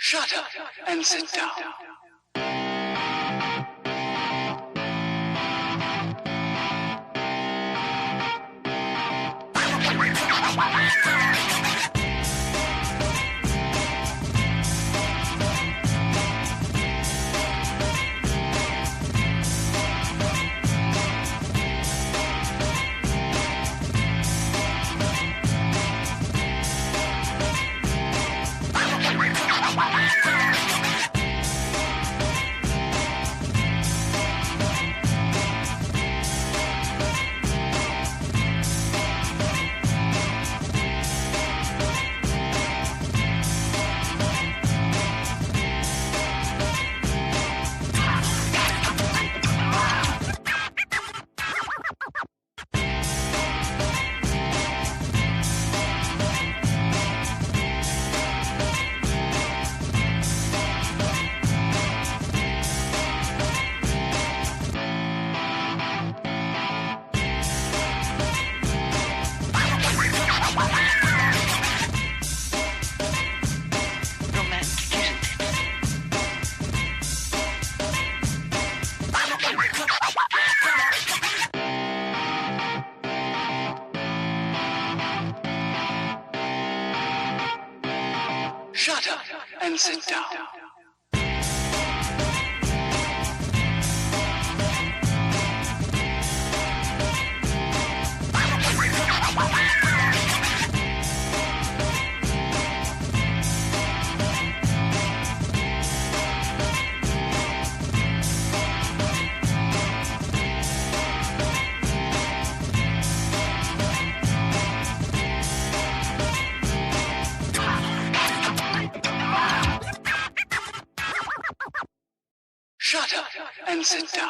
Shut up and sit down. Shut up and sit down. Shut up and sit down.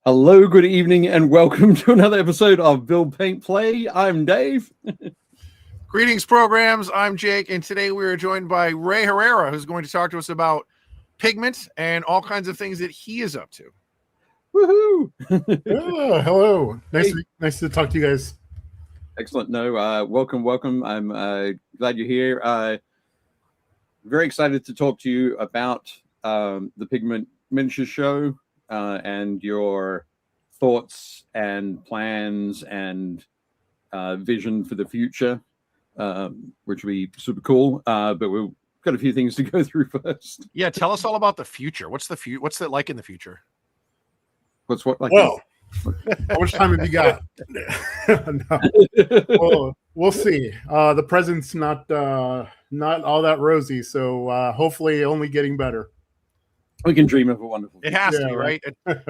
Hello, good evening, and welcome to another episode of Build, Paint, Play. I'm Dave. Greetings, programs. I'm Jake, and today we are joined by Rey Herrera, who's going to talk to us about pigment and all kinds of things that he is up to. Woohoo! Hello. Nice to talk to you guys. Excellent. No, welcome. I'm glad you're here. Very excited to talk to you about the Pigment Miniatures Show and your thoughts and plans and vision for the future, which will be super cool. But we've got a few things to go through first. Yeah, tell us all about the future. What's it like in the future? What's what like? Well, how much time have you got? No. Well, we'll see. The present's not all that rosy, so hopefully only getting better. We can dream of a wonderful. It has to be, right?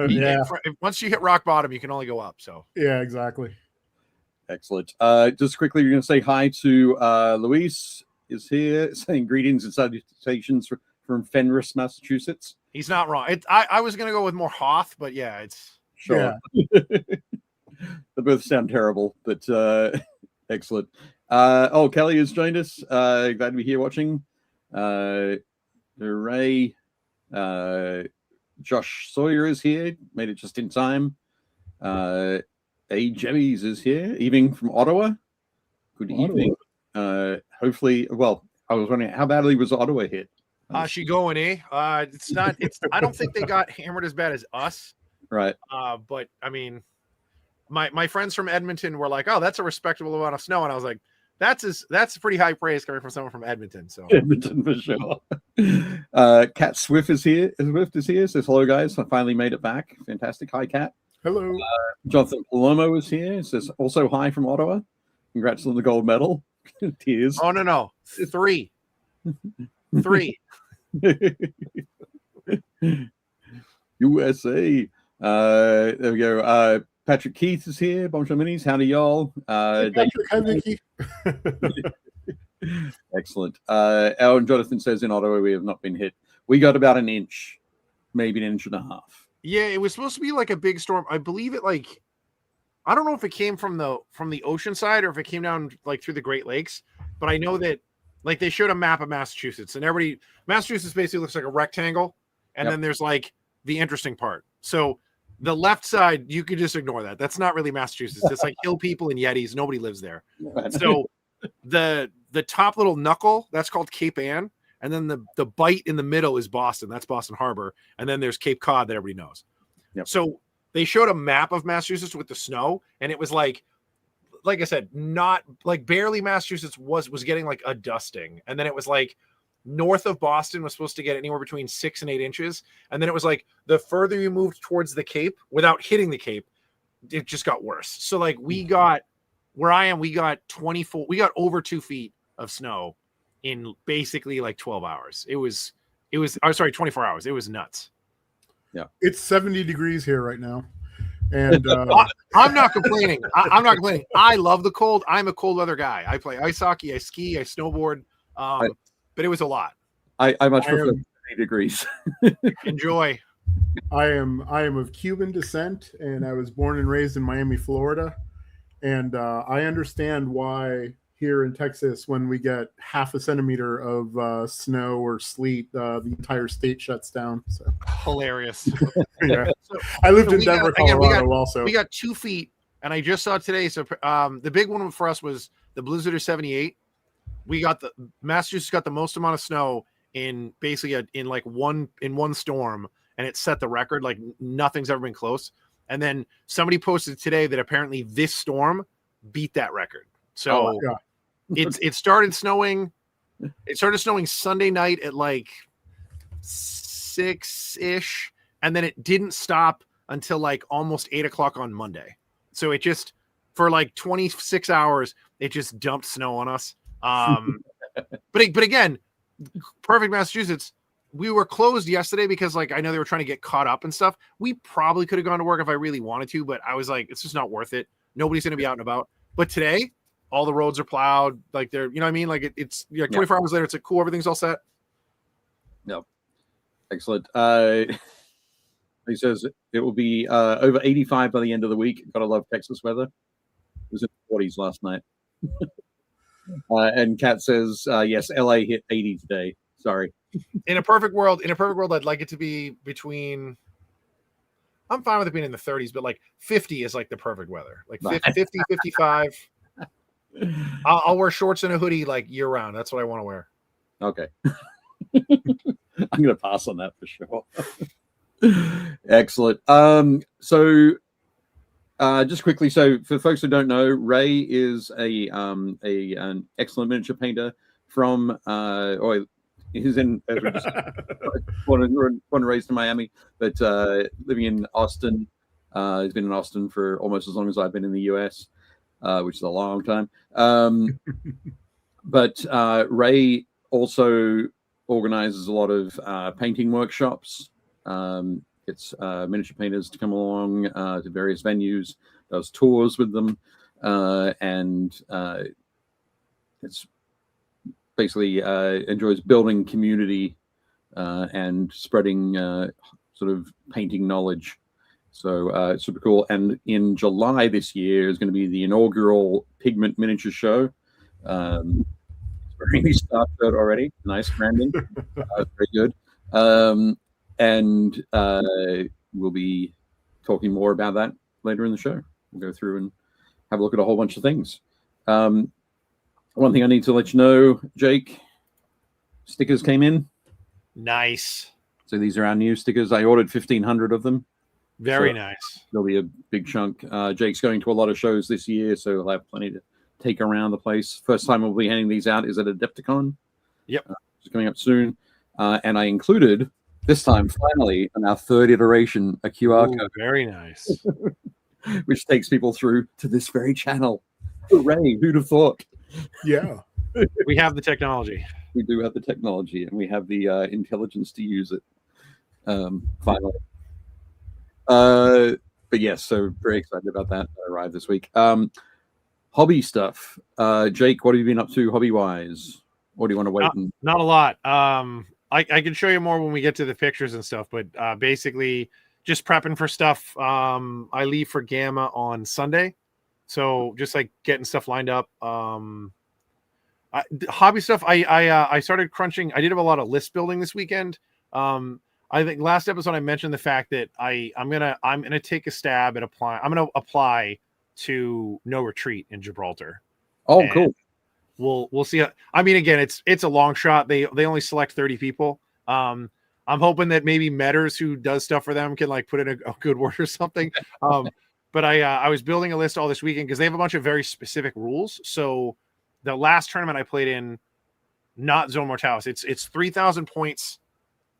Yeah. Once you hit rock bottom, you can only go up. So Yeah, exactly. Excellent. Just quickly, we're going to say hi to Luis is here, saying greetings and salutations from Fenris, Massachusetts. he's not wrong. I was going to go with more Hoth, but yeah, it's Sure. They both sound terrible, but excellent. Kelly has joined us. Glad to be here watching. Ray, Josh Sawyer is here. Made it just in time. A Jemmies is here, evening from Ottawa. Good evening. Hopefully, well, I was wondering how badly was Ottawa hit? she going, eh? It's not. I don't think they got hammered as bad as us. Right. But I mean, my friends from Edmonton were like, "Oh, that's a respectable amount of snow," and I was like, "That's pretty high praise coming from someone from Edmonton." So Edmonton for sure. Cat Swift is here. Says hello, guys. I finally made it back. Fantastic. Hi, Cat. Hello. Jonathan Palomo is here. Says also hi from Ottawa. Congrats on the gold medal. Tears. Oh no, 3. USA. There we go. Patrick Keith is here. Bombshell Minis. Howdy, y'all. Excellent. Alan Jonathan says in Ottawa we have not been hit. We got about an inch, maybe an inch and a half. Yeah, it was supposed to be like a big storm. I believe it I don't know if it came from the ocean side or if it came down like through the Great Lakes, but I know that like they showed a map of Massachusetts and Massachusetts basically looks like a rectangle, and then there's like the interesting part. So the left side, you could just ignore that. That's not really Massachusetts. It's like hill people and Yetis. Nobody lives there. So the the top little knuckle, that's called Cape Ann. And then the bite in the middle is Boston. That's Boston Harbor. And then there's Cape Cod that everybody knows. Yep. So they showed a map of Massachusetts with the snow, and it was like I said, not like barely Massachusetts was getting like a dusting. And then it was like north of Boston was supposed to get anywhere between 6 and 8 inches. And then it was like the further you moved towards the Cape without hitting the Cape, it just got worse. So like we got where I am, we got over 2 feet of snow in basically like 12 hours. It was, I'm sorry, 24 hours. It was nuts. Yeah. It's 70 degrees here right now. And I'm not complaining. I'm not complaining. I love the cold. I'm a cold weather guy. I play ice hockey, I ski, I snowboard. But it was a lot. I much prefer 70 degrees. Enjoy. I am of Cuban descent, and I was born and raised in Miami, Florida. And I understand why here in Texas, when we get half a centimeter of snow or sleet, the entire state shuts down. So hilarious. Yeah. I lived in Denver, Colorado also. We got 2 feet, and I just saw today. So the big one for us was the blizzard of 78. Massachusetts got the most amount of snow in basically in one storm, and it set the record. Like nothing's ever been close. And then somebody posted today that apparently this storm beat that record. So it started snowing. It started snowing Sunday night at like 6-ish, and then it didn't stop until like almost 8 o'clock on Monday. So it just for like 26 hours, it just dumped snow on us. But again, perfect Massachusetts. We were closed yesterday because like I know they were trying to get caught up and stuff. We probably could have gone to work if I really wanted to, but I was like, it's just not worth it. Nobody's going to be out and about. But today, all the roads are plowed. Like they're, you know what I mean? Like it's like 24 hours later, it's like cool. Everything's all set. No, excellent. He says it will be over 85 by the end of the week. Gotta love Texas weather. It was in the 40s last night. And Kat says, yes, LA hit 80 today. Sorry. In a perfect world, I'd like it to be between. I'm fine with it being in the 30s, but like 50 is like the perfect weather. Like 50, 55. I'll wear shorts and a hoodie like year round. That's what I want to wear. Okay. I'm gonna pass on that for sure. Excellent. So just quickly, so for folks who don't know, Ray is an excellent miniature painter from he's in born and raised in Miami, but living in Austin. He's been in Austin for almost as long as I've been in the US, which is a long time. But Ray also organizes a lot of painting workshops. Gets miniature painters to come along to various venues, does tours with them, and it's basically enjoys building community and spreading sort of painting knowledge. So it's super cool. And in July this year is going to be the inaugural Pigment Miniatures Show. Wearing the star shirt already. Nice branding. Very good. And we'll be talking more about that later in the show. We'll go through and have a look at a whole bunch of things. One thing I need to let you know, Jake, stickers came in. Nice. So these are our new stickers. I ordered 1,500 of them. Very nice. There'll be a big chunk. Jake's going to a lot of shows this year, so he'll have plenty to take around the place. First time we'll be handing these out is at Adepticon. Yep. It's coming up soon. And I included, this time, finally, in our third iteration, a QR code. Very nice. Which takes people through to this very channel. Hooray, who'd have thought? Yeah. We have the technology. We do have the technology, and we have the intelligence to use it. Finally. But yes, so very excited about that. That arrived this week. Hobby stuff. Jake, what have you been up to hobby-wise? Or do you want to wait? Not a lot. I can show you more when we get to the pictures and stuff, but basically just prepping for stuff. I leave for Gamma on Sunday. So just like getting stuff lined up. Hobby stuff. I started crunching. I did have a lot of list building this weekend. I think last episode I mentioned the fact that I'm gonna take a stab at applying. I'm gonna apply to No Retreat in Gibraltar. Oh, cool. we'll see. I mean, again, it's a long shot. They only select 30 people. I'm hoping that maybe Metters, who does stuff for them, can like put in a good word or something. But I was building a list all this weekend because they have a bunch of very specific rules. So the last tournament I played in, not Zone Mortalis, it's 3,000 points,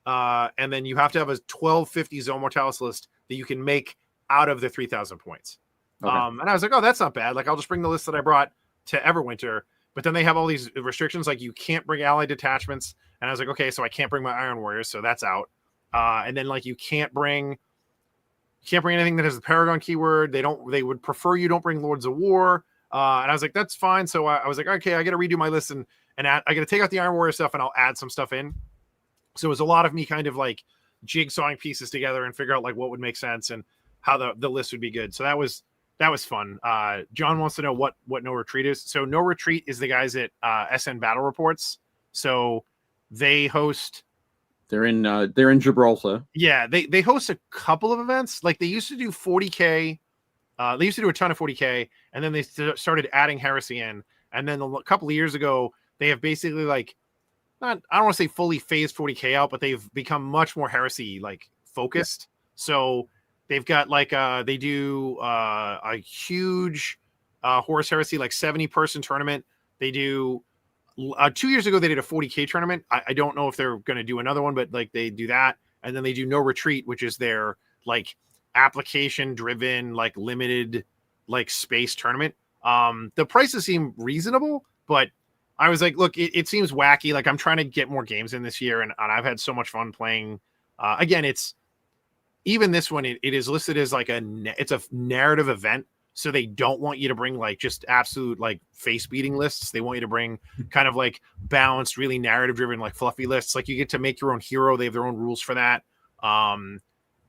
and then you have to have a 1250 Zone Mortalis list that you can make out of the 3,000 points. Okay. And I was like, oh, that's not bad. Like, I'll just bring the list that I brought to Everwinter. But then they have all these restrictions, like you can't bring allied detachments. And I was like, okay, so I can't bring my Iron Warriors, so that's out. And then like you can't bring anything that has the Paragon keyword. They would prefer you don't bring Lords of War. And I was like, that's fine. So I was like, okay, I got to redo my list and I got to take out the Iron Warrior stuff and I'll add some stuff in. So it was a lot of me kind of like jigsawing pieces together and figure out like what would make sense and how the list would be good. So that was fun. John wants to know what No Retreat is. So No Retreat is the guys at SN Battle Reports. So they host. They're in Gibraltar. Yeah, they host a couple of events. Like they used to do 40K. They used to do a ton of 40K, and then they started adding Heresy in. And then a couple of years ago, they have basically like I don't want to say fully phased 40K out, but they've become much more Heresy like focused. Yeah. So they've got like they do a huge Horus Heresy like 70-person tournament. They do 2 years ago they did a 40K tournament. I don't know if they're going to do another one, but like they do that, and then they do No Retreat, which is their like application driven like limited like space tournament. The prices seem reasonable, but I was like, look, it seems wacky. Like I'm trying to get more games in this year, and I've had so much fun playing. Again, it's even this one. It is listed as like it's a narrative event, so they don't want you to bring like just absolute like face beating lists. They want you to bring kind of like balanced, really narrative driven, like fluffy lists. Like you get to make your own hero. They have their own rules for that.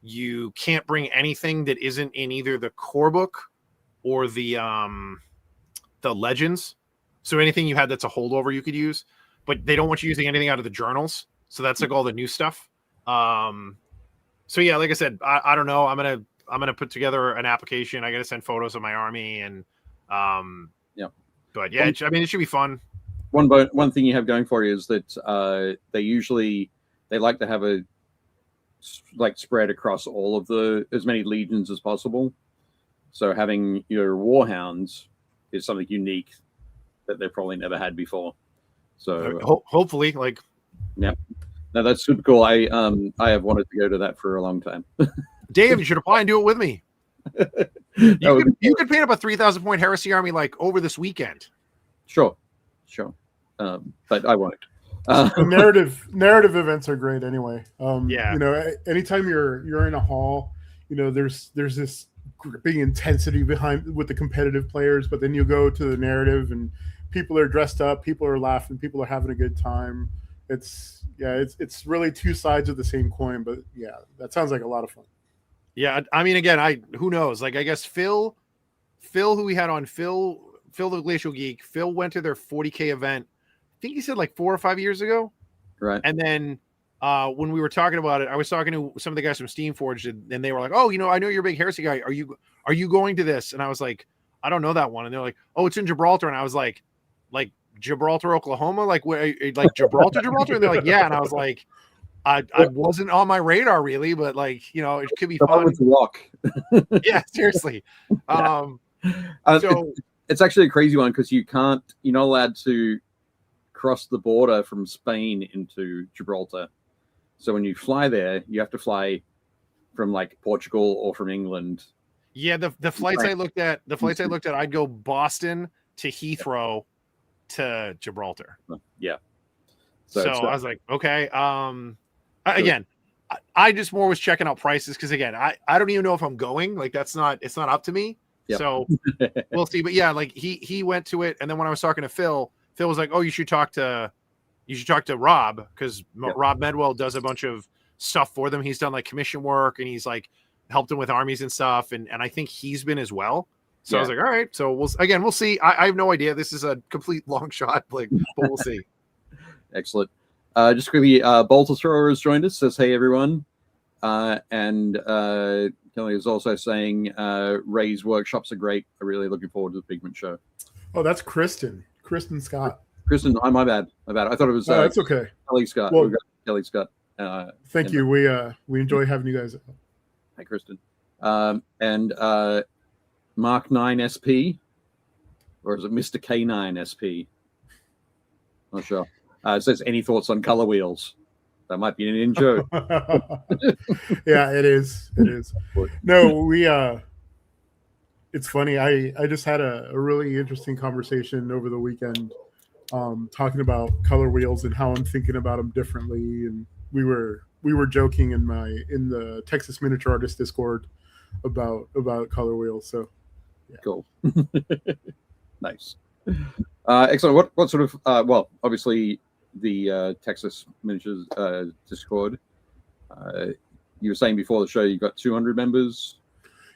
You can't bring anything that isn't in either the core book or the legends. So anything you had that's a holdover you could use, but they don't want you using anything out of the journals. So that's like all the new stuff. So yeah, like I said, I don't know. I'm gonna put together an application. I gotta send photos of my army and yeah. But yeah, it should be fun. One thing you have going for you is that they like to have a like spread across all of as many legions as possible. So having your warhounds is something unique that they've probably never had before. So hopefully, like, yeah, no, that's super cool. I have wanted to go to that for a long time. Dave, you should apply and do it with me. You could paint up a 3,000 point heresy army like over this weekend. Sure. But I won't. Narrative events are great anyway. Yeah. You know, anytime you're in a hall, you know, there's this gripping intensity behind with the competitive players, but then you go to the narrative and people are dressed up, people are laughing, people are having a good time. It's really two sides of the same coin, but yeah, that sounds like a lot of fun. Yeah, I mean, again, who knows? Like, I guess Phil, who we had on, Phil the Glacial Geek, Phil went to their 40K event. I think he said like 4 or 5 years ago. Right. And then when we were talking about it, I was talking to some of the guys from Steamforged, and they were like, "Oh, you know, I know you're a big heresy guy. Are you going to this?" And I was like, "I don't know that one." And they're like, "Oh, it's in Gibraltar." And I was like Gibraltar, Oklahoma, like Gibraltar. And they're like, "Yeah." And I was like, I wasn't on my radar really, but like, you know, it could be fun. With the walk. Yeah, seriously. So it's actually a crazy one because you're not allowed to cross the border from Spain into Gibraltar. So when you fly there, you have to fly from like Portugal or from England. Yeah, the flights I looked at, I'd go Boston to Heathrow to Gibraltar. Yeah. So I was like, okay. Again, I just more was checking out prices because again, I don't even know if I'm going. Like it's not up to me. Yep. So we'll see. But yeah, like he went to it, and then when I was talking to Phil was like, "Oh, you should talk to Rob because Rob Medwell does a bunch of stuff for them. He's done like commission work, and he's like helped them with armies and stuff, and I think he's been as well." So I was like, "All right." So we'll see. I have no idea. This is a complete long shot, like, but we'll see. Excellent. Just quickly, Bolter Thrower has joined us. Says, "Hey everyone," and Kelly is also saying, "Ray's workshops are great. I'm really looking forward to the Pigment show." Oh, that's Kristen. Kristen Scott. Kristen, my bad. I thought it was That's okay. Kelly Scott. Well, We've got Kelly Scott. Thank you. We enjoy having you guys. Hi, Kristen. And Mark 9 SP, or is it Mr. K9 SP? Not sure. It says, any thoughts on color wheels? That might be an intro. Yeah, it is. It is. No, it's funny. I just had a really interesting conversation over the weekend talking about color wheels and how I'm thinking about them differently. And we were joking in the Texas Miniature Artist Discord about color wheels. So yeah. Cool. Nice. Excellent. What sort of well, obviously the Texas Miniatures Discord. You were saying before the show you got 200 members.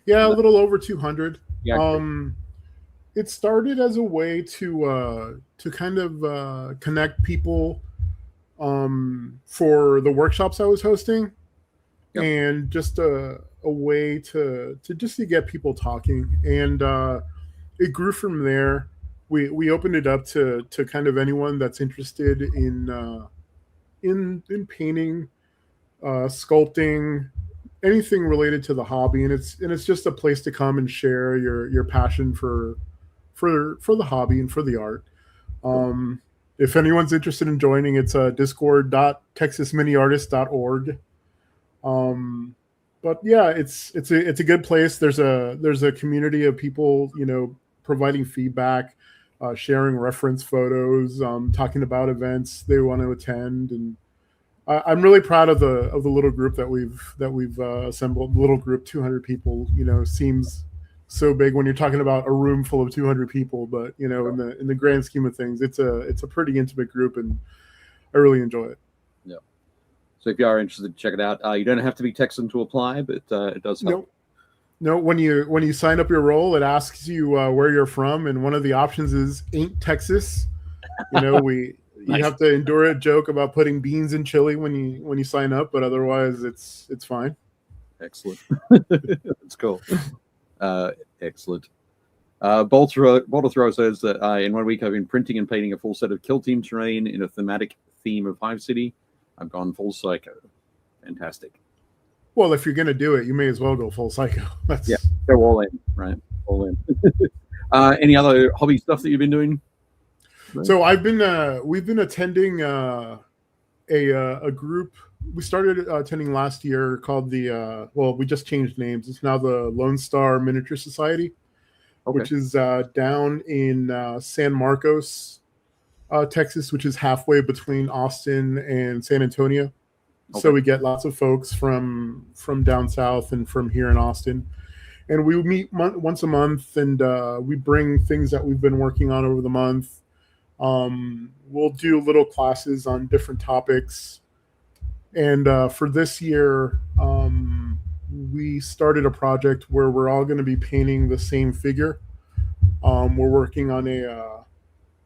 Yeah, a little over 200. Yeah. It started as a way to kind of connect people for the workshops I was hosting, Yep. and just a way to get people talking, and it grew from there. We opened it up to kind of anyone that's interested in painting, sculpting, anything related to the hobby, and it's just a place to come and share your passion for the hobby and for the art. If anyone's interested in joining, it's discord.texasminiartist.org. But yeah, it's a good place. There's a community of people, providing feedback, sharing reference photos, talking about events they want to attend, and I'm really proud of the little group that we've assembled. Little group, 200 people, seems so big when you're talking about a room full of 200 people, but in the grand scheme of things, it's a pretty intimate group, and I really enjoy it. Yeah. So if you are interested, check it out. You don't have to be Texan to apply, but it does help. No. When you sign up your role, it asks you where you're from, and one of the options is ain't Texas. You have to endure a joke about putting beans in chili when you sign up, but otherwise it's fine. Excellent. That's cool. Excellent. Boulder Throw says that in 1 week I've been printing and painting a full set of Kill Team terrain in a thematic theme of Hive City. I've gone full psycho. Fantastic. Well, if you're going to do it, you may as well go full psycho. Yeah, go all in, right? All in. Any other hobby stuff that you've been doing? So we've been attending a group. We started attending last year called we just changed names. It's now the Lone Star Miniature Society, which is down in San Marcos, Texas, which is halfway between Austin and San Antonio. Okay. So we get lots of folks from down south and from here in Austin. And we meet once a month, and we bring things that we've been working on over the month. We'll do little classes on different topics. And for this year, we started a project where we're all going to be painting the same figure. We're working on a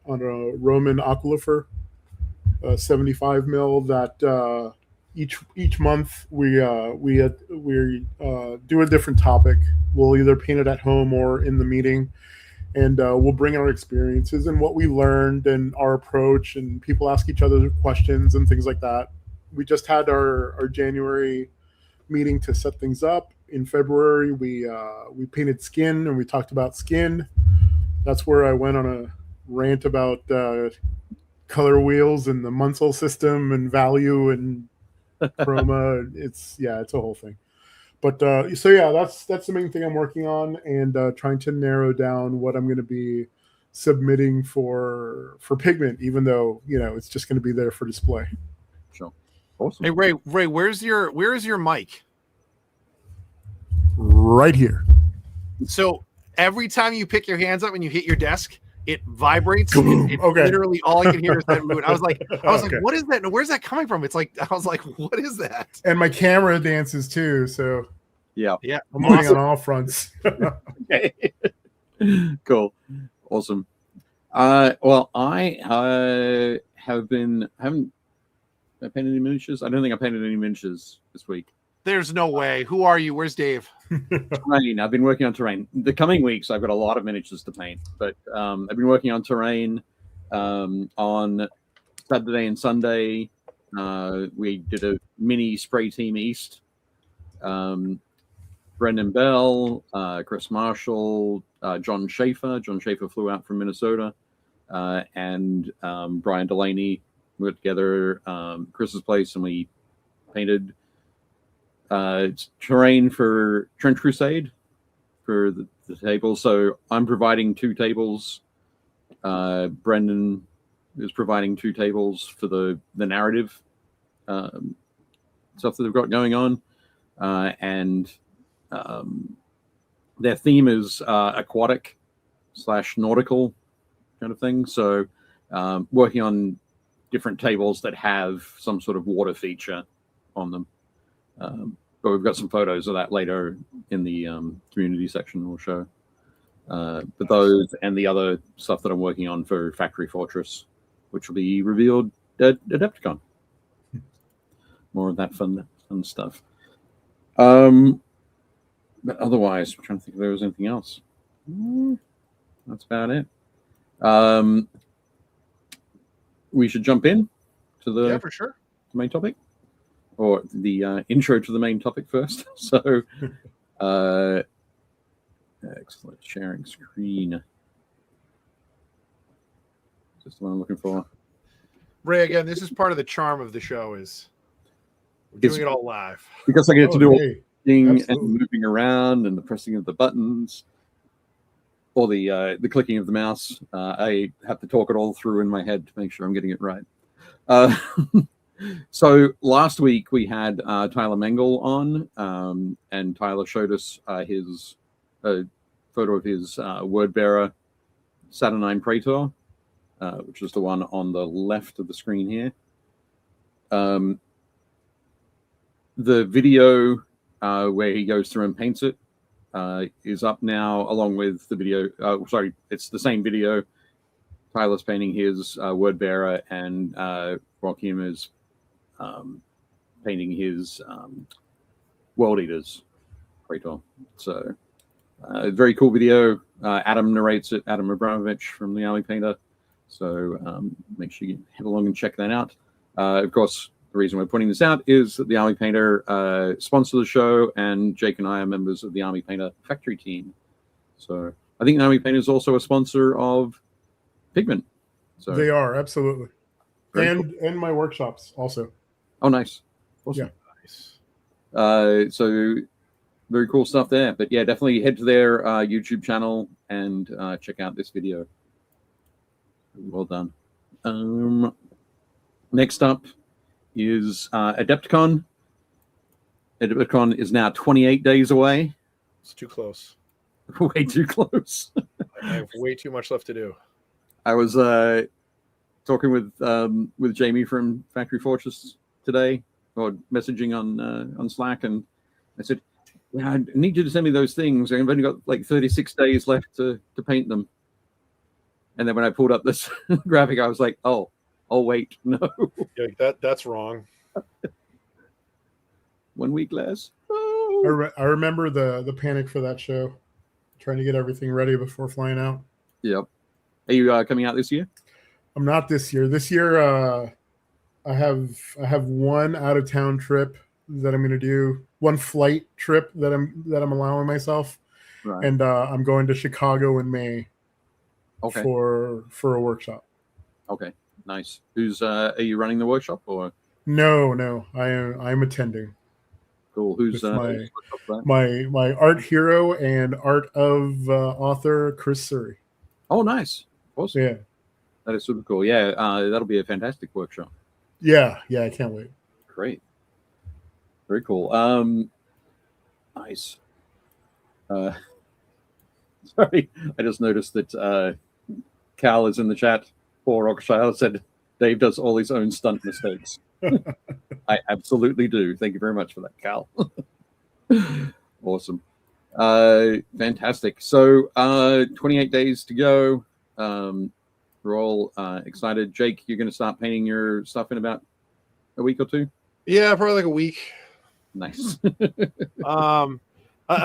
Roman aquifer, 75 mil. That each month we do a different topic. We'll either paint it at home or in the meeting. And we'll bring our experiences and what we learned and our approach, and people ask each other questions and things like that. We just had our January meeting to set things up. In February, we painted skin, and we talked about skin. That's where I went on a rant about color wheels and the Munsell system and value and chroma. It's a whole thing. But that's the main thing I'm working on, and trying to narrow down what I'm going to be submitting for Pigment, even though it's just going to be there for display. Sure. Awesome. Hey Ray, where is your mic? Right here. So every time you pick your hands up and you hit your desk, it vibrates. It's okay. Literally all I can hear is that mood. I was like, Okay. what is that? Where's that coming from? It's like, I was like, what is that? And my camera dances too, so yeah, I'm winning on all fronts. Okay. Cool. Awesome. Well, I haven't I painted any miniatures. I don't think I painted any miniatures this week. There's no way. Who are you? Where's Dave? Terrain. I've been working on terrain. The coming weeks, I've got a lot of miniatures to paint, but I've been working on terrain. On Saturday and Sunday, we did a mini spray team East. Brendan Bell, Chris Marshall, John Schaefer. John Schaefer flew out from Minnesota, and Brian Delaney. We were together Chris's place, and we painted terrain for Trench Crusade for the table. So I'm providing 2 tables. Brendan is providing 2 tables for the narrative stuff that they've got going on, and their theme is aquatic / nautical kind of thing. So working on different tables that have some sort of water feature on them. But we've got some photos of that later in the community section we'll show. But those and the other stuff that I'm working on for Factory Fortress, which will be revealed at Adepticon. More of that fun stuff. But otherwise, I'm trying to think if there was anything else. That's about it. We should jump in to the for sure. main topic, or the intro to the main topic first. So, excellent. Sharing screen. Just the one I'm looking for. Ray, again, this is part of the charm of the show is we're doing it all live. Because I get to do all hey, the and absolutely. moving around and the pressing of the buttons, or the clicking of the mouse. I have to talk it all through in my head to make sure I'm getting it right. So last week we had Tyler Mengel on, and Tyler showed us his photo of his word bearer Saturnine Praetor, which is the one on the left of the screen here. The video where he goes through and paints it is up now, along with the video. Sorry, it's the same video. Tyler's painting his word bearer, and Joachim is painting his world eaters Praetor. So very cool video. Adam narrates it. Adam Abramovich from the Army Painter. So make sure you head along and check that out. Of course, the reason we're putting this out is that the Army Painter sponsor the show, and Jake and I are members of the Army Painter factory team. So I think the Army Painter is also a sponsor of Pigment. So They are, absolutely. Very And my workshops also. oh, nice. Awesome. Yeah. So very cool stuff there. But yeah, definitely head to their YouTube channel and check out this video. Well done. Next up is Adepticon. Adepticon is now 28 days away. It's too close. Way too close. I have way too much left to do. I was talking with Jamie from Factory Fortress today, or messaging on Slack, and I said, "Yeah, I need you to send me those things. I've only got like 36 days left to paint them." And then when I pulled up this graphic, I was like, "Oh, wait, no, You're like, that's wrong." 1 week less." Oh. I remember the panic for that show, trying to get everything ready before flying out. Yep. Are you coming out this year? I'm not this year. This year, I have one out of town trip that I'm going to do. One flight trip that I'm allowing myself, Right. and I'm going to Chicago in May. Okay. For a workshop. Okay. Nice. Who's are you running the workshop or? No, I'm attending. Cool. Who's With my art hero and art of author Chris Surrey. Oh, nice. Awesome. Yeah. That is super cool. Yeah, that'll be a fantastic workshop. Yeah, I can't wait. Great. Very cool. Nice. Sorry, I just noticed that Cal is in the chat. Poor Rockshire said Dave does all his own stunt mistakes. I absolutely do. Thank you very much for that, Cal. Awesome. Fantastic. So 28 days to go. We're all excited. Jake, you're going to start painting your stuff in about a week or two? Yeah, probably like a week. Nice. I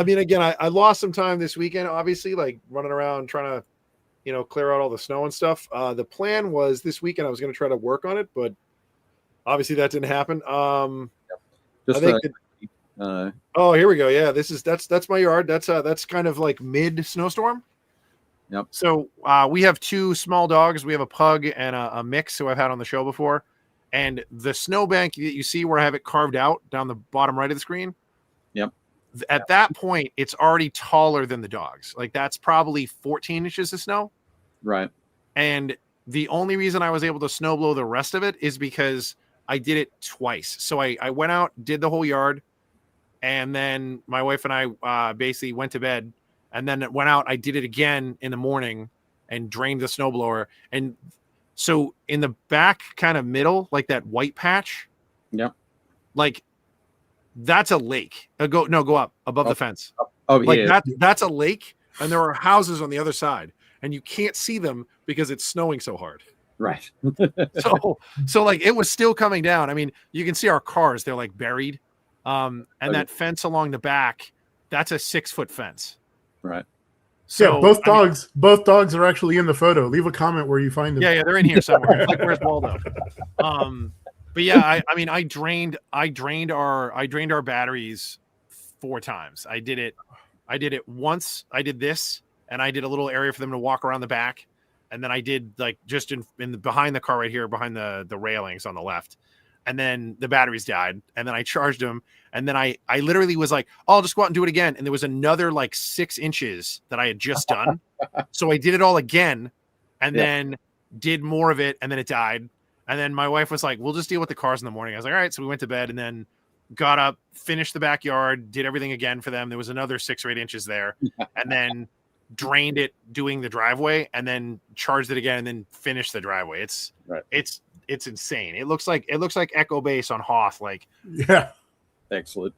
mean, again, I lost some time this weekend, obviously, like running around trying to clear out all the snow and stuff. The plan was this weekend I was going to try to work on it, but obviously that didn't happen. Just I think oh, here we go. Yeah, that's my yard. That's kind of like mid snowstorm. Yep. So we have two small dogs. We have a pug and a mix who I've had on the show before. And the snowbank that you see where I have it carved out down the bottom right of the screen. Yep. At that point, it's already taller than the dogs. Like that's probably 14 inches of snow. Right. And the only reason I was able to snow blow the rest of it is because I did it twice. So I went out, did the whole yard. And then my wife and I basically went to bed, and then it went out. I did it again in the morning and drained the snowblower. And so in the back kind of middle, like that white patch. Yep. Like that's a lake. Go up above the fence. Oh, like yeah. That's a lake. And there are houses on the other side and you can't see them because it's snowing so hard. Right. so like it was still coming down. I mean, you can see our cars, they're like buried. And that fence along the back, that's a 6-foot fence. Right. So yeah, both dogs are actually in the photo. Leave a comment where you find them. Yeah, they're in here somewhere. Like where's Waldo? But yeah, I drained our batteries 4 times. I did it once. I did this, and I did a little area for them to walk around the back, and then I did like just in the behind the car right here, behind the railings on the left. And then the batteries died, and then I charged them, and then I literally was like, oh, I'll just go out and do it again. And there was another like 6 inches that I had just done. So I did it all again, and then did more of it, and then it died. And then my wife was like, we'll just deal with the cars in the morning. I was like, all right. So we went to bed and then got up, finished the backyard, did everything again for them. There was another 6 or 8 inches there, and then drained it doing the driveway, and then charged it again, and then finished the driveway. It's insane. It looks like Echo Base on Hoth. Like, yeah, excellent.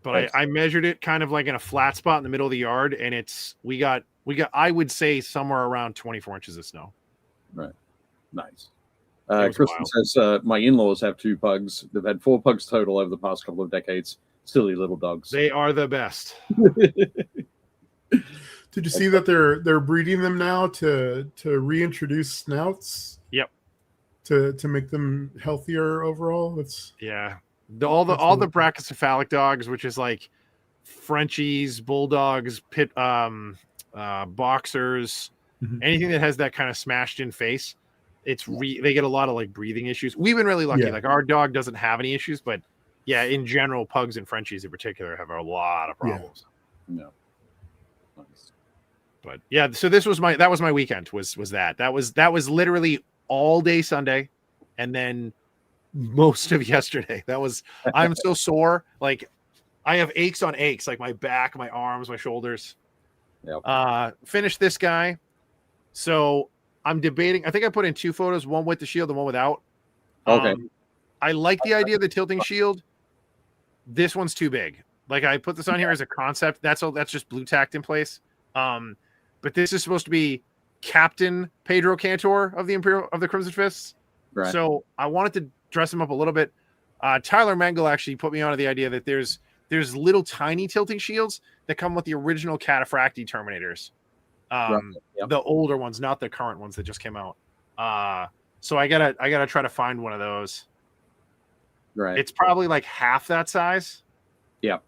But I measured it kind of like in a flat spot in the middle of the yard, and we got I would say somewhere around 24 inches of snow. Right. Nice. Kristen says my in-laws have 2 pugs. They've had 4 pugs total over the past couple of decades. Silly little dogs. They are the best. Did you see that they're breeding them now to reintroduce snouts? Yep. To make them healthier overall? All the brachycephalic dogs, which is like Frenchies, bulldogs, pit boxers, anything that has that kind of smashed in face. They get a lot of like breathing issues. We've been really lucky. Yeah. Like our dog doesn't have any issues, but yeah, in general, pugs and Frenchies in particular have a lot of problems. No. Nice. But yeah, so that was my weekend was that was literally all day Sunday, and then most of yesterday. I'm so sore. Like I have aches on aches, like my back, my arms, my shoulders. Yep. Finished this guy. So I'm debating. I think I put in 2 photos, one with the shield and one without. Okay. I like the idea of the tilting shield. This one's too big. Like I put this on here as a concept. That's just blue tacked in place. But this is supposed to be Captain Pedro Cantor of the Crimson Fists. Right. So I wanted to dress him up a little bit. Tyler Mengel actually put me onto the idea that there's little tiny tilting shields that come with the original Cataphracti Terminators. Right. Yep. The older ones, not the current ones that just came out. So I gotta try to find one of those. Right. It's probably like half that size. Yeah.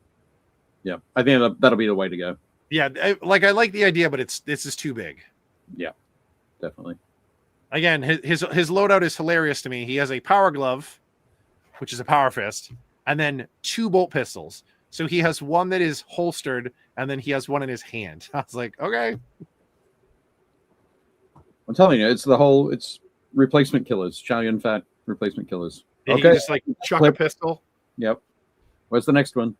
I think that'll be the way to go. Yeah, I like the idea, but this is too big. Yeah, definitely. Again, his loadout is hilarious to me. He has a power glove, which is a power fist, and then 2 bolt pistols. So he has one that is holstered, and then he has one in his hand. I was like, okay. I'm telling you, it's replacement killers, Chow Yun Fat replacement killers. And okay, you just like chuck a pistol. Yep. Where's the next one?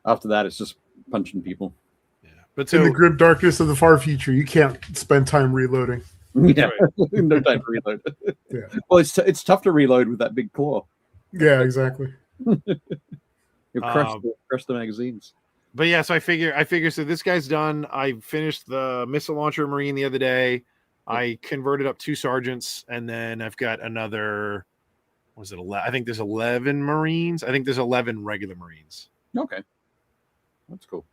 After that, it's just punching people. Yeah, but in the grim darkness of the far future, you can't spend time reloading. Yeah, no time to reload. Yeah. Well, it's tough to reload with that big claw. Yeah, exactly. You crush the magazines. But yeah, so I figure so this guy's done. I finished the missile launcher Marine the other day. I converted up 2 sergeants, and then I've got another. Was it 11? I think there's 11 Marines. I think there's 11 regular Marines. Okay, that's cool.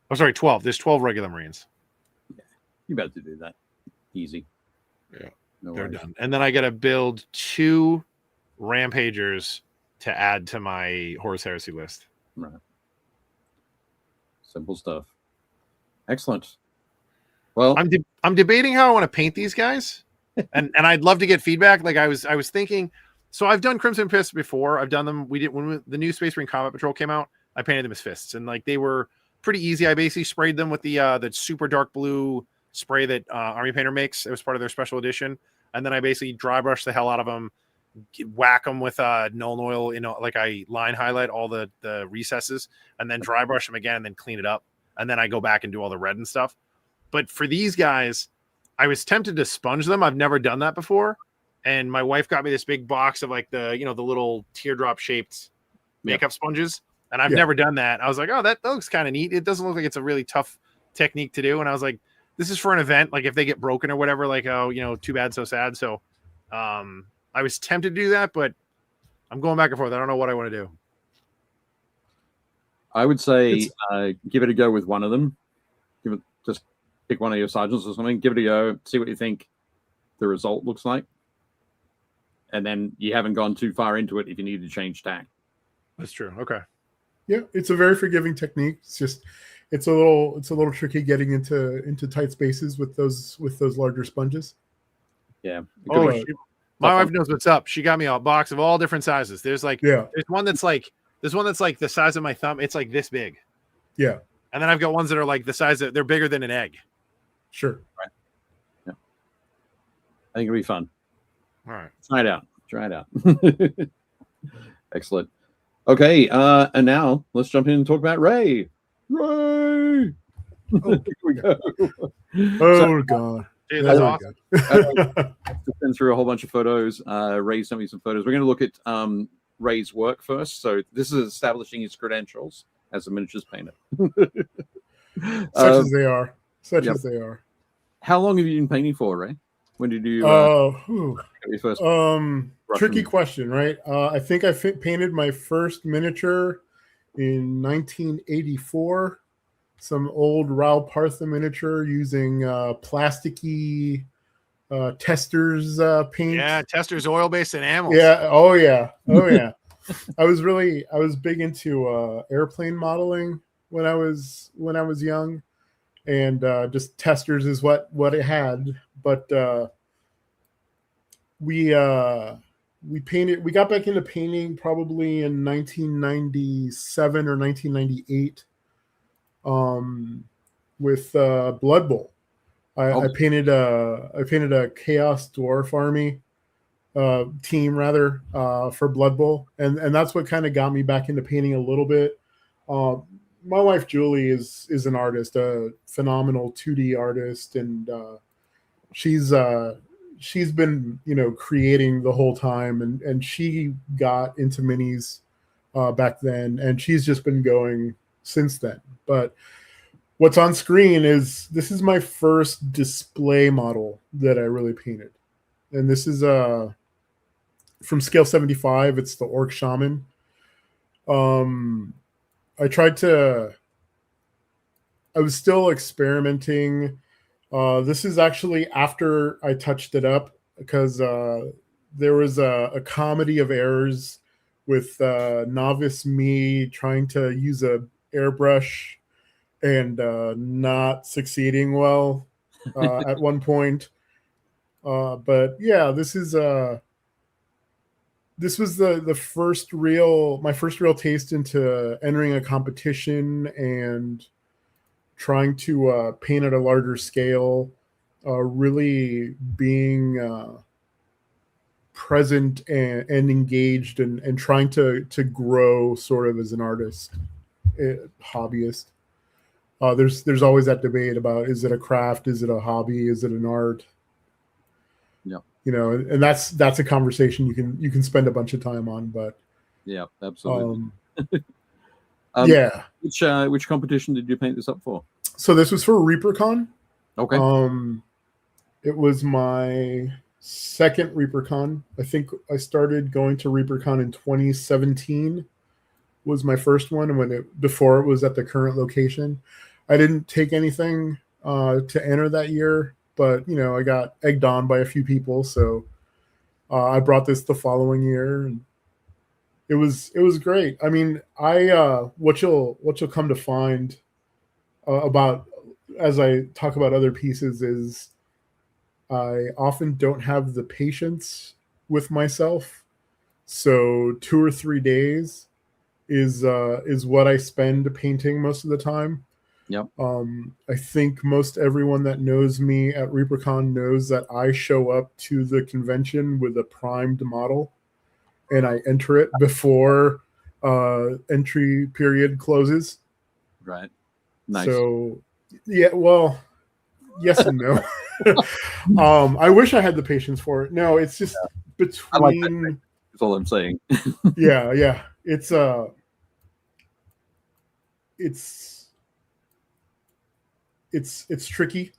Oh, sorry, 12. There's 12 regular Marines. You better do that. Easy. Yeah, No they're worries. done. And then I got to build 2 Rampagers to add to my Horus Heresy list. Right. Simple stuff. Excellent. Well, I'm debating how I want to paint these guys, and I'd love to get feedback. Like I was thinking, so I've done Crimson Fists before. I've done them. We did when the new Space Marine Combat Patrol came out. I painted them as fists, and like they were pretty easy. I basically sprayed them with the super dark blue spray that Army Painter makes. It was part of their special edition, and then I basically dry brush the hell out of them, whack them with Nuln Oil. Like I line highlight all the recesses, and then dry brush them again, and then clean it up, and then I go back and do all the red and stuff. But for these guys, I was tempted to sponge them. I've never done that before. And my wife got me this big box of like the little teardrop shaped makeup sponges. And I've never done that. I was like, oh, that looks kind of neat. It doesn't look like it's a really tough technique to do. And I was like, this is for an event. Like if they get broken or whatever, like, oh, too bad, so sad. So I was tempted to do that, but I'm going back and forth. I don't know what I want to do. I would say give it a go with one of them. Just pick one of your sergeants or something, give it a go, see what you think the result looks like. And then you haven't gone too far into it if you need to change tack. That's true. Okay. Yeah, it's a very forgiving technique. It's a little tricky getting into tight spaces with those larger sponges. Yeah. My wife knows what's up. She got me a box of all different sizes. There's one that's like the size of my thumb. It's like this big. Yeah. And then I've got ones that are like the size that they're bigger than an egg. Sure. Right. Yeah. I think it'll be fun. All right. Try it out. Excellent. Okay. And now let's jump in and talk about Rey. Rey. Oh, here we go. God. Dude, that's awesome. I've been through a whole bunch of photos. Rey sent me some photos. We're going to look at Rey's work first. So this is establishing his credentials as a miniatures painter. Such as they are. As they are. How long have you been painting for, Rey? When did you your first tricky question, right? I think I painted my first miniature in 1984. Some old Raoul Partha miniature using plasticky Testors paint. Yeah, Testors oil-based enamels. Yeah. Oh yeah. I was big into airplane modeling when I was young, and just Testors is what it had. But we got back into painting probably in 1997 or 1998 with Blood Bowl. I painted a Chaos Dwarf Army team rather for Blood Bowl, and that's what kind of got me back into painting a little bit. My wife Julie is an artist, a phenomenal 2D artist, and she's been creating the whole time, and she got into minis back then, and she's just been going since then. But what's on screen is my first display model that I really painted, and this is from scale 75. It's the Orc Shaman. I was still experimenting. This is actually after I touched it up, because there was a comedy of errors with novice me trying to use a airbrush and not succeeding well at one point. But yeah, this was my first real taste into entering a competition and trying to paint at a larger scale, really being present and engaged and trying to grow sort of as an artist, hobbyist. There's always that debate about, is it a craft, is it a hobby, is it an art? Yeah. And that's a conversation you can spend a bunch of time on, but yeah, absolutely. Yeah. Which competition did you paint this up for? So this was for ReaperCon. Okay. It was my second ReaperCon. I think I started going to ReaperCon in 2017 was my first one, and before it was at the current location. I didn't take anything to enter that year, but I got egged on by a few people, so I brought this the following year, and it was great. I mean, what you'll come to find about as I talk about other pieces is I often don't have the patience with myself, so 2 or 3 days is what I spend painting most of the time. Yep. I think most everyone that knows me at ReaperCon knows that I show up to the convention with a primed model, and I enter it before entry period closes. Right. Nice. So, yeah, well, yes and no. I wish I had the patience for it. No, it's just between. I like that. That's all I'm saying. yeah. It's tricky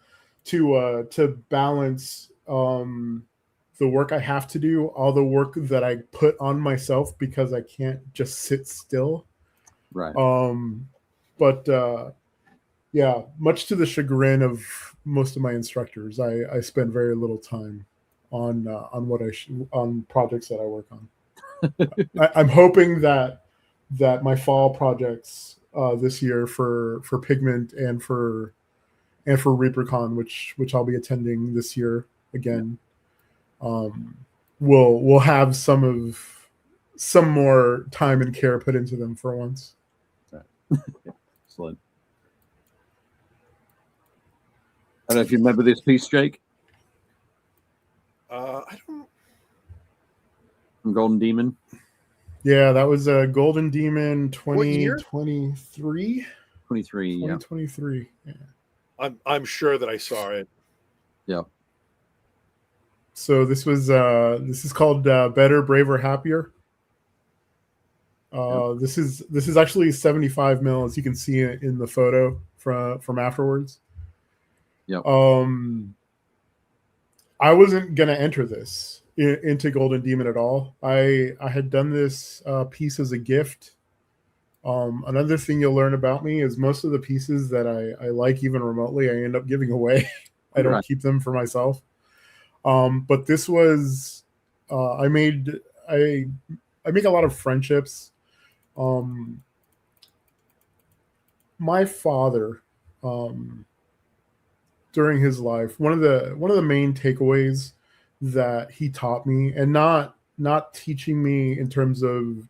to balance the work I have to do, all the work that I put on myself because I can't just sit still. Right. But yeah, much to the chagrin of most of my instructors, I spend very little time on on projects that I work on. I'm hoping that my fall projects this year for Pigment and for ReaperCon, which I'll be attending this year again, we'll have some more time and care put into them for once. Excellent. I don't know if you remember this piece, Jake. I don't. From Golden Demon. Yeah, that was a Golden Demon What year? 2023. 2023. Yeah. I'm sure that I saw it. Yeah. So this is called Better, Braver, Happier. This is actually 75 mil, as you can see it in the photo from afterwards. Yeah. I wasn't gonna enter this into Golden Demon at all. I had done this piece as a gift. Another thing you'll learn about me is most of the pieces that I like even remotely, I end up giving away. I don't keep them for myself. But this was I make a lot of friendships. My father, during his life, one of the main takeaways that he taught me, and not teaching me in terms of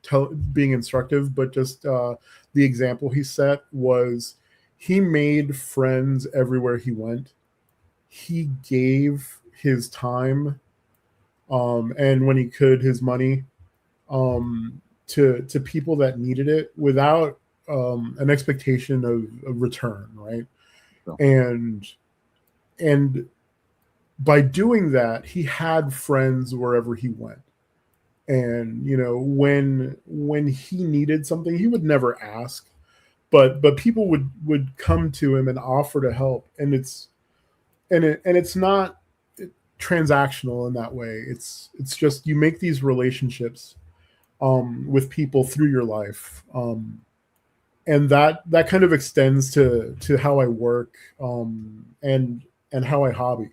being instructive, but just the example he set, was he made friends everywhere he went. He gave his time, and when he could, his money, to people that needed it without an expectation of a return, right? So. And by doing that, he had friends wherever he went. And when he needed something, he would never ask, but people would come to him and offer to help. And it's not transactional in that way. It's just you make these relationships with people through your life, and that kind of extends to how I work, and how I hobby.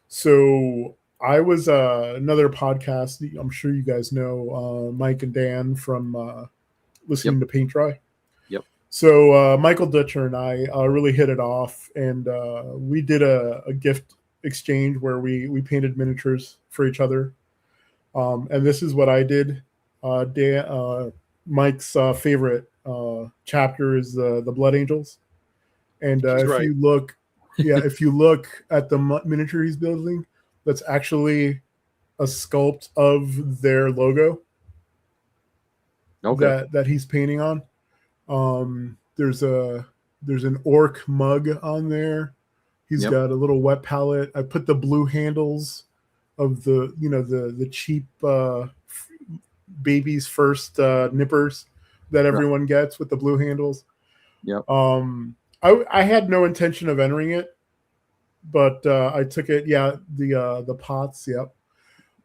So I was another podcast, I'm sure you guys know, Mike and Dan from listening to Paint Dry. Yep. So Michael Dutcher and I really hit it off, and we did a gift exchange where we painted miniatures for each other. And this is what I did. Mike's favorite chapter is the Blood Angels. And you look, if you look at the miniature he's building, that's actually a sculpt of their logo. Okay. That he's painting on. There's an orc mug on there. He's got a little wet palette. I put the blue handles of the cheap baby's first nippers that everyone gets with the blue handles. Yep. I had no intention of entering it, but I took it. Yeah, the pots. Yep.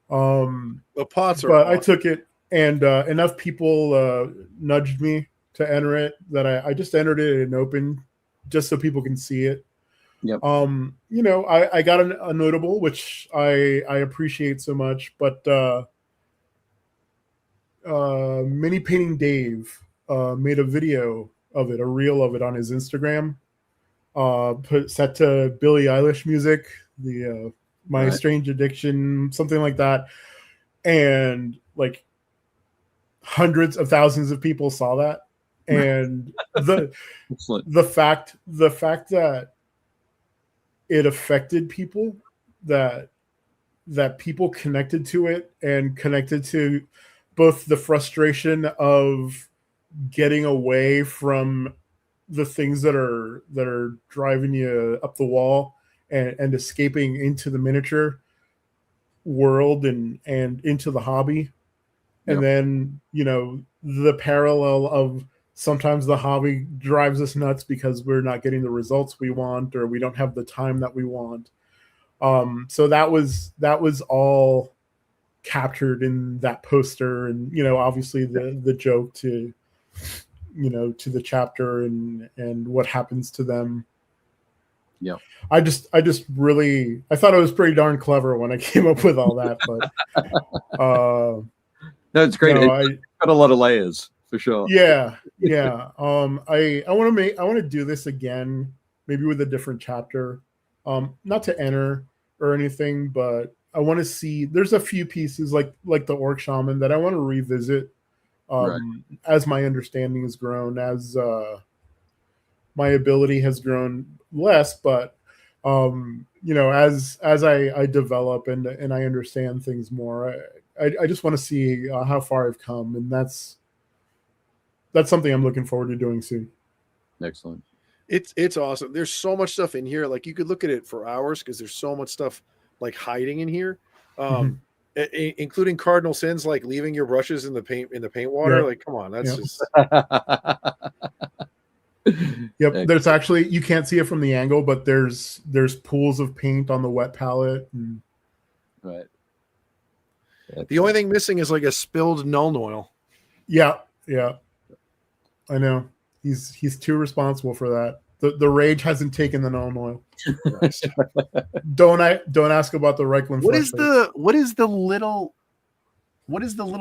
The pots are. But awesome. I took it, and enough people nudged me to enter it that I just entered it in open, just so people can see it. Yep. You know, I got a notable, which I appreciate so much, but Mini Painting Dave made a video of it, a reel of it on his Instagram, set to Billie Eilish music, the My Strange Addiction, something like that, and like hundreds of thousands of people saw that, and the fact that it affected people, that people connected to it and connected to both the frustration of getting away from the things that are driving you up the wall, and escaping into the miniature world and into the hobby. And then, you know, the parallel of sometimes the hobby drives us nuts because we're not getting the results we want, or we don't have the time that we want. So that was all captured in that poster, and, you know, obviously the joke to, you know, to the chapter and what happens to them. Yeah. I just really, I thought it was pretty darn clever when I came up with all that, but that's great. No, It's got a lot of layers for sure. Yeah. I want to do this again, maybe with a different chapter. Not to enter or anything, but I want to see. There's a few pieces like the Orc Shaman that I want to revisit. As my understanding has grown, as my ability has grown less, but you know, as I develop and I understand things more, I just want to see how far I've come, and that's something I'm looking forward to doing soon. Excellent. It's awesome. There's so much stuff in here. Like, you could look at it for hours because there's so much stuff like hiding in here, including cardinal sins, like leaving your brushes in the paint water. Like, come on, that's just. Yep. There's actually, you can't see it from the angle, but there's pools of paint on the wet palette. And... Right. The only thing missing is like a spilled Nuln Oil. Yeah. I know. He's too responsible for that. The rage hasn't taken the Nuln Oil. Don't ask about the Reichland. What is the little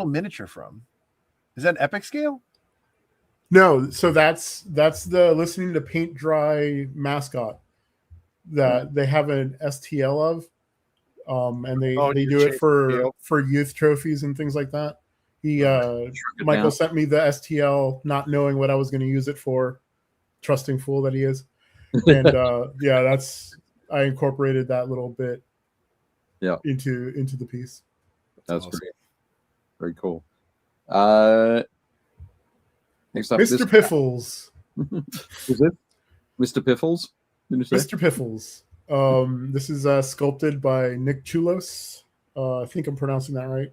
miniature from? Is that Epic Scale? No, so that's the Listening to Paint Dry mascot that they have an STL of. And they do it for youth trophies and things like that. Michael sent me the STL, not knowing what I was going to use it for, trusting fool that he is. And I incorporated that little bit into the piece. That's awesome. Great. Very cool. Next up, Mr. Piffles. Is it Mr. Piffles? Mr. Piffles. This is sculpted by Nick Choulos. I think I'm pronouncing that right.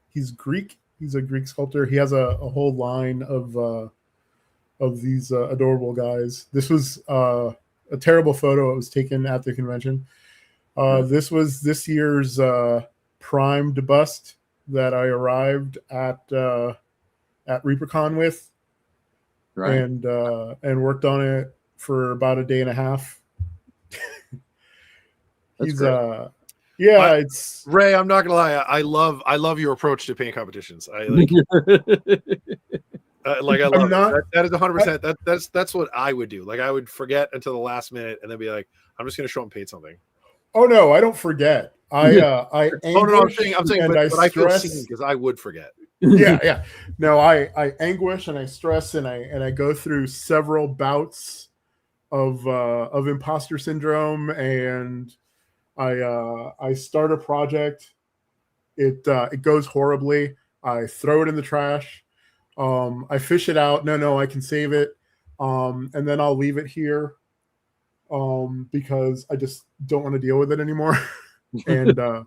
He's Greek. He's a Greek sculptor. He has a whole line of these adorable guys. This was a terrible photo. It was taken at the convention. This was this year's primed bust that I arrived at ReaperCon with, and worked on it for about a day and a half. It's Ray. I'm not gonna lie. I love your approach to paint competitions. I like. I love it. That is 100%. That's what I would do. Like, I would forget until the last minute and then be like, I'm just gonna show them paint something. Oh no, I don't forget. I'm saying, but I feel seen because I would forget. Yeah. No, I anguish and I stress and I go through several bouts of imposter syndrome, and I start a project. It goes horribly. I throw it in the trash. I fish it out. No, I can save it. And then I'll leave it here because I just don't want to deal with it anymore. And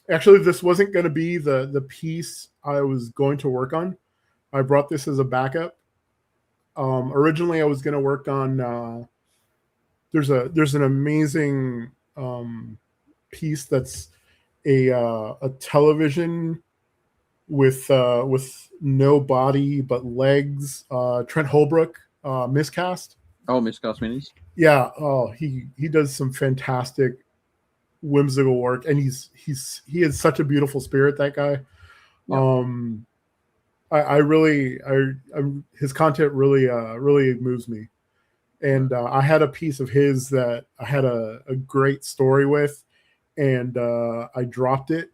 actually, this wasn't going to be the piece I was going to work on. I brought this as a backup. Originally, I was going to work on. There's an amazing piece that's a television with no body but legs. Trent Holbrook miscast. Oh, Miss Gus Minis. Yeah. Oh, he does some fantastic whimsical work, and he has such a beautiful spirit, that guy. Yep. I really his content really moves me. And I had a piece of his that I had a great story with, and I dropped it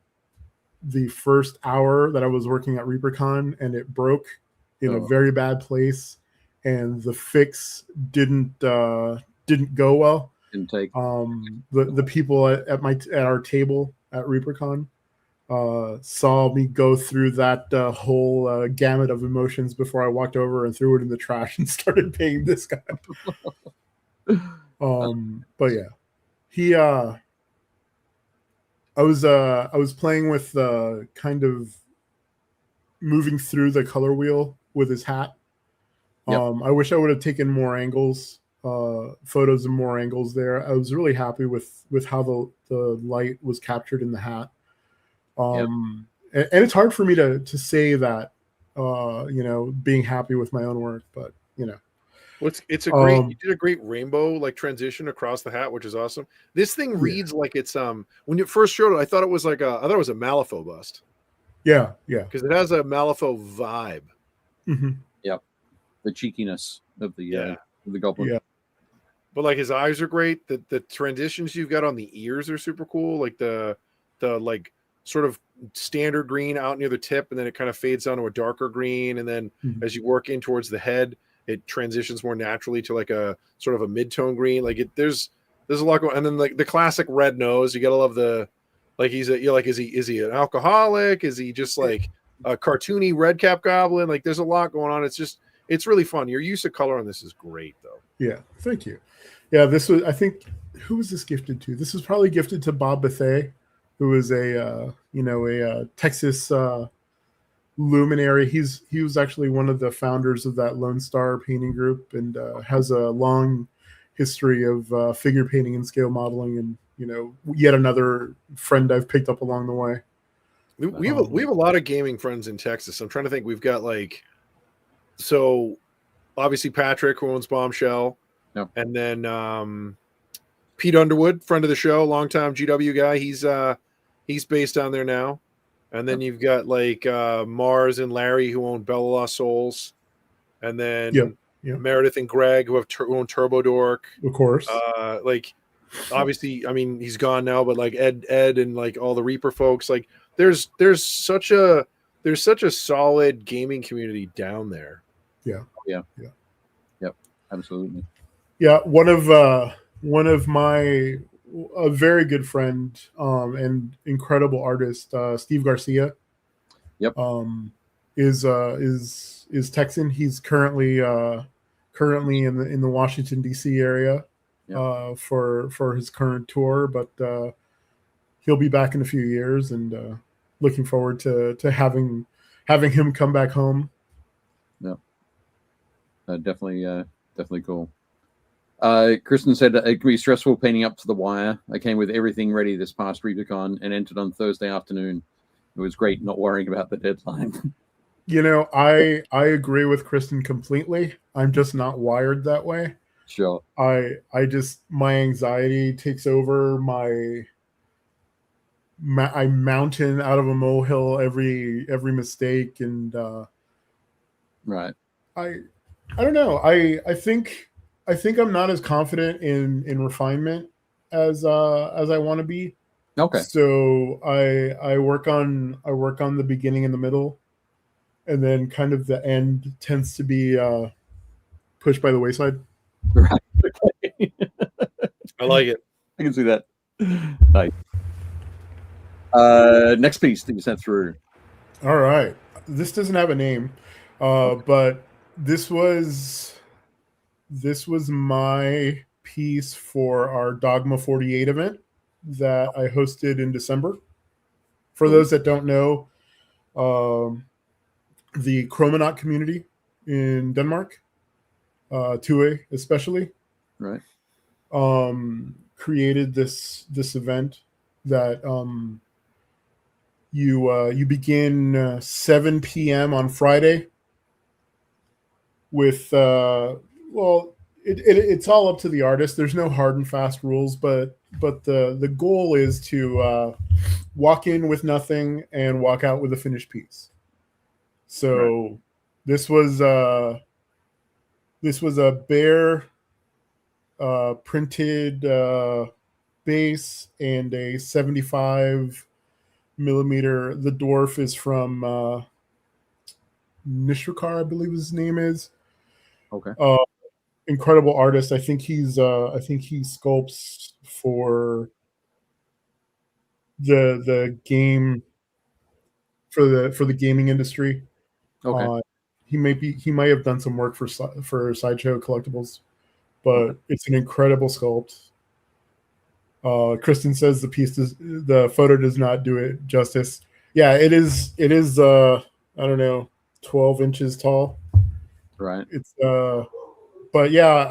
the first hour that I was working at ReaperCon, and it broke in a very bad place, and the fix didn't go well. Didn't take. The people at our table at ReaperCon saw me go through that whole gamut of emotions before I walked over and threw it in the trash and started paying this guy. But yeah, he I was playing with kind of moving through the color wheel with his hat. Yep. I wish I would have taken more angles, photos and more angles there. I was really happy with how the light was captured in the hat. And it's hard for me to say that, being happy with my own work, but well, it's a great. You did a great rainbow like transition across the hat, which is awesome. This thing reads like it's when you first showed it, I thought it was like I thought it was a Malifaux bust. Yeah, because it has a Malifaux vibe. Mm-hmm. Yep, the cheekiness of the goblin. Yeah. But like his eyes are great. The transitions you've got on the ears are super cool. Like the like sort of standard green out near the tip, and then it kind of fades down to a darker green, and then as you work in towards the head, it transitions more naturally to like a sort of a mid-tone green. Like there's a lot going, and then like the classic red nose. You gotta love the like is he an alcoholic? Is he just like a cartoony red cap goblin? Like there's a lot going on. It's really fun. Your use of color on this is great though. Yeah, thank you. Yeah, this was, I think, who was this gifted to? This was probably gifted to Bob Bethea, who is a Texas luminary. He was actually one of the founders of that Lone Star painting group, and has a long history of figure painting and scale modeling, and yet another friend I've picked up along the way. We have a lot of gaming friends in Texas. I'm trying to think. We've got so obviously Patrick, who owns Bombshell. Yep. And then Pete Underwood, friend of the show, longtime GW guy. He's based down there now. And then you've got like Mars and Larry, who own Bella Lost Souls. And then Meredith and Greg, who own Turbo Dork. Of course. Like obviously, I mean, he's gone now, but like Ed and like all the Reaper folks, like there's such a solid gaming community down there. Yeah. Yep. Absolutely. Yeah, one of my a very good friend and incredible artist, Steve Garcia. Yep. Is Texan. He's currently in the Washington D.C. area for his current tour, but he'll be back in a few years, and looking forward to having him come back home. Yeah. Definitely cool. Kristen said it can be stressful painting up to the wire. I came with everything ready this past ReaperCon and entered on Thursday afternoon. It was great not worrying about the deadline. I agree with Kristen completely. I'm just not wired that way. Sure. I just, my anxiety takes over. I mountain out of a molehill every mistake, and right. I don't know. I think I'm not as confident in refinement as I want to be. Okay. So I work on the beginning and the middle, and then kind of the end tends to be pushed by the wayside. Right. I like it. I can see that. Nice. Next piece that you sent through. All right. This doesn't have a name, but this was my piece for our Dogma 48 event that I hosted in December. For those that don't know, the Chromonaut community in Denmark, Tue especially, right, created this event that you begin 7 p.m. on Friday with it's all up to the artist. There's no hard and fast rules, but the goal is to walk in with nothing and walk out with a finished piece. So this was a bare printed base and a 75 millimeter. The dwarf is from Nishikar, I believe his name is. Okay. Incredible artist. I think he sculpts for the game for the gaming industry. Okay. He might have done some work for Sideshow Collectibles, but it's an incredible sculpt. Kristen says the photo does not do it justice. Yeah, it is. I don't know, 12 inches tall. Right. It's but yeah,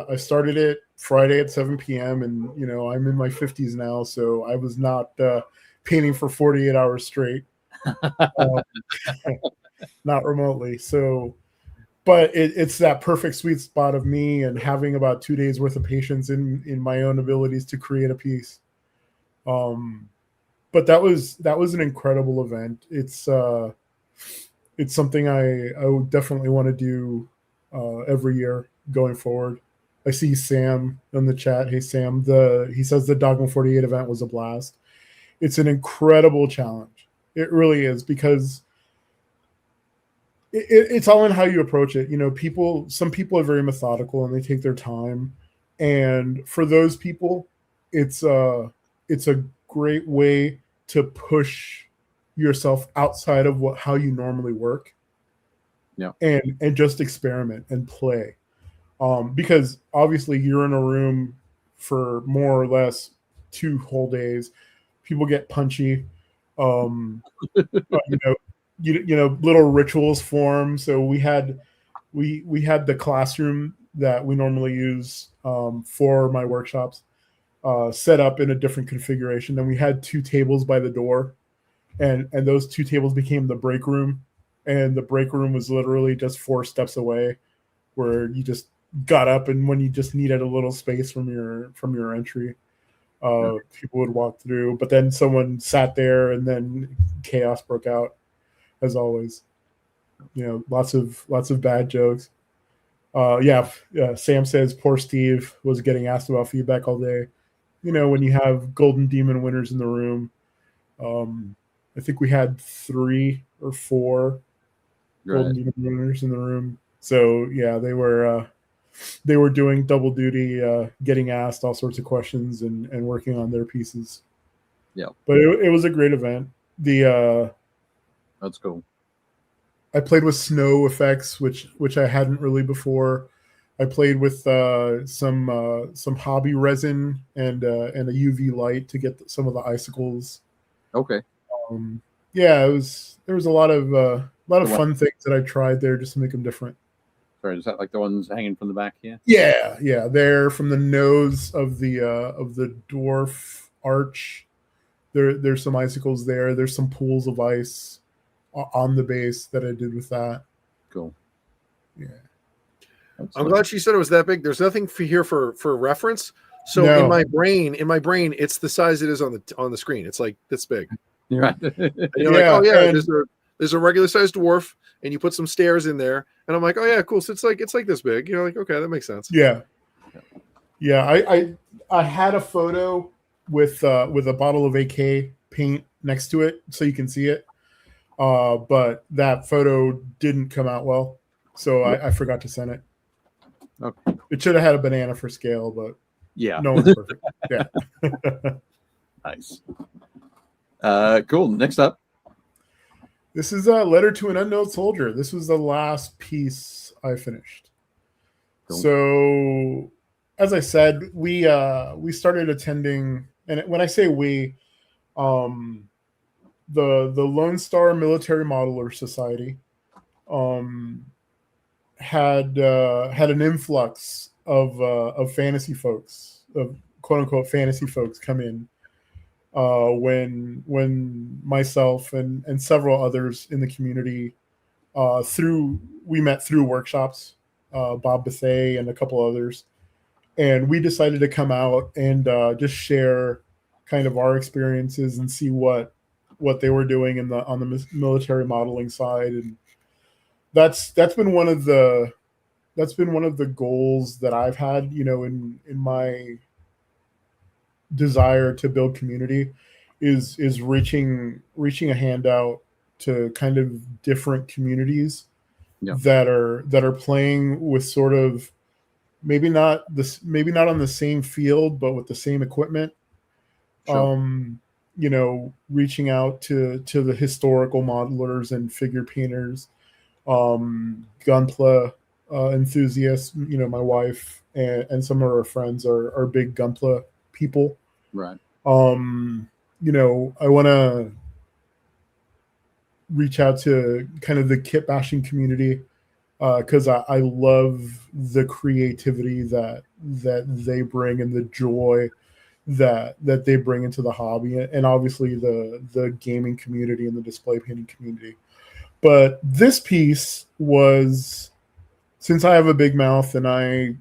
I started it Friday at 7 p.m. and I'm in my 50s now, so I was not painting for 48 hours straight, not remotely. So, but it's that perfect sweet spot of me and having about 2 days worth of patience in my own abilities to create a piece. But that was an incredible event. It's something I would definitely want to do every year going forward. I see Sam in the chat. Hey Sam, he says the Dogma 48 event was a blast. It's an incredible challenge. It really is, because it's all in how you approach it. Some people are very methodical and they take their time, and for those people, it's a great way to push yourself outside of how you normally work. Yeah. And just experiment and play. Because obviously you're in a room for more or less 2 whole days. People get punchy. Little rituals form. So we had the classroom that we normally use for my workshops set up in a different configuration. Then we had 2 tables by the door, and those 2 tables became the break room, and the break room was literally just 4 steps away, where you just got up, and when you just needed a little space from your entry, people would walk through. But then someone sat there, and then chaos broke out, as always. Lots of bad jokes. Sam says poor Steve was getting asked about feedback all day. When you have Golden Demon winners in the room, I think we had 3 or 4 Golden Demon winners in the room. So yeah, they were doing double duty, getting asked all sorts of questions and working on their pieces. Yeah, but it was a great event. That's cool. I played with snow effects, which I hadn't really before. I played with some hobby resin and a UV light to get some of the icicles. Okay. There was a lot of fun things that I tried there just to make them different. Sorry, is that like the ones hanging from the back here? Yeah. They're from the nose of the dwarf arch. There's some icicles there. There's some pools of ice on the base that I did with that. Cool. Yeah. I'm glad she said it was that big. There's nothing here for reference. So in my brain, it's the size it is on the screen. It's like this big. You're right. And you're like, oh yeah, there's a regular sized dwarf, and you put some stairs in there, and I'm like, oh yeah, cool. So it's like this big. You're like, okay, that makes sense. Yeah. I had a photo with a bottle of AK paint next to it so you can see it, but that photo didn't come out well, so I forgot to send it. Okay. It should have had a banana for scale, but yeah, no one's perfect. Yeah. Nice. Cool. Next up, this is a letter to an unknown soldier. This was the last piece I finished. Cool. So, as I said, we started attending, and when I say we, the Lone Star Military Modeler Society had an influx of fantasy folks, of quote unquote fantasy folks, come in when myself and several others in the community we met through workshops. Bob Bethay, and a couple others. And we decided to come out and just share kind of our experiences and see what they were doing on the military modeling side. And that's been one of the goals that I've had, in my desire to build community, is reaching a hand out to kind of different communities that are playing with sort of maybe not on the same field, but with the same equipment. Sure. Reaching out to the historical modelers and figure painters, Gunpla enthusiasts. My wife and some of our friends are big Gunpla people. Right. I want to reach out to kind of the kit bashing community, because I love the creativity that they bring and the joy that they bring into the hobby, and obviously the gaming community and the display painting community. But this piece was, since I have a big mouth and I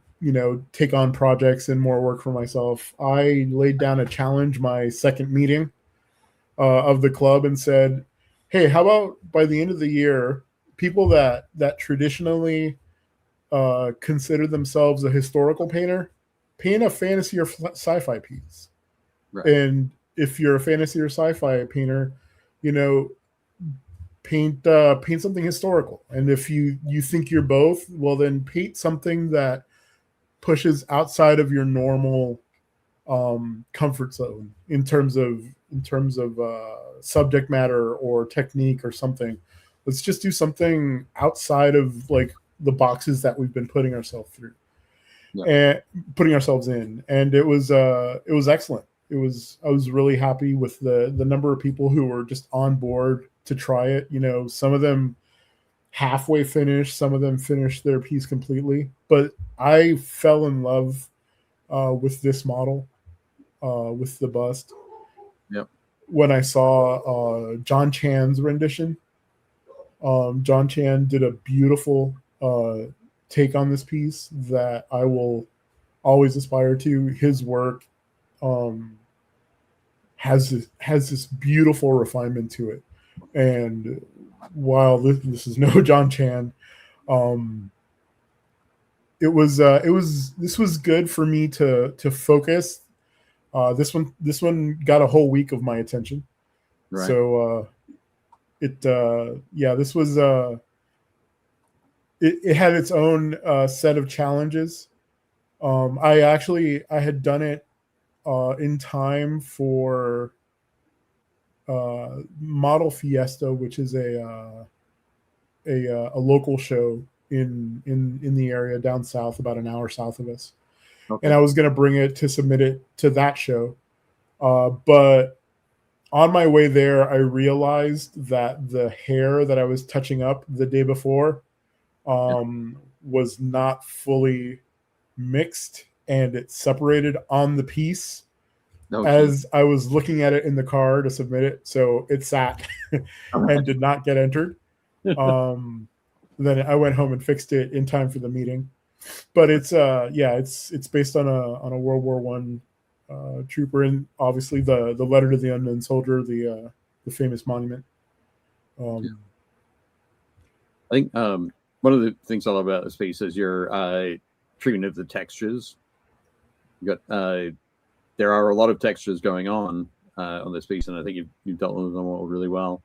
take on projects and more work for myself, I laid down a challenge my second meeting of the club and said, hey, how about by the end of the year, people that traditionally consider themselves a historical painter, paint a fantasy or sci-fi piece. Right. And if you're a fantasy or sci-fi painter, paint something historical. And if you think you're both, well, then paint something that pushes outside of your normal comfort zone in terms of subject matter or technique or something. Let's just do something outside of like the boxes that we've been putting ourselves through and putting ourselves in. And it was excellent. I was really happy with the number of people who were just on board to try it. Some of them halfway finished, some of them finished their piece completely, but I fell in love with this model, with the bust. Yep. When I saw John Chan's rendition. John Chan did a beautiful take on this piece that I will always aspire to. His work has this beautiful refinement to it. And while this is no John Chan, this was good for me to focus. This one got a whole week of my attention. Right. So this was it had its own set of challenges. I had done it in time for Model Fiesta, which is a local show in the area down south, about an hour south of us. Okay. And I was going to bring it to submit it to that show, but on my way there, I realized that the hair that I was touching up the day before was not fully mixed, and it separated on the piece as I was looking at it in the car to submit it. So it sat and did not get entered. Then I went home and fixed it in time for the meeting. But it's based on a World War I trooper, and obviously the letter to the unknown soldier, the famous monument. I think one of the things I love about this piece is your treatment of the textures. You got there are a lot of textures going on this piece, and I think you've dealt with them all really well.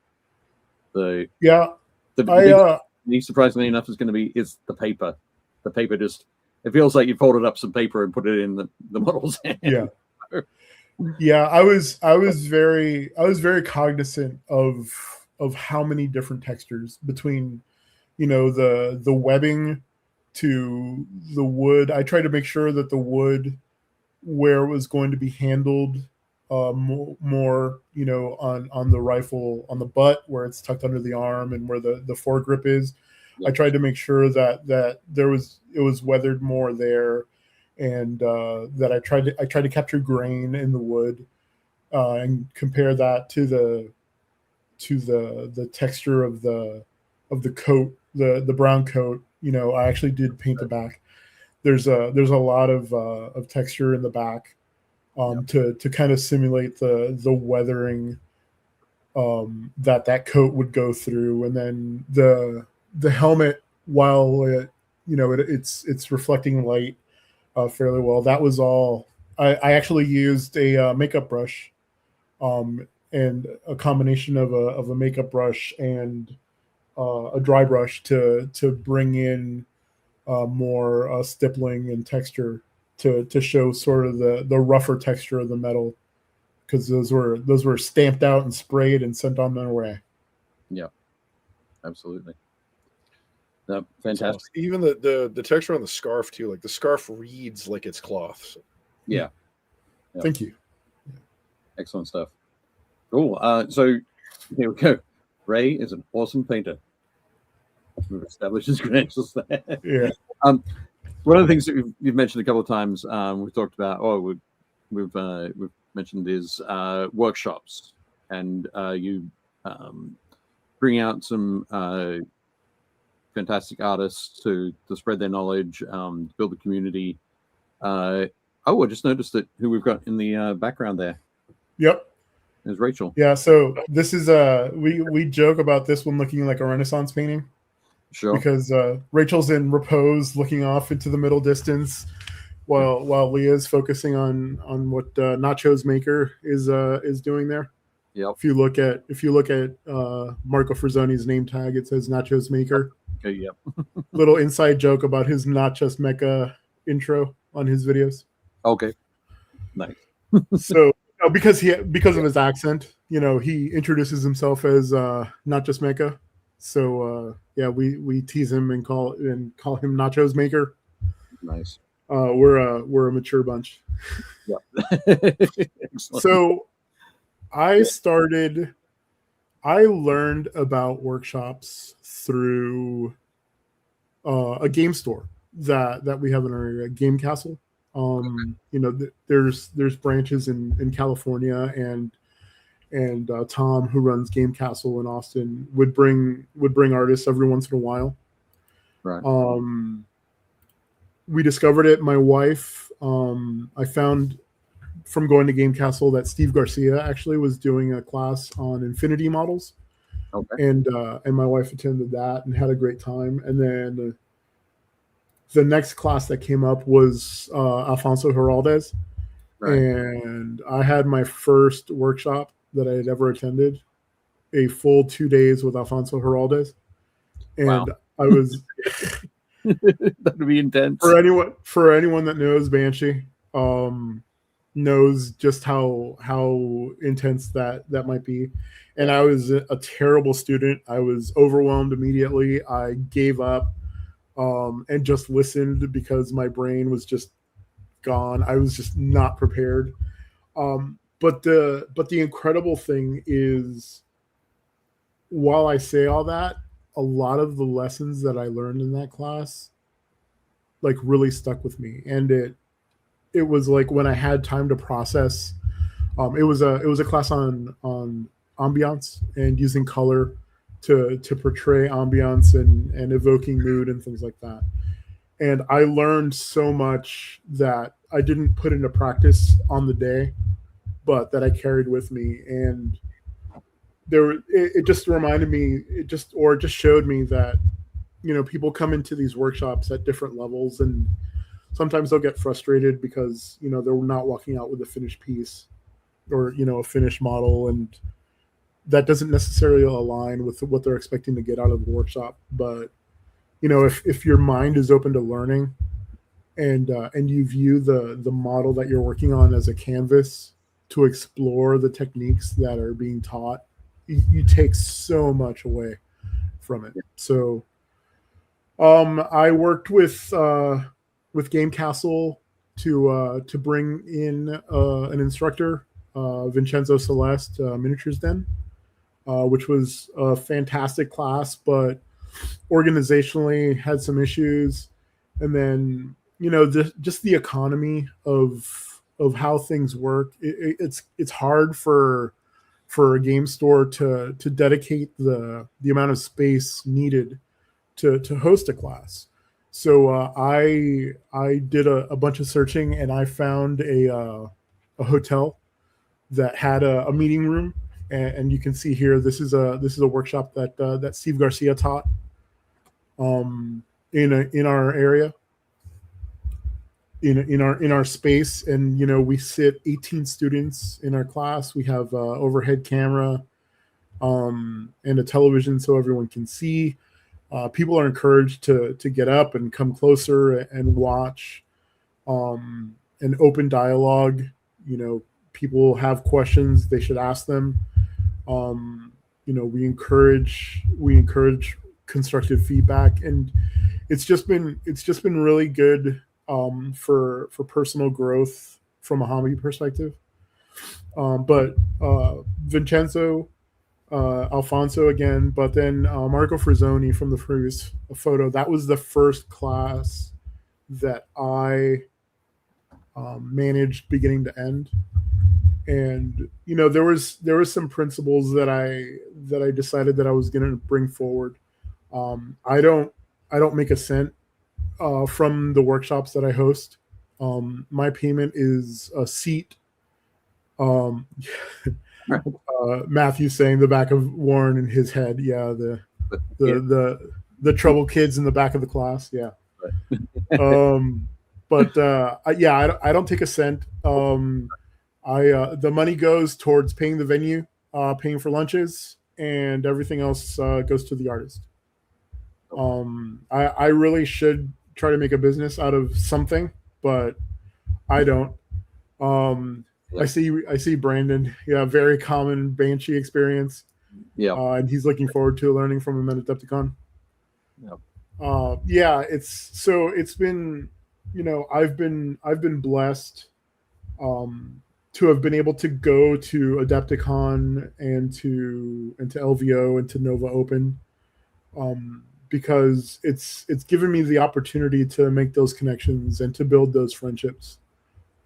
Surprisingly enough, is going to be the paper. The paper just, it feels like you folded up some paper and put it in the model's hand. Yeah. I was very cognizant of how many different textures between, the webbing to the wood. I tried to make sure that the wood, where it was going to be handled more, on the rifle, on the butt where it's tucked under the arm and where the foregrip is. I tried to make sure that it was weathered more there, and that I tried to capture grain in the wood and compare that to the texture of the the coat, the brown coat. I actually did paint the back. There's a lot of texture in the back to kind of simulate the weathering that coat would go through, and then the helmet, while it's reflecting light fairly well. That was all. I actually used a makeup brush, and a combination of a makeup brush and a dry brush to bring in more stippling and texture to show sort of the rougher texture of the metal, because those were stamped out and sprayed and sent on their way. Yeah, absolutely. No, fantastic. So even the texture on the scarf too, like the scarf reads like it's cloth. So. Yeah. Thank you. Excellent stuff. Cool. So here we go. Ray is an awesome painter. We've established his credentials there. Yeah. One of the things that you've mentioned a couple of times, we've talked about, we've mentioned is workshops, and you bring out some fantastic artists to spread their knowledge, build a community. I just noticed that who we've got in the background there. Yep. Is Rachel. Yeah. So this is we joke about this one looking like a Renaissance painting. Sure. Because Rachel's in repose, looking off into the middle distance, while Leah's focusing on what Nacho's maker is doing there. Yeah. If you look at Marco Frazzoni's name tag, it says Nacho's maker. Okay. Yep. Little inside joke about his Not Just Mecha intro on his videos. Okay. Nice. So because of his accent, he introduces himself as Not Just Mecha. So we tease him and call him Nacho's maker. Nice. We're a mature bunch. Yeah. So I learned about workshops through a game store that we have in our area, Game Castle. There's branches in California, and Tom, who runs Game Castle in Austin, would bring artists every once in a while. Right. We discovered it. My wife, I found from going to Game Castle that Steve Garcia actually was doing a class on Infinity models. Okay. And my wife attended that and had a great time. And then the next class that came up was Alfonso Heraldez. Right. And I had my first workshop that I had ever attended, a full 2 days with Alfonso Heraldez. And wow. I was that would be intense. For anyone that knows Banshee, knows just how intense that might be. And I was a terrible student. I was overwhelmed immediately. I gave up and just listened because my brain was just gone. I was just not prepared. But the incredible thing is, while I say all that, a lot of the lessons that I learned in that class like really stuck with me. And it was like when I had time to process, it was a class on ambiance and using color to portray ambiance and evoking mood and things like that. And I learned so much that I didn't put into practice on the day, but that I carried with me. And it just reminded me, it just showed me that, people come into these workshops at different levels, and sometimes they'll get frustrated because, they're not walking out with a finished piece or, a finished model. And that doesn't necessarily align with what they're expecting to get out of the workshop. But, if your mind is open to learning and you view the model that you're working on as a canvas to explore the techniques that are being taught, you take so much away from it. So I worked with Game Castle to bring in an instructor, Vincenzo Celeste, Miniatures Den, which was a fantastic class, but organizationally had some issues. And then, just the economy of how things work. It's hard for for a game store to dedicate the amount of space needed to host a class. So I did a bunch of searching, and I found a hotel that had a meeting room, and you can see here this is a workshop that Steve Garcia taught in our area, in our space. And we sit 18 students in our class. We have overhead camera and a television so everyone can see. People are encouraged to get up and come closer and watch, an open dialogue. People have questions, they should ask them. We encourage constructive feedback, and it's just been really good for personal growth from a hobby perspective. But Vincenzo, Alfonso again, but then Marco Frazzoni from the previous photo. That was the first class that I managed beginning to end, and there was some principles that I decided that I was going to bring forward. I don't make a cent from the workshops that I host. My payment is a seat. Matthew saying the back of Warren in his head. Yeah, the trouble kids in the back of the class. Yeah. But I don't take a cent. The money goes towards paying the venue, paying for lunches, and everything else goes to the artist. I really should try to make a business out of something, but I don't. I see Brandon. Yeah, very common Banshee experience. Yeah, and he's looking forward to learning from him at Adepticon. Yeah. It's been, I've been blessed to have been able to go to Adepticon and to LVO and to Nova Open, because it's given me the opportunity to make those connections and to build those friendships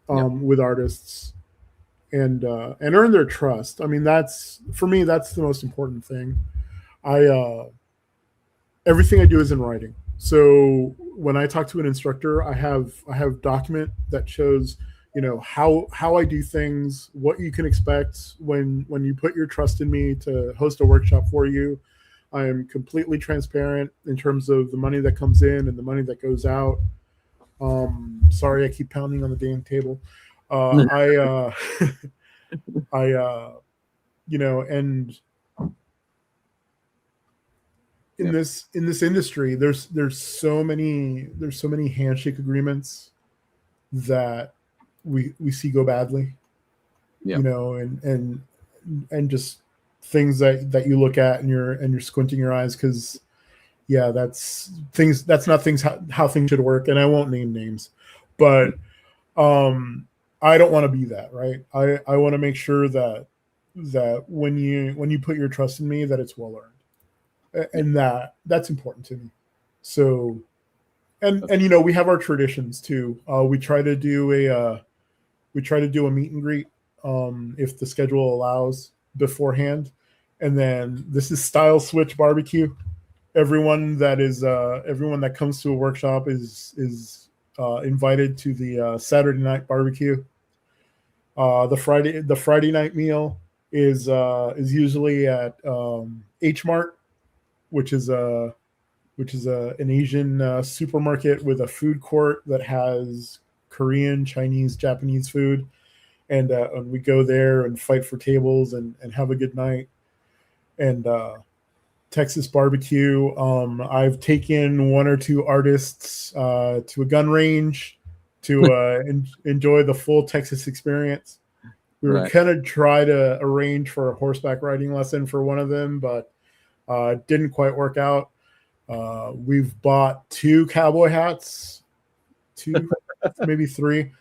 with artists. And earn their trust. I mean, that's the most important thing. Everything I do is in writing. So when I talk to an instructor, I have document that shows, how I do things, what you can expect when you put your trust in me to host a workshop for you. I am completely transparent in terms of the money that comes in and the money that goes out. Sorry, I keep pounding on the damn table. And in this industry, there's so many handshake agreements that we see go badly, and just things that you look at and you're squinting your eyes, because that's not how things should work. And I won't name names, but I don't want to be that, right? I want to make sure that when you put your trust in me, that it's well earned, and that's important to me. So, and we have our traditions too. We try to do a meet and greet if the schedule allows beforehand, and then this is Style Switch Barbecue. Everyone that comes to a workshop is invited to the Saturday night barbecue. The Friday night meal is usually at H Mart, which is an Asian supermarket with a food court that has Korean, Chinese, Japanese food, and we go there and fight for tables and have a good night. And Texas barbecue. I've taken one or two artists to a gun range to enjoy the full Texas experience. We were going to try to arrange for a horseback riding lesson for one of them, but it didn't quite work out. We've bought 2 cowboy hats, 2, maybe 3,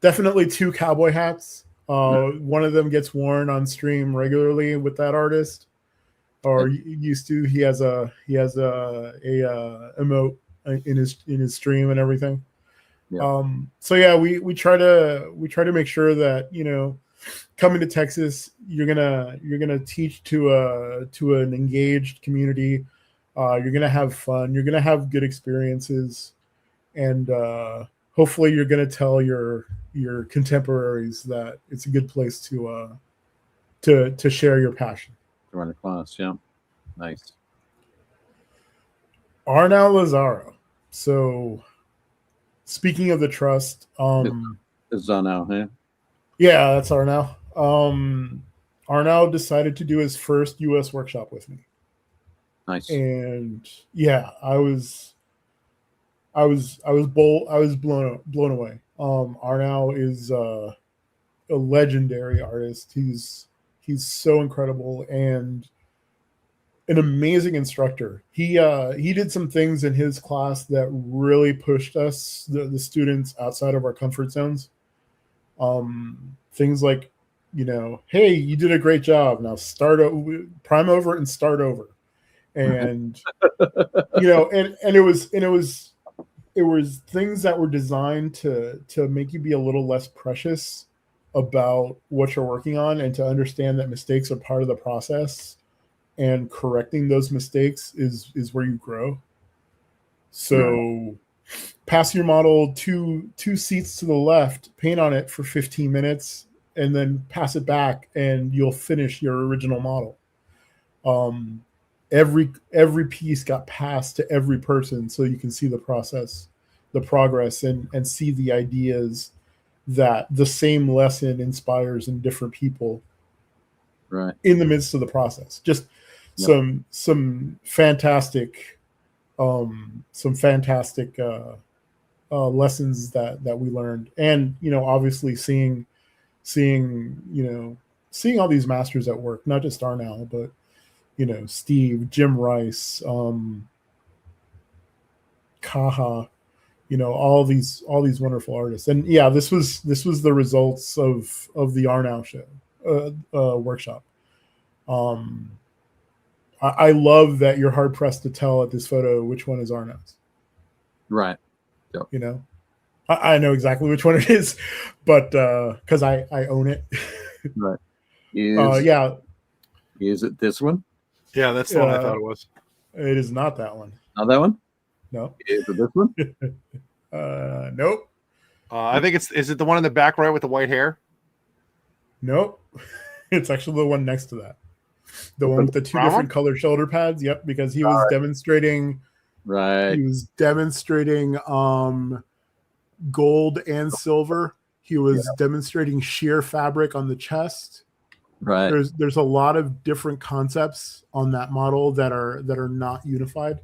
definitely 2 cowboy hats. One of them gets worn on stream regularly with that artist, or used to. He has a emote in his stream and everything. So yeah, we try to make sure that coming to Texas, you're gonna teach to an engaged community. You're gonna have fun. You're gonna have good experiences, and hopefully, you're gonna tell your contemporaries that it's a good place to share your passion. To run a class, yeah, nice. Arnau Lazaro. So, speaking of the trust, It's done now, yeah. yeah, that's Arnau. Arnau decided to do his first U.S. workshop with me. Nice. And yeah, I was blown away. Arnau is a legendary artist. He's so incredible and an amazing instructor. He did some things in his class that really pushed us, the students, outside of our comfort zones. Things like, hey, you did a great job. Now prime over and start over. And and it was things that were designed to make you be a little less precious about what you're working on, and to understand that mistakes are part of the process, and correcting those mistakes is where you grow. So pass your model two seats to the left, paint on it for 15 minutes, and then pass it back, and you'll finish your original model. Every piece got passed to every person, so you can see the process, the progress, and see the ideas that the same lesson inspires in different people, right, in the midst of the process. Just some fantastic lessons that we learned. And obviously seeing all these masters at work, not just Arnau, but Steve, Jim Rice, Kaha, all these wonderful artists. And yeah, this was the results of the Arnau show workshop. I love that you're hard pressed to tell at this photo which one is Arnau's. Right. Yep. I know exactly which one it is, but because I own it. Right. Yeah. Is it this one? Yeah, that's the one I thought it was. It is not that one. Not that one? No. Is it this one? Nope. I think is it the one in the back right with the white hair? Nope. It's actually the one next to that. The one with the two different color shoulder pads. Yep, because he was demonstrating. Right. He was demonstrating gold and silver. He was demonstrating sheer fabric on the chest. Right. There's a lot of different concepts on that model that are not unified.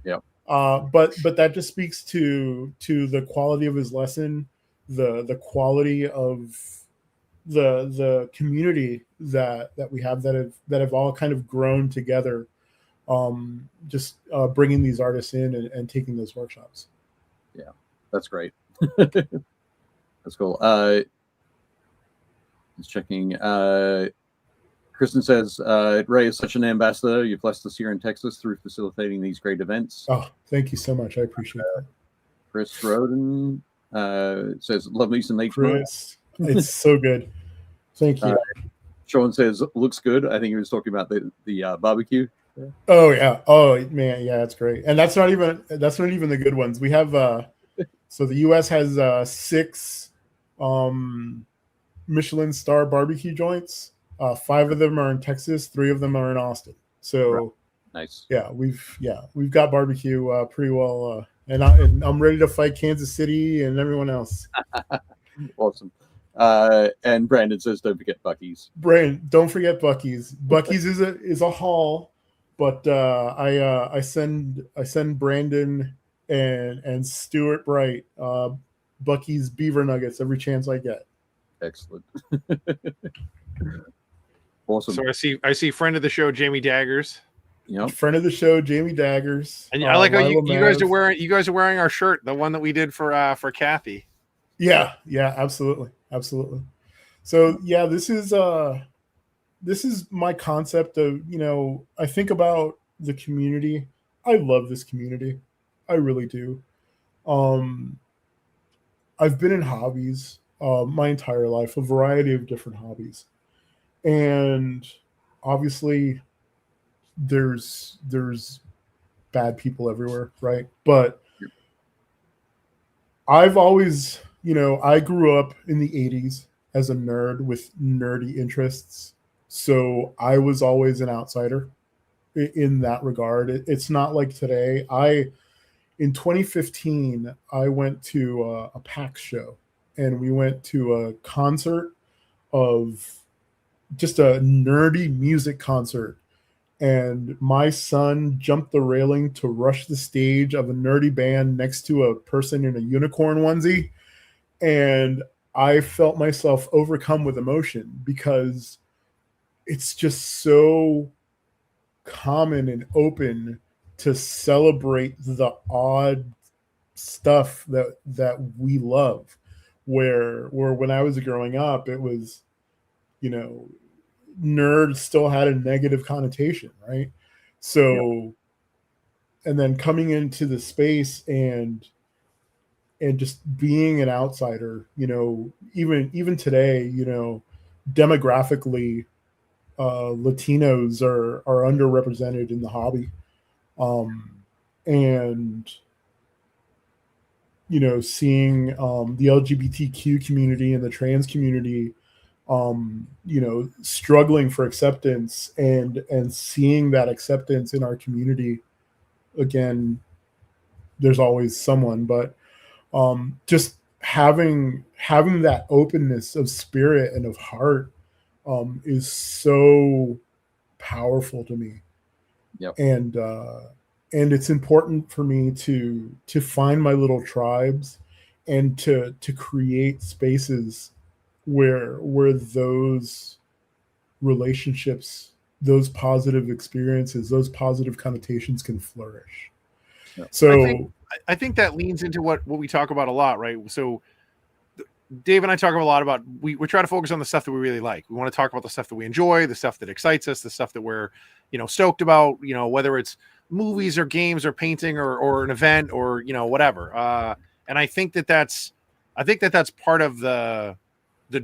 Yep. But that just speaks to the quality of his lesson, the quality of the community that we have that have all kind of grown together, just bringing these artists in and taking those workshops. Yeah, that's great. That's cool. Just checking. Kristen says, Ray is such an ambassador. You've blessed us here in Texas through facilitating these great events. Oh, thank you so much. I appreciate that. Chris Roden says, love Lisa nature. Chris, it's so good. Thank you. Sean says, looks good. I think he was talking about the barbecue. Oh yeah. Oh man, yeah, that's great. And that's not even the good ones. We have so the US has 6 Michelin star barbecue joints. 5 of them are in Texas, 3 of them are in Austin. So right. Nice. Yeah, we've got barbecue pretty well, and I'm ready to fight Kansas City and everyone else. Awesome. And Brandon says, don't forget Buc-ee's. Brandon, don't forget Buc-ee's. Buc-ee's is a haul, but I send Brandon and Stuart Bright Buc-ee's beaver nuggets every chance I get. Excellent. Awesome. So I see friend of the show Jamie Daggers. Yep. Friend of the show Jamie Daggers. And I like how you guys are wearing our shirt, the one that we did for Kathy. Yeah, absolutely. So yeah, this is my concept of, I think about the community. I love this community. I really do. I've been in hobbies my entire life, a variety of different hobbies. And obviously there's bad people everywhere, right? But I've always, I grew up in the 80s as a nerd with nerdy interests. So I was always an outsider in that regard. It's not like today. In 2015, I went to a PAX show, and we went to a concert of just a nerdy music concert. And my son jumped the railing to rush the stage of a nerdy band next to a person in a unicorn onesie. And I felt myself overcome with emotion because it's just so common and open to celebrate the odd stuff that we love. Where when I was growing up, it was, nerd still had a negative connotation, right? So, and then coming into the space and just being an outsider, even today, demographically, Latinos are underrepresented in the hobby. And seeing the LGBTQ community and the trans community struggling for acceptance and seeing that acceptance in our community. Again, there's always someone, but just having that openness of spirit and of heart is so powerful to me. Yep. And it's important for me to find my little tribes and to create spaces where those relationships, those positive experiences, those positive connotations can flourish. Yep. So I think that leans into what we talk about a lot, right? So Dave and I talk a lot about, we try to focus on the stuff that we really like. We want to talk about the stuff that we enjoy, the stuff that excites us, the stuff that we're, stoked about, whether it's movies or games or painting or an event or, whatever. And I think that's part of the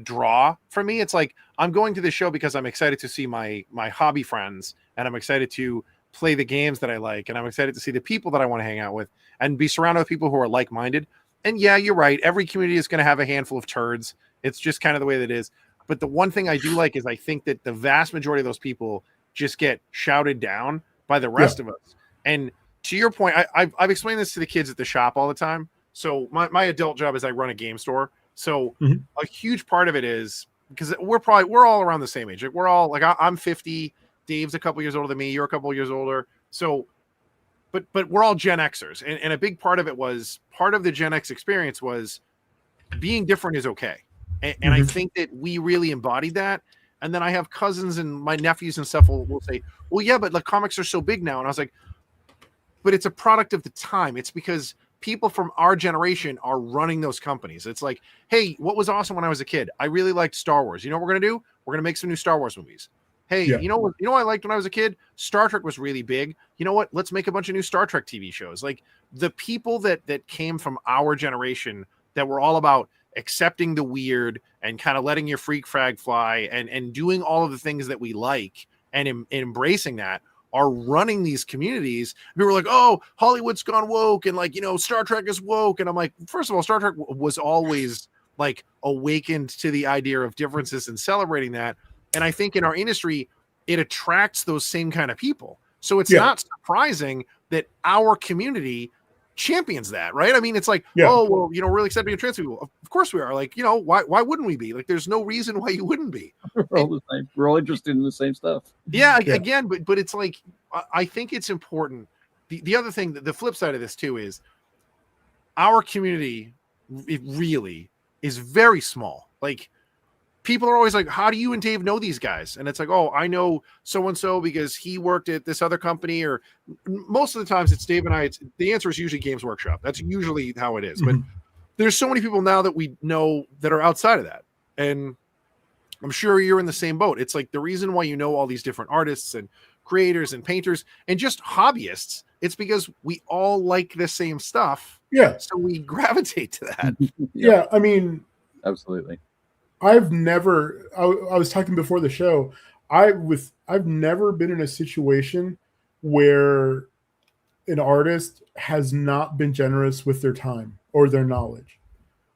draw for me. It's like, I'm going to this show because I'm excited to see my hobby friends, and I'm excited to play the games that I like, and I'm excited to see the people that I want to hang out with and be surrounded with people who are like-minded. And yeah, you're right. Every community is going to have a handful of turds. It's just kind of the way that it is. But the one thing I do like is I think that the vast majority of those people just get shouted down by the rest of us. And to your point, I've explained this to the kids at the shop all the time. So my adult job is I run a game store. So a huge part of it is because we're all around the same age. Like we're all like, I'm 50. Dave's a couple years older than me. You're a couple years older. So, but we're all Gen Xers. And a big part of it was, part of the Gen X experience was being different is okay. And I think that we really embodied that. And then I have cousins and my nephews and stuff will say, well, yeah, but the comics are so big now. And I was like, but it's a product of the time. It's because people from our generation are running those companies. It's like, hey, what was awesome when I was a kid? I really liked Star Wars. You know what we're going to do? We're going to make some new Star Wars movies. Hey, you know what I liked when I was a kid? Star Trek was really big. You know what? Let's make a bunch of new Star Trek TV shows. Like the people that came from our generation that were all about accepting the weird and kind of letting your freak flag fly and doing all of the things that we like and embracing that are running these communities. We were like, oh, Hollywood's gone woke and like, Star Trek is woke. And I'm like, first of all, Star Trek was always like awakened to the idea of differences and celebrating that. And I think in our industry, it attracts those same kind of people. So it's not surprising that our community champions that, right? I mean, it's like, oh, well, really accepting trans people. Of course we are. Like, why wouldn't we be? Like, there's no reason why you wouldn't be. We're all the same. We're all interested in the same stuff. Yeah. Again, but it's like, I think it's important. The other thing, the flip side of this too, is our community, it really is very small. Like, people are always like, how do you and Dave know these guys? And it's like, oh, I know so-and-so because he worked at this other company. Or most of the times it's Dave and I. The answer is usually Games Workshop. That's usually how it is. But there's so many people now that we know that are outside of that. And I'm sure you're in the same boat. It's like the reason why you know all these different artists and creators and painters and just hobbyists, it's because we all like the same stuff. Yeah. So we gravitate to that. Yeah. I mean, Absolutely. I've never. I was talking before the show. I've never been in a situation where an artist has not been generous with their time or their knowledge,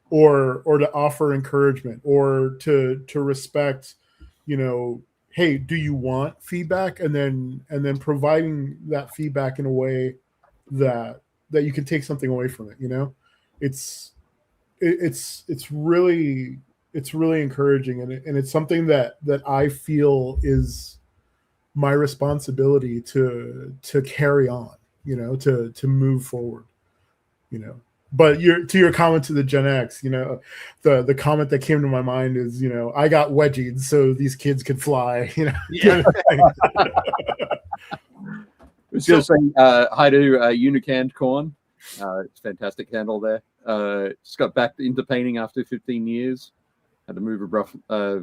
or to offer encouragement, or to respect, hey, do you want feedback, and then providing that feedback in a way that you can take something away from it. It's really encouraging, and it's something that I feel is my responsibility to carry on, to move forward, But to your comment to the Gen X, the comment that came to my mind is, I got wedgied so these kids could fly, Yeah. Just saying hi to Unicanned Corn. It's a fantastic handle there. Just got back into painting after 15 years. Had to move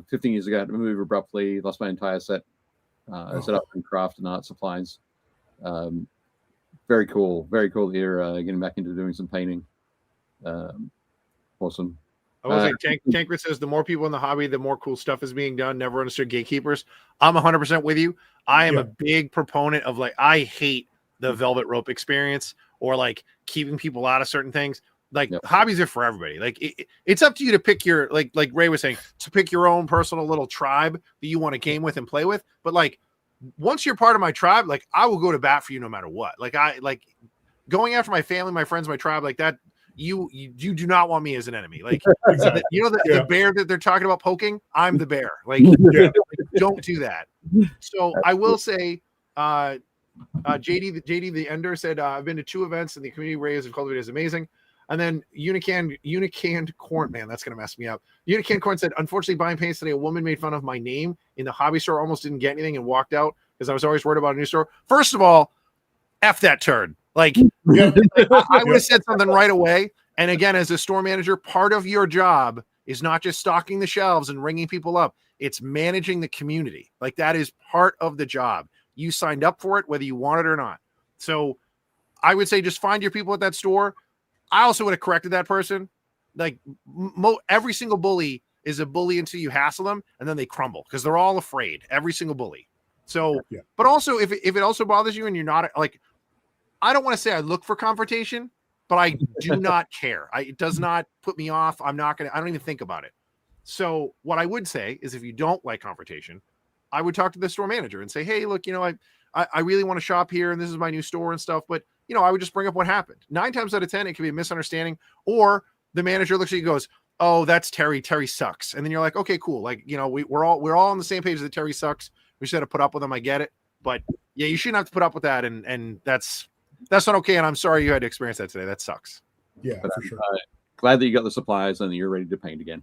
15 years ago. Had to move abruptly. Lost my entire set. Set up in craft and art supplies. Very cool to hear getting back into doing some painting. Awesome. I was like, Tankred says the more people in the hobby, the more cool stuff is being done. Never understood gatekeepers. I'm 100% with you. I am a big proponent of, like, I hate the velvet rope experience, or like keeping people out of certain things. Like, hobbies are for everybody. Like, it's up to you to pick your, like Ray was saying, to pick your own personal little tribe that you want to game with and play with. But like, once you're part of my tribe, like, I will go to bat for you no matter what. Like, I like going after my family, my friends, my tribe, like that. You do not want me as an enemy. Like, exactly. The bear that they're talking about poking, I'm the bear. Like, don't do that. So I will say, JD the Ender said, I've been to 2 events and the community Rays have cultivated is amazing. And then Unicanned Corn, man, that's gonna mess me up. Unicanned Corn said, unfortunately, buying paints today, a woman made fun of my name in the hobby store, almost didn't get anything and walked out because I was always worried about a new store. First of all, F that turd. Like, I would have said something right away. And again, as a store manager, part of your job is not just stocking the shelves and ringing people up. It's managing the community. Like, that is part of the job. You signed up for it, whether you want it or not. So I would say just find your people at that store. I also would have corrected that person. Like, every single bully is a bully until you hassle them, and then they crumble because they're all afraid. Every single bully. So, but also if it also bothers you and you're not, like, I don't want to say I look for confrontation, but I do not care. It does not put me off. I don't even think about it. So what I would say is, if you don't like confrontation, I would talk to the store manager and say, hey, look, I really want to shop here and this is my new store and stuff. But, I would just bring up what happened. 9 times out of 10, it could be a misunderstanding, or the manager looks at you and goes, oh, that's Terry. Terry sucks. And then you're like, okay, cool. Like, we're all on the same page that Terry sucks. We should have put up with him. I get it. But yeah, you shouldn't have to put up with that. And that's not okay. And I'm sorry you had to experience that today. That sucks. Yeah, but for sure. Glad that you got the supplies and you're ready to paint again.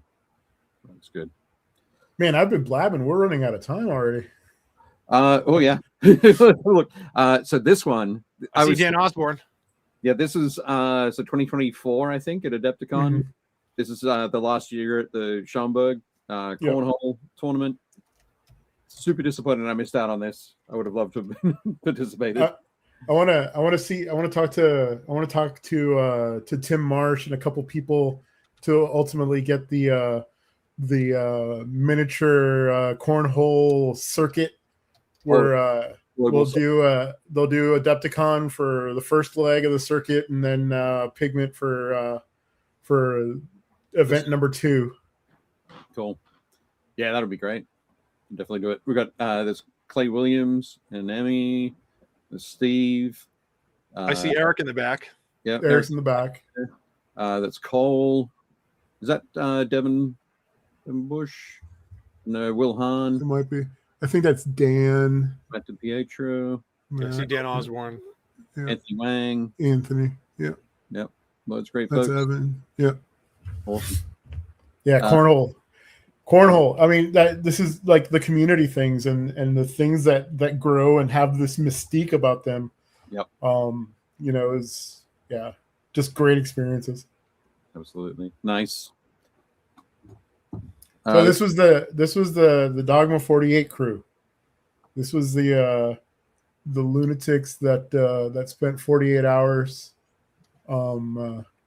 That's good. Man, I've been blabbing. We're running out of time already. Oh yeah. Look, so this one, I see Dan Osborne. Yeah, this is so 2024, I think, at Adepticon. Mm-hmm. This is the last year at the Schaumburg cornhole tournament. Super disappointed I missed out on this. I would have loved to have participated. I want to talk to Tim Marsh and a couple people to ultimately get the miniature cornhole circuit where they'll do Adepticon for the first leg of the circuit, and then Pigment for event number 2. Cool. Yeah, that'll be great. Definitely do it. We got there's Clay Williams and Emmy. Steve. I see Eric in the back. Yeah, Eric's in the back. That's Cole. Is that Devin Bush? No, Will Hahn. It might be. I think that's Dan. Matt Pietro. I see Dan Osborne. Yeah. Anthony Wang. Anthony. Yeah. Yep. Well, it's great. That's folks. Evan. Yeah. Awesome. Yeah, cornhole. Cornhole. I mean, this is like the community things and the things that grow and have this mystique about them. Yep. Is just great experiences. Absolutely. Nice. So this was the Dogma 48 crew. This was the lunatics that spent 48 hours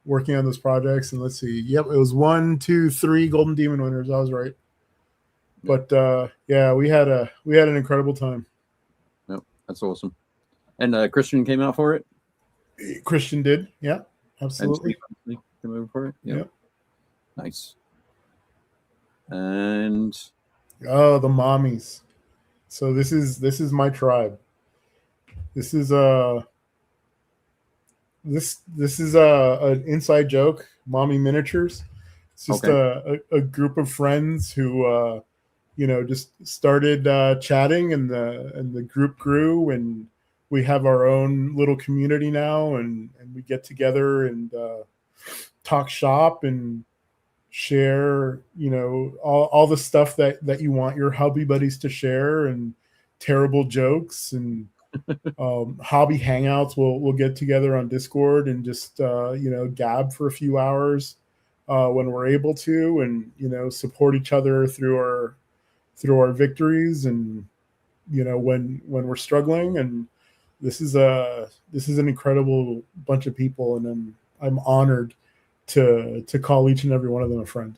working on those projects. And let's see. Yep, it was 1, 2, 3 Golden Demon winners. I was right. But yeah, we had an incredible time. Yep, that's awesome. And Christian came out for it. Christian did, yeah, absolutely. And Steve came over for it. Yep. Nice. And oh, the mommies. So this is my tribe. This is an inside joke. Mommy Miniatures. It's just a group of friends who just started chatting, and the group grew, and we have our own little community now, and we get together and talk shop and share, all the stuff that you want your hobby buddies to share, and terrible jokes and hobby hangouts. We'll get together on Discord and just gab for a few hours when we're able to, and support each other through our victories, and when we're struggling. And this is an incredible bunch of people, and I'm honored to call each and every one of them a friend.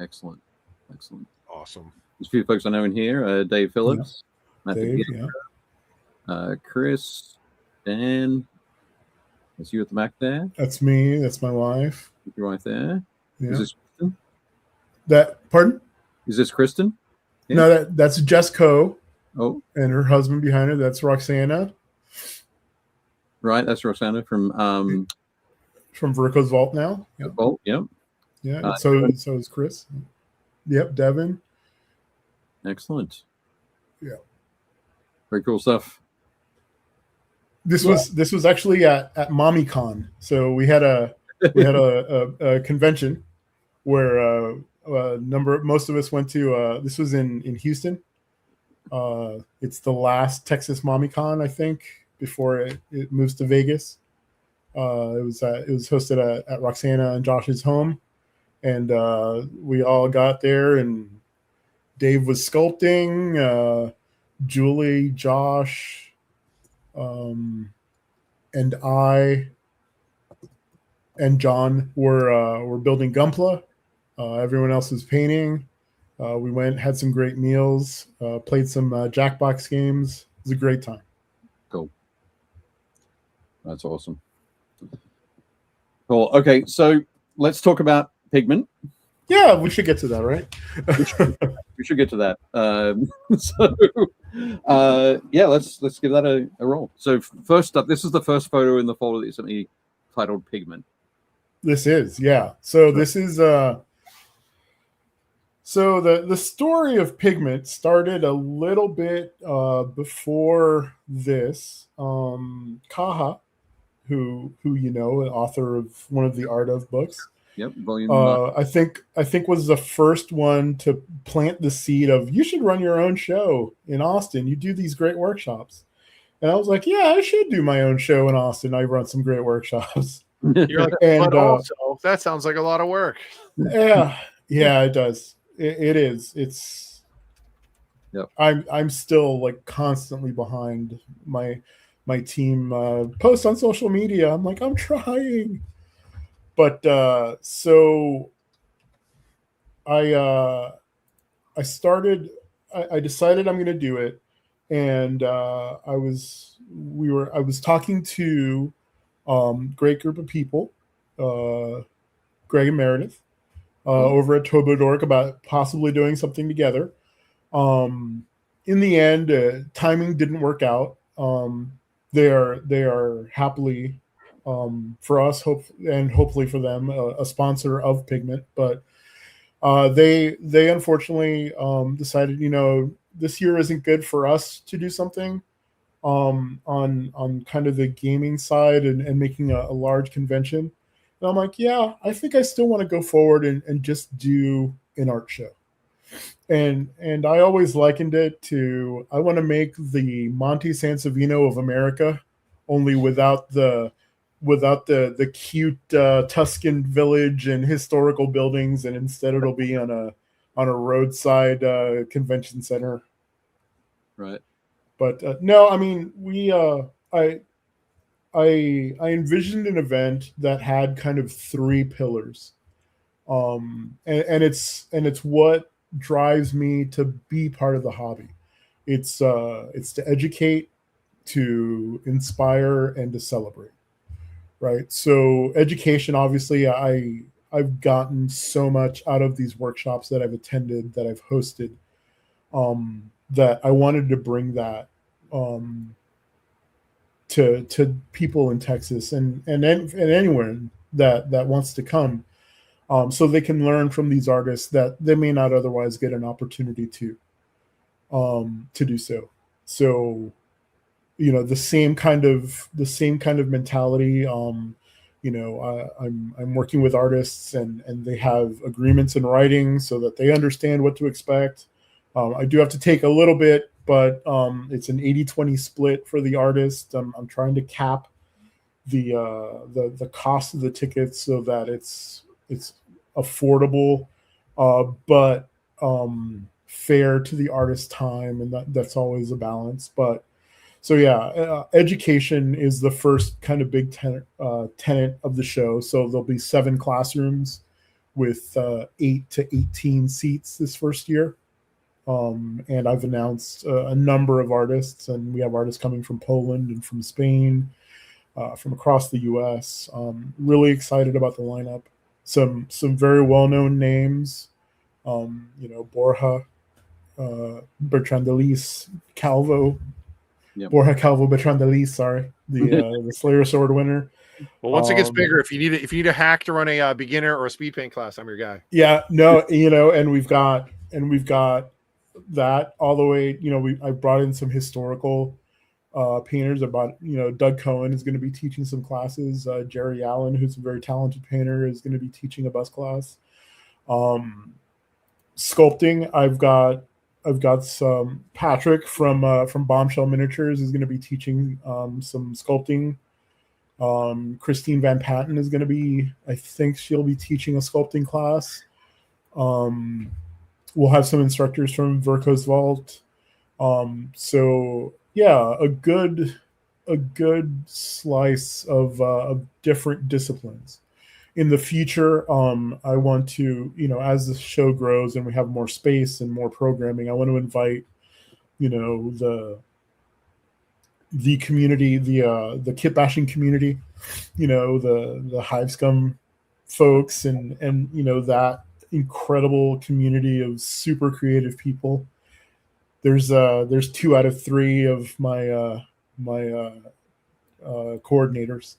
Excellent. Awesome. There's a few folks I know in here. Dave Phillips, Dave, Chris, Dan. That's you at the back there. That's me. That's my wife. You're right there. Yeah. Is this Kristen? Pardon? Is this Kristen? Yeah. No, that's Jess Coe. Oh, and her husband behind her. That's Roxana. Right, that's Roxana from Verico's Vault now. Yep. Vault. Yep. Yeah. So is Chris. Yep. Devin. Excellent. Yeah. Very cool stuff. This was actually at MommyCon. So we had a convention where most of us went to. This was in Houston. It's the last Texas MommyCon, I think, before it moves to Vegas. It was hosted at Roxana and Josh's home, and we all got there, and Dave was sculpting, Julie, Josh, and I and John were building Gunpla. Everyone else was painting. We went, had some great meals, played some Jackbox games. It was a great time. Cool. That's awesome. Cool. Okay, so let's talk about Pigment. Yeah, we should get to that, right? We should get to that. Let's give that a roll. So first up, this is the first photo in the folder that you sent me titled Pigment. This is, yeah. So this is so the story of Pigment started a little bit before this. Kaha, who an author of one of the Art of books. Yep, volume. I think was the first one to plant the seed of, you should run your own show in Austin. You do these great workshops. And I was like, yeah, I should do my own show in Austin. I run some great workshops. You're like, but also, that sounds like a lot of work. Yeah, it does. It is. It's. Yep. I'm still like constantly behind my team posts on social media. I'm like, I'm trying. But so I decided I'm going to do it, and I was talking to great group of people, Greg and Meredith, over at Tobodoric about possibly doing something together. In the end, timing didn't work out. They are happily, for us, hopefully for them, a sponsor of Pigment, but they unfortunately decided, this year isn't good for us to do something on kind of the gaming side and making a large convention. And I'm like, yeah, I think I still want to go forward and just do an art show. And I always likened it to, I want to make the Monte Sansovino of America, only without the cute Tuscan village and historical buildings, and instead it'll be on a roadside convention center. Right. But no, I mean, I envisioned an event that had kind of three pillars, and it's what drives me to be part of the hobby. It's to educate, to inspire, and to celebrate. Right. So education, obviously, I've gotten so much out of these workshops that I've attended, that I've hosted, that I wanted to bring that to people in Texas and anywhere that wants to come, so they can learn from these artists that they may not otherwise get an opportunity to do so. So, the same kind of mentality. I'm working with artists, and they have agreements in writing so that they understand what to expect. I do have to take a little bit, but it's an 80-20 split for the artist. I'm trying to cap the cost of the tickets so that it's affordable, but fair to the artist's time, and that's always a balance. But so yeah, education is the first kind of big tenet of the show. So there'll be 7 classrooms with 8 to 18 seats this first year. And I've announced a number of artists, and we have artists coming from Poland and from Spain, from across the U.S. Really excited about the lineup. Some very well-known names, Borja, Bertrandelis, Calvo. Yep. Borja Calvo Bertrandelis, sorry, the Slayer Sword winner. Well, once it gets bigger, if you need a hack to run a beginner or a speed paint class, I'm your guy. Yeah, no, and we've got that all the way. I brought in some historical painters. Doug Cohen is going to be teaching some classes. Jerry Allen, who's a very talented painter, is going to be teaching a bus class. Sculpting, I've got some Patrick from Bombshell Miniatures is going to be teaching some sculpting. Christine Van Patten is going to be, I think she'll be teaching a sculpting class. We'll have some instructors from Verko's Vault. So yeah, a good slice of different disciplines. In the future, I want to, as the show grows and we have more space and more programming, I want to invite, the community, the kit bashing community, the Hive Scum folks, and that incredible community of super creative people. There's 2 out of 3 of my coordinators.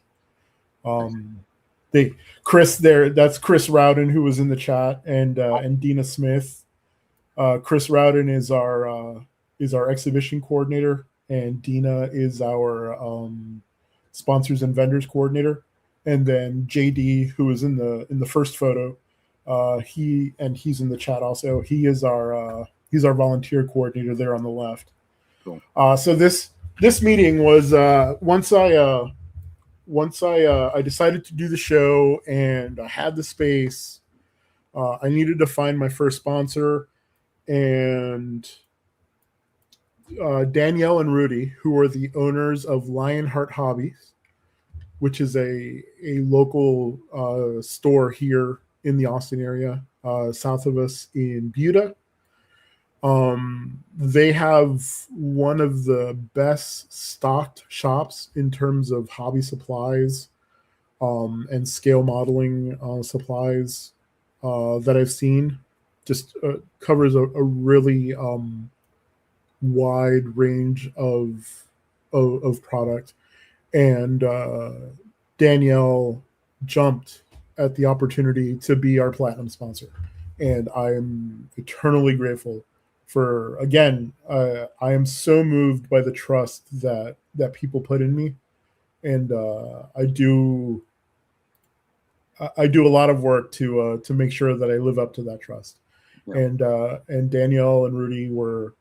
That's Chris Rowden, who was in the chat, and Dina Smith. Chris Rowden is our exhibition coordinator, and Dina is our sponsors and vendors coordinator. And then JD, who was in the first photo, he's in the chat also. He's our volunteer coordinator there on the left. Cool. So this meeting was once I decided to do the show and I had the space, I needed to find my first sponsor, and Danielle and Rudy, who are the owners of Lionheart Hobbies, which is a local store here in the Austin area, south of us in Buda. They have one of the best stocked shops in terms of hobby supplies and scale modeling supplies that I've seen. Just covers a really wide range of product. And Danielle jumped at the opportunity to be our platinum sponsor, and I'm eternally grateful for, again, I am so moved by the trust that people put in me, and I do a lot of work to make sure that I live up to that trust. Yeah. And Danielle and Rudy were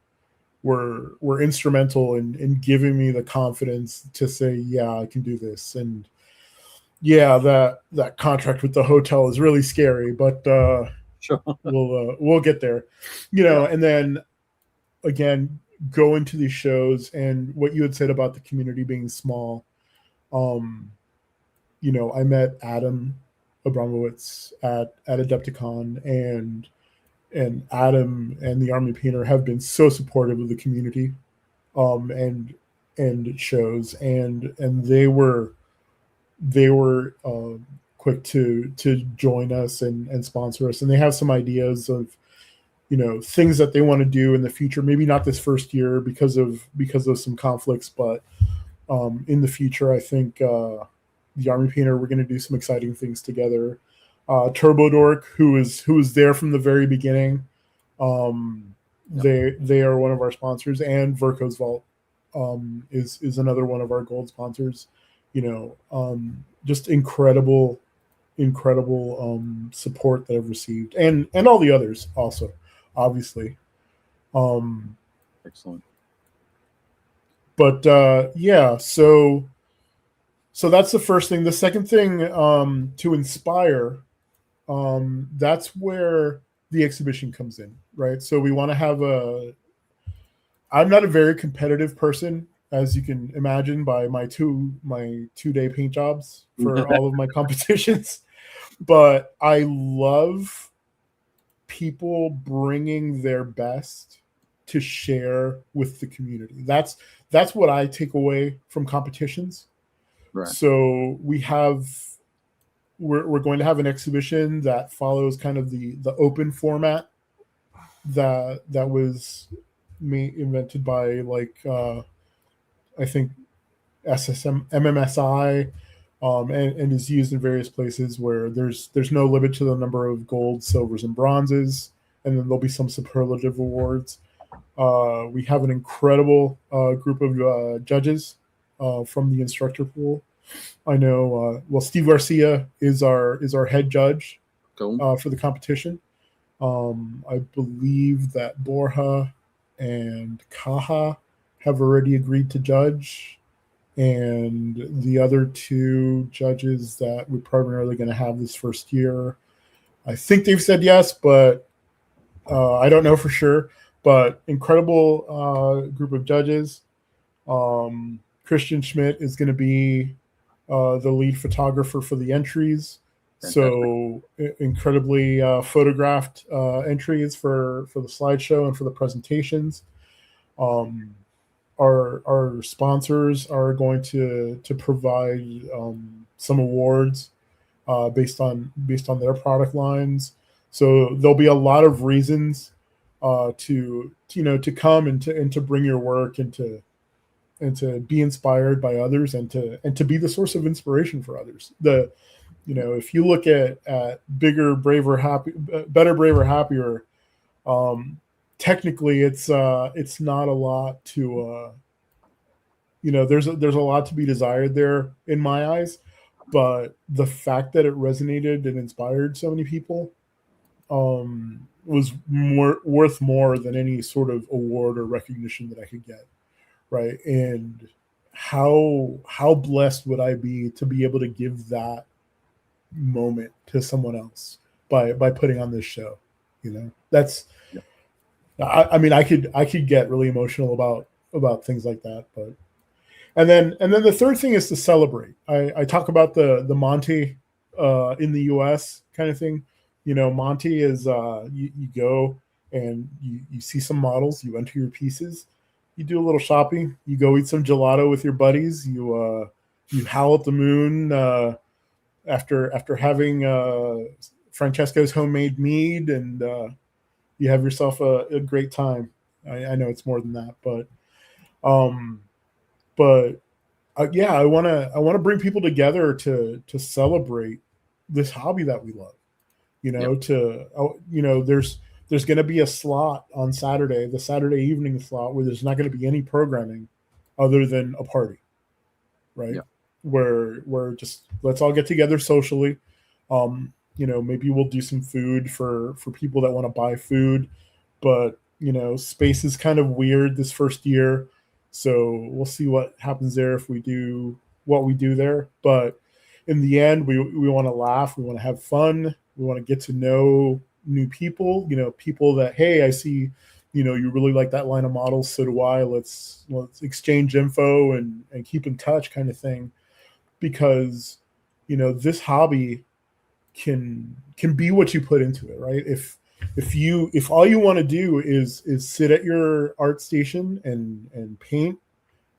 instrumental in giving me the confidence to say, yeah, I can do this. And yeah, that contract with the hotel is really scary, but sure. We'll get there, yeah. And then again, go into these shows, and what you had said about the community being small, You know, I met Adam Abramowitz at Adepticon, and Adam and the Army Painter have been so supportive of the community, and it shows, and they were quick to join us and sponsor us, and they have some ideas of, you know, things that they want to do in the future. Maybe not this first year because of some conflicts, but in the future, I think the Army Painter, we're going to do some exciting things together. Turbo Dork, who was there from the very beginning, they are one of our sponsors, and Verco's Vault is another one of our gold sponsors. You know, just incredible support that I've received, and all the others also, obviously. Excellent. But yeah, so that's the first thing. The second thing, to inspire, that's where the exhibition comes in, right? So we want to have I'm not a very competitive person, as you can imagine by my 2-day paint jobs for all of my competitions, but I love people bringing their best to share with the community. That's what I take away from competitions. Right. So we're going to have an exhibition that follows kind of the open format that was invented by, like, I think MMSI, and is used in various places where there's no limit to the number of golds, silvers, and bronzes, and then there'll be some superlative awards. We have an incredible group of judges from the instructor pool. I know, Steve Garcia is our head judge for the competition. I believe that Borja and Kaha have already agreed to judge, and the other 2 judges that we're primarily going to have this first year, I think they've said yes, but I don't know for sure. But incredible group of judges. Christian Schmidt is going to be the lead photographer for the entries. Fantastic. So incredibly photographed entries for the slideshow and for the presentations. Our sponsors are going to provide some awards based on their product lines. So there'll be a lot of reasons to come and to bring your work and to be inspired by others, and to be the source of inspiration for others. If you look at Bigger, Braver, Happy, Better, Braver, Happier, technically it's not a lot to there's a lot to be desired there in my eyes, but the fact that it resonated and inspired so many people was worth more than any sort of award or recognition that I could get, right? And how blessed would I be to be able to give that moment to someone else by putting on this show? That's I mean, I could get really emotional about things like that. But and then the third thing is to celebrate. I talk about the Monty in the US kind of thing. Monty is you go and you see some models, you enter your pieces, you do a little shopping, you go eat some gelato with your buddies, you howl at the moon after having Francesco's homemade mead, and you have yourself a great time. I know it's more than that, but yeah, I want to bring people together to celebrate this hobby that we love. There's going to be a slot on Saturday, the Saturday evening slot, where there's not going to be any programming other than a party, right? Yep. Where just let's all get together socially. Maybe we'll do some food for people that want to buy food, but space is kind of weird this first year, so we'll see what happens there if we do what we do there. But in the end, we want to laugh, we want to have fun, we want to get to know new people, people that, hey, I see, you really like that line of models, so do I. Let's exchange info and keep in touch, kind of thing. because, you know, this hobby can be what you put into it, right? If all you want to do is sit at your art station and paint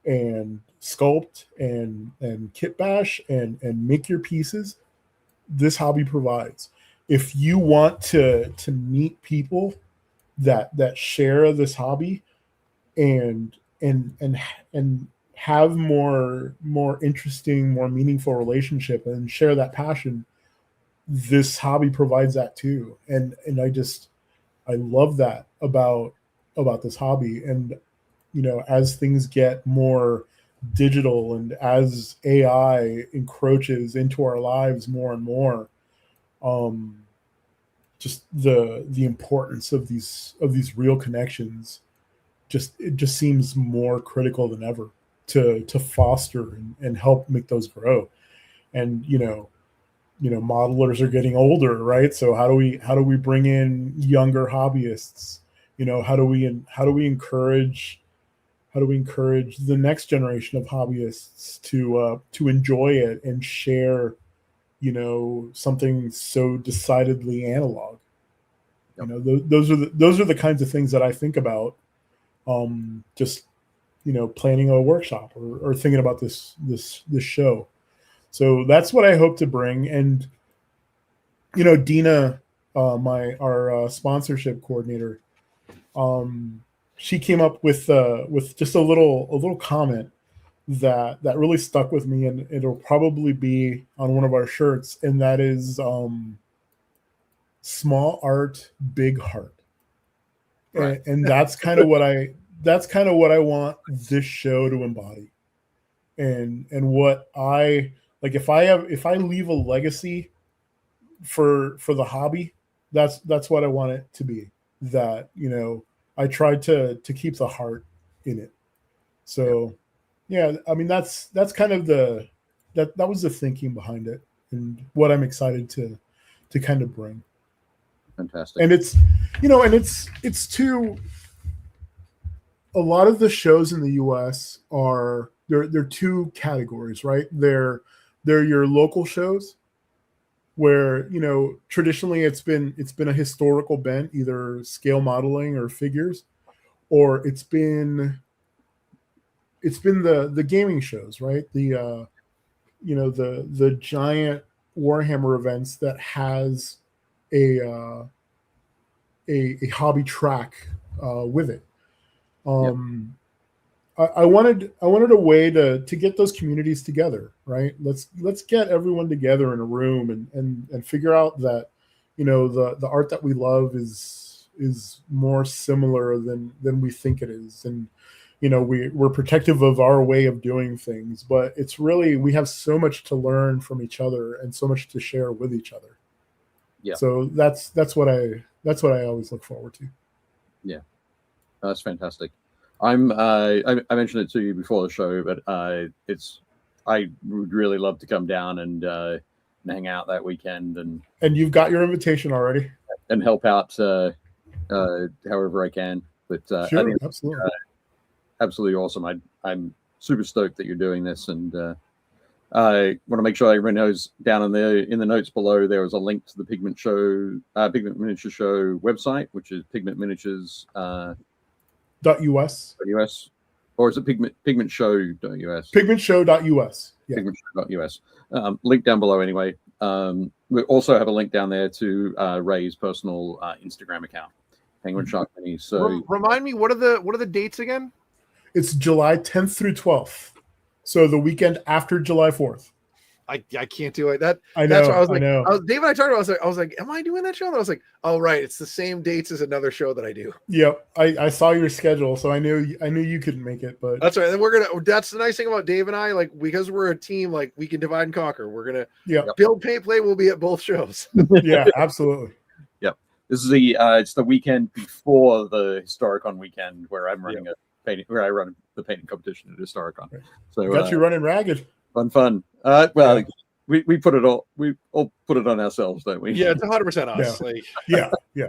and sculpt and kit bash and make your pieces, this hobby provides. If you want to meet people that share this hobby and have more interesting, more meaningful relationship and share that passion, this hobby provides that too. And I love that about this hobby. And, you know, as things get more digital and as AI encroaches into our lives more and more, just the importance of these real connections it just seems more critical than ever to foster and help make those grow. And you know, modelers are getting older, right? So how do we bring in younger hobbyists? You know, how do we encourage the next generation of hobbyists to enjoy it and share, you know, something so decidedly analog? Yep. You know, those are the kinds of things that I think about, just, you know, planning a workshop or thinking about this show. So that's what I hope to bring. And, you know, Dina, our sponsorship coordinator, she came up with just a little comment that really stuck with me, and it'll probably be on one of our shirts, and that is small art, big heart. Right. And that's kind of what I want this show to embody. And what I like, if I leave a legacy for the hobby, that's what I want it to be. That, you know, I tried to keep the heart in it. So yeah, I mean, that's kind of that was the thinking behind it and what I'm excited to kind of bring. Fantastic. And it's, you know, and it's too, a lot of the shows in the US are, they're two categories, right? They're your local shows where, you know, traditionally it's been a historical bent, either scale modeling or figures, or it's been the gaming shows, right? The you know, the giant Warhammer events that has a hobby track with it. Yep. I wanted a way to get those communities together, right? Let's get everyone together in a room and figure out that, you know, the art that we love is more similar than we think it is. And, you know, we're protective of our way of doing things, but it's really, we have so much to learn from each other and so much to share with each other. Yeah. So that's what I always look forward to. Yeah. That's fantastic. I mentioned it to you before the show, but I would really love to come down and hang out that weekend, and you've got your invitation already, and help out however I can. But sure, I think absolutely, absolutely awesome. I'm super stoked that you're doing this, and I want to make sure everyone knows down in the notes below there is a link to the Pigment Miniatures Show website, which is Pigment Miniatures. .us, or is it pigmentshow.us? Pigmentshow.us. Yeah. Pigmentshow.us. Link down below anyway. We also have a link down there to Rey's personal Instagram account, Penguin Shark Mini. So remind me, what are the dates again? It's July 10th through 12th. So the weekend after July 4th. I can't do it. That's what I was like. I know. Dave and I talked about. I was like, am I doing that show? And I was like, oh right, it's the same dates as another show that I do. Yep, I saw your schedule, so I knew you couldn't make it. But that's right. And that's the nice thing about Dave and I. Like, because we're a team, like we can divide and conquer. We're gonna build, paint, play. We'll be at both shows. Yeah, absolutely. Yep. This is it's the weekend before the Historicon weekend where I'm running where I run the painting competition at Historicon. Right. So got you running ragged. Fun. Well, yeah. we put it all put it on ourselves, don't we? Yeah, it's 100% us. Yeah. Yeah.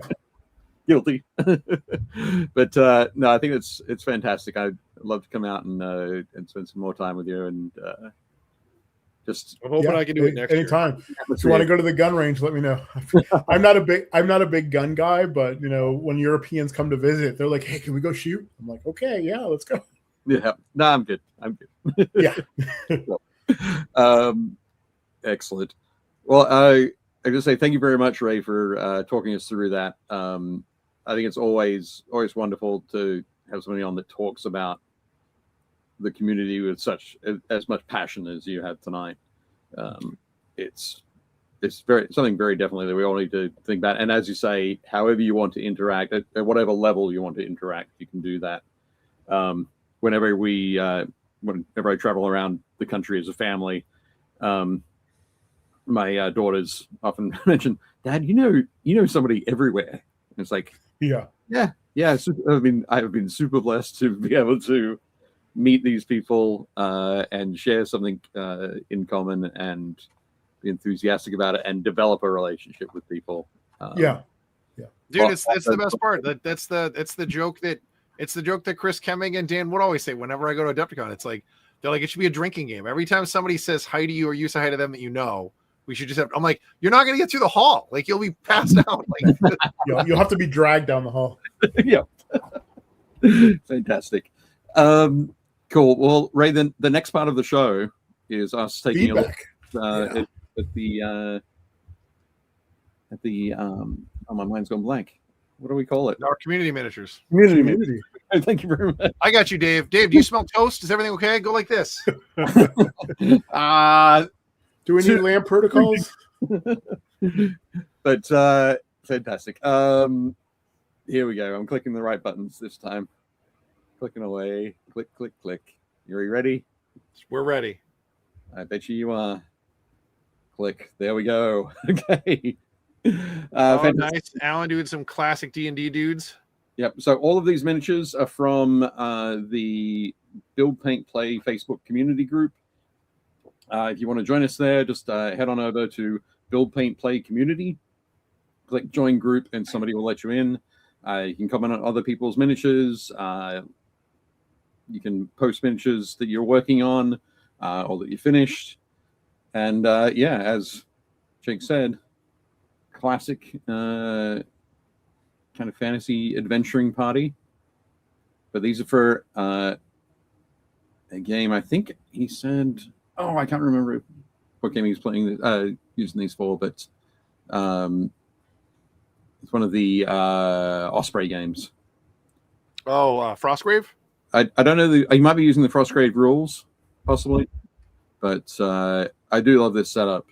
Guilty. But no, I think it's fantastic. I'd love to come out and spend some more time with you, and Just I'm hoping I can do it next year. anytime. If you want to go to the gun range, let me know. I'm not a big gun guy, but when Europeans come to visit, they're like, "Hey, can we go shoot?" I'm like, "Okay, yeah, let's go." Yeah, no, I'm good. Yeah. Excellent. Well, I just say thank you very much, Ray, for talking us through that. I think it's always wonderful to have somebody on that talks about the community with as much passion as you have tonight. It's something very definitely that we all need to think about. And as you say, however you want to interact, at whatever level you want to interact, you can do that. Whenever I travel around the country as a family, my daughters often mention, "Dad, you know somebody everywhere." And it's like, yeah. I mean, I've been super blessed to be able to meet these people and share something in common and be enthusiastic about it and develop a relationship with people. Dude, it's the best part. It's the joke that Chris Kemming and Dan would always say whenever I go to Adepticon. It's like they're like, it should be a drinking game. Every time somebody says hi to you or you say hi to them that we should just have. I'm like, you're not going to get through the hall. Like, you'll be passed out. Like, you'll have to be dragged down the hall. Yeah. Fantastic. Cool. Well, Ray, then the next part of the show is us taking feedback. A look at the oh, my mind's gone blank. What do we call it? Our community miniatures. Community. Thank you very much. I got you, Dave. Dave, do you smell toast? Is everything okay? Go like this. Do we need lamp protocols? But fantastic. Here we go. I'm clicking the right buttons this time. Clicking away. Click, click, click. You ready? We're ready. I bet you are. Click. There we go. Okay. Nice. Alan doing some classic D&D dudes. Yep. So all of these miniatures are from the Build Paint Play Facebook community group. If you want to join us there, just head on over to Build Paint Play Community. Click Join Group, and somebody will let you in. You can comment on other people's miniatures. You can post miniatures that you're working on or that you finished. And as Jake said, classic kind of fantasy adventuring party. But these are for a game, I think he said, I can't remember what game he was playing, using these for, but it's one of the Osprey games. Frostgrave? I don't know. You might be using the Frostgrave rules, possibly, but I do love this setup.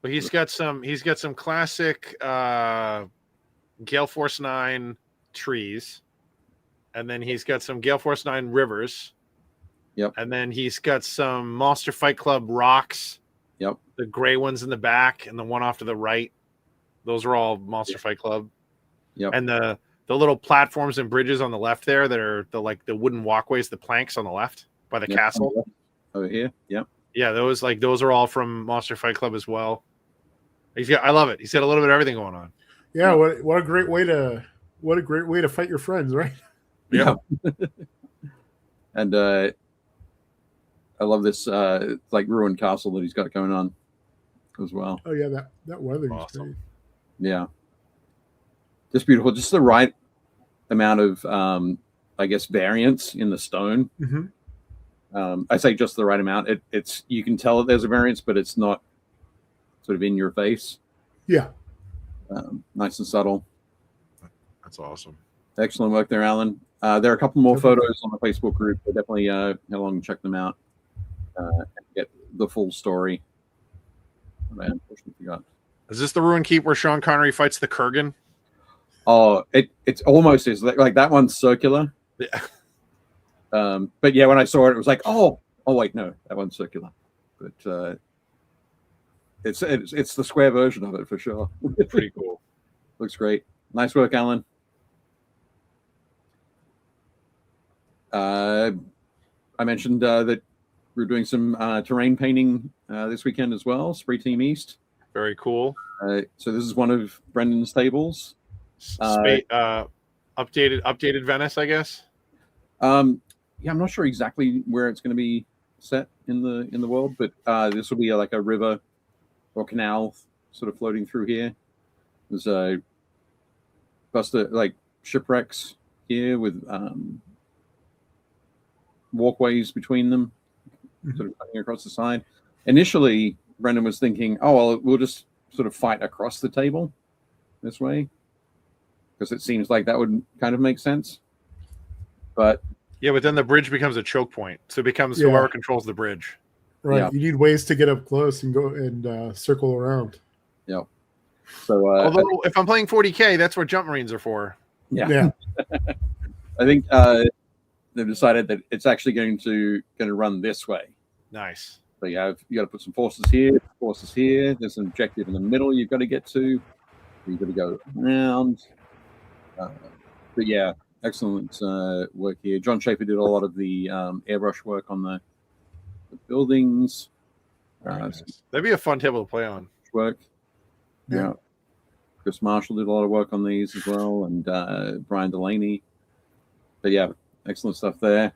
But he's got some classic Gale Force 9 trees, and then he's got some Gale Force 9 rivers. Yep. And then he's got some Monster Fight Club rocks. Yep. The gray ones in the back and the one off to the right. Those are all Monster Fight Club. Yep. And the little platforms and bridges on the left there that are the wooden walkways, the planks on the left by the castle. Over here. Yep. Yeah, those are all from Monster Fight Club as well. I love it. He's got a little bit of everything going on. Yeah, what a great way to fight your friends, right? Yeah. And I love this ruined castle that he's got going on as well. Oh yeah, that weather awesome. Is great. Yeah. Just beautiful. Just the right amount of variance in the stone. Mm-hmm. I say just the right amount. It's you can tell that there's a variance, but it's not sort of in your face. Yeah. Nice and subtle. That's awesome. Excellent work there, Alan. There are a couple more photos on the Facebook group. So definitely head along and check them out and get the full story. I unfortunately forgot. Is this the Ruin Keep where Sean Connery fights the Kurgan? Oh, it's almost is like that one's circular. Yeah. But yeah, when I saw it, it was like, oh wait, no, that one's circular. But it's the square version of it for sure. Pretty cool. Looks great. Nice work, Alan. I mentioned that we're doing some terrain painting this weekend as well. Spree Team East. Very cool. So this is one of Brendan's tables. Updated Venice, I guess. Yeah, I'm not sure exactly where it's going to be set in the world, but this will be like a river or canal sort of floating through here. There's a like shipwrecks here with walkways between them, sort of cutting across the side. Initially, Brendan was thinking, oh, well, we'll just sort of fight across the table this way, because it seems like that would kind of make sense. But yeah, but then the bridge becomes a choke point, so it becomes whoever controls the bridge. Right, yeah. You need ways to get up close and go and circle around. Yeah. So, although if I'm playing 40K, that's what jump marines are for. Yeah. I think they've decided that it's actually going to run this way. Nice. So you got to put some forces here, forces here. There's an objective in the middle you've got to get to. You've got to go around. But yeah, excellent work here. John Schaefer did a lot of the airbrush work on the buildings. Nice. That'd be a fun table to play on. Work. Yeah. Chris Marshall did a lot of work on these as well, and Brian Delaney. But yeah, excellent stuff there.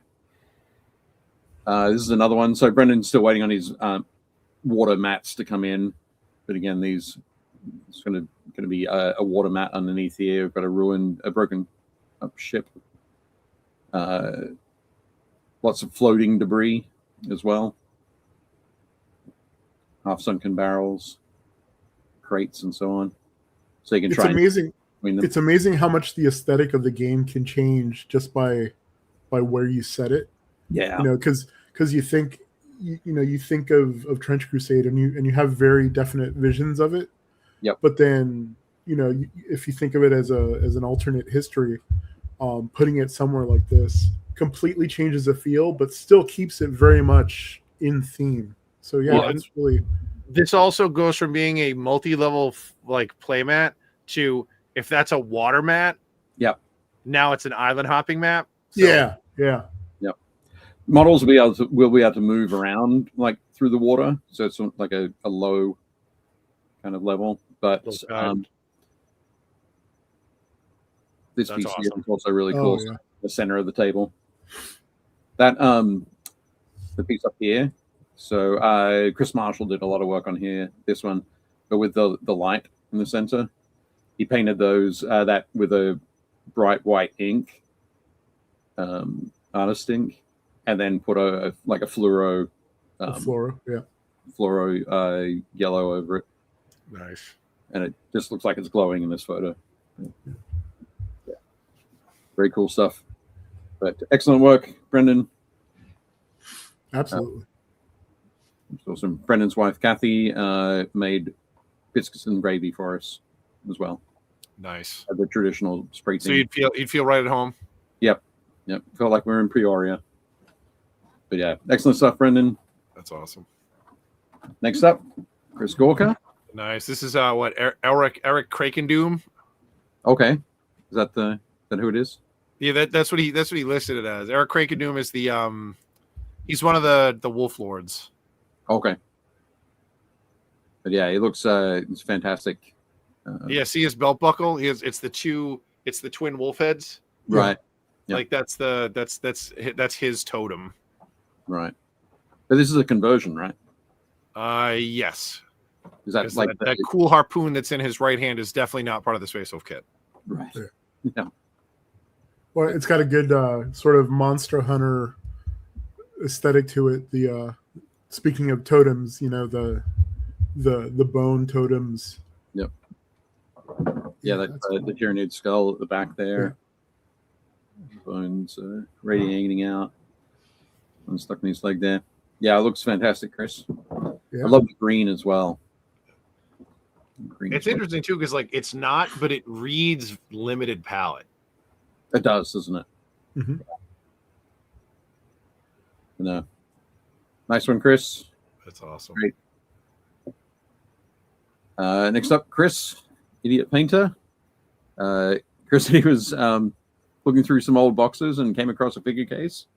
This is another one. So Brendan's still waiting on his water mats to come in, but again, it's going to be a water mat underneath here. We've got a broken up ship. Lots of floating debris as well. Half sunken barrels, crates, and so on. So you can try. It's amazing how much the aesthetic of the game can change just by where you set it. Yeah, because you think you think of Trench Crusade and you have very definite visions of it. Yep. But then if you think of it as an alternate history, putting it somewhere like this completely changes the feel, but still keeps it very much in theme. So yeah, it's really. This also goes from being a multi-level like playmat to, if that's a water mat, now it's an island hopping map. So. Yeah. Models will be able to move around like through the water, so it's like a low kind of level. But this piece here is also really cool. Yeah. The center of the table. That the piece up here. So Chris Marshall did a lot of work on here. This one, but with the light in the center, he painted those that with a bright white ink, artist ink, and then put a fluoro, fluoro yellow over it. Nice. And it just looks like it's glowing in this photo. Yeah. Very cool stuff. But excellent work, Brendan. Absolutely. Awesome. Brendan's wife, Kathy, made biscuits and gravy for us as well. Nice. The traditional spray So thing. you'd feel right at home. Yep. Felt like we were in Peoria. But yeah, excellent stuff, Brendan. That's awesome. Next up, Chris Gorka. Nice. This is Eric Krakendoom. Okay. Is that who it is? Yeah, that's what he listed it as. Eric Krakendoom is the he's one of the Wolf Lords. Okay. But yeah, he looks it's fantastic. See his belt buckle? It's the twin wolf heads. Right. Yep. Like that's his totem. Right. But this is a conversion, right? Yes. Is that like that cool harpoon that's in his right hand is definitely not part of the Space Wolf kit. Right. Yeah. Well, it's got a good sort of Monster Hunter aesthetic to it. The speaking of totems, the bone totems. Yep. Yeah, the Tyranid skull at the back there. Yeah. Bones radiating out. And stuck in his leg there. Yeah, it looks fantastic, Chris. Yeah. I love the green as well. It's interesting too, because it's not, but it reads limited palette. It does, doesn't it? Mm-hmm. No. Nice one, Chris. That's awesome. Great. Next up, Chris, Idiot Painter. Chris, he was looking through some old boxes and came across a figure case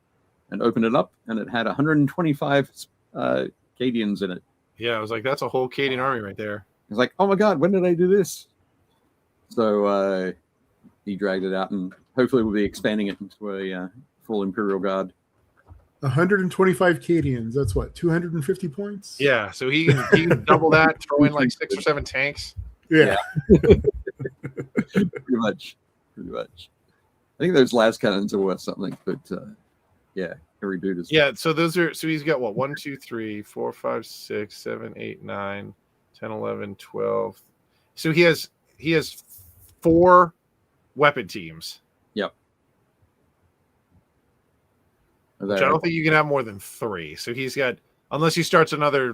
and opened it up, and it had 125 Cadians in it. Yeah, I was like, that's a whole Cadian army right there. He's like, oh my God, when did I do this? So he dragged it out, and hopefully we'll be expanding it into a full Imperial Guard 125 Cadians. That's what, 250 points? Yeah, so he can double that, throw in like 6 or 7 tanks. Yeah. Pretty much. I think those last cannons are worth something, but yeah, every dude is. Yeah, so he's got what, 1, 2, 3, 4, 5, 6, 7, 8, 9, 10, 11, 12. So he has 4 weapon teams. Yep. Which I don't think you can have more than 3. So he's got, unless he starts another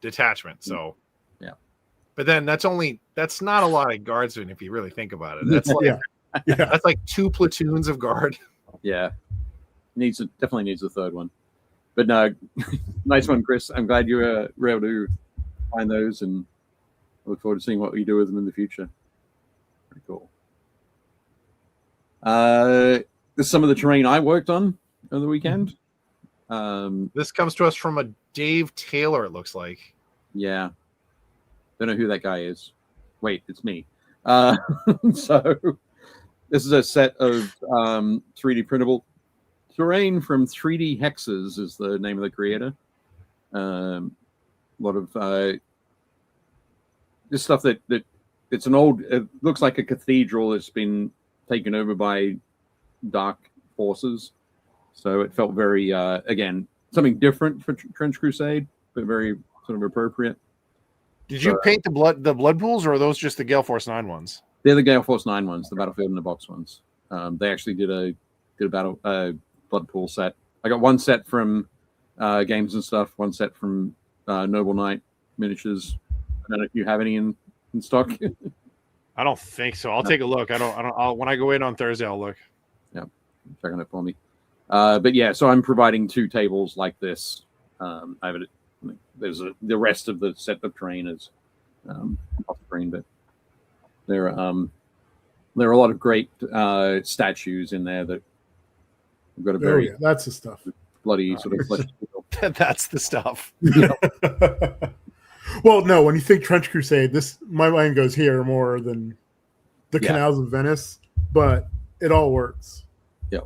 detachment. So yeah. But then that's not a lot of guardsmen if you really think about it. That's like that's like 2 platoons of guard. Yeah. Definitely needs a third one. But no, nice one, Chris. I'm glad you were able to find those, and I look forward to seeing what you do with them in the future. Pretty cool. This is some of the terrain I worked on the weekend. This comes to us from a Dave Taylor, it looks like. Yeah. Don't know who that guy is. Wait, it's me. So this is a set of 3D printable terrain from 3D Hexes is the name of the creator. A lot of this stuff that it's an old, it looks like a cathedral that's been taken over by dark forces. So it felt very, again, something different for Trench Crusade, but very sort of appropriate. Did you paint the blood pools, or are those just the Gale Force 9 ones? They're the Gale Force 9 ones, the Battlefield in the Box ones. They actually did a blood pool set. I got one set from Games and Stuff, one set from Noble Knight Miniatures. I don't know if you have any in stock. I don't think so. I'll take a look. I'll when I go in on Thursday, I'll look. Yeah, check on it for me. But yeah, so I'm providing 2 tables like this. I have it. There's the rest of the set of terrain is off screen, but there are a lot of great statues in there that have got a very that's the stuff. Bloody sort of flesh. That's the stuff. Well, no, when you think Trench Crusade, my mind goes here more than the canals of Venice, but it all works. Yeah,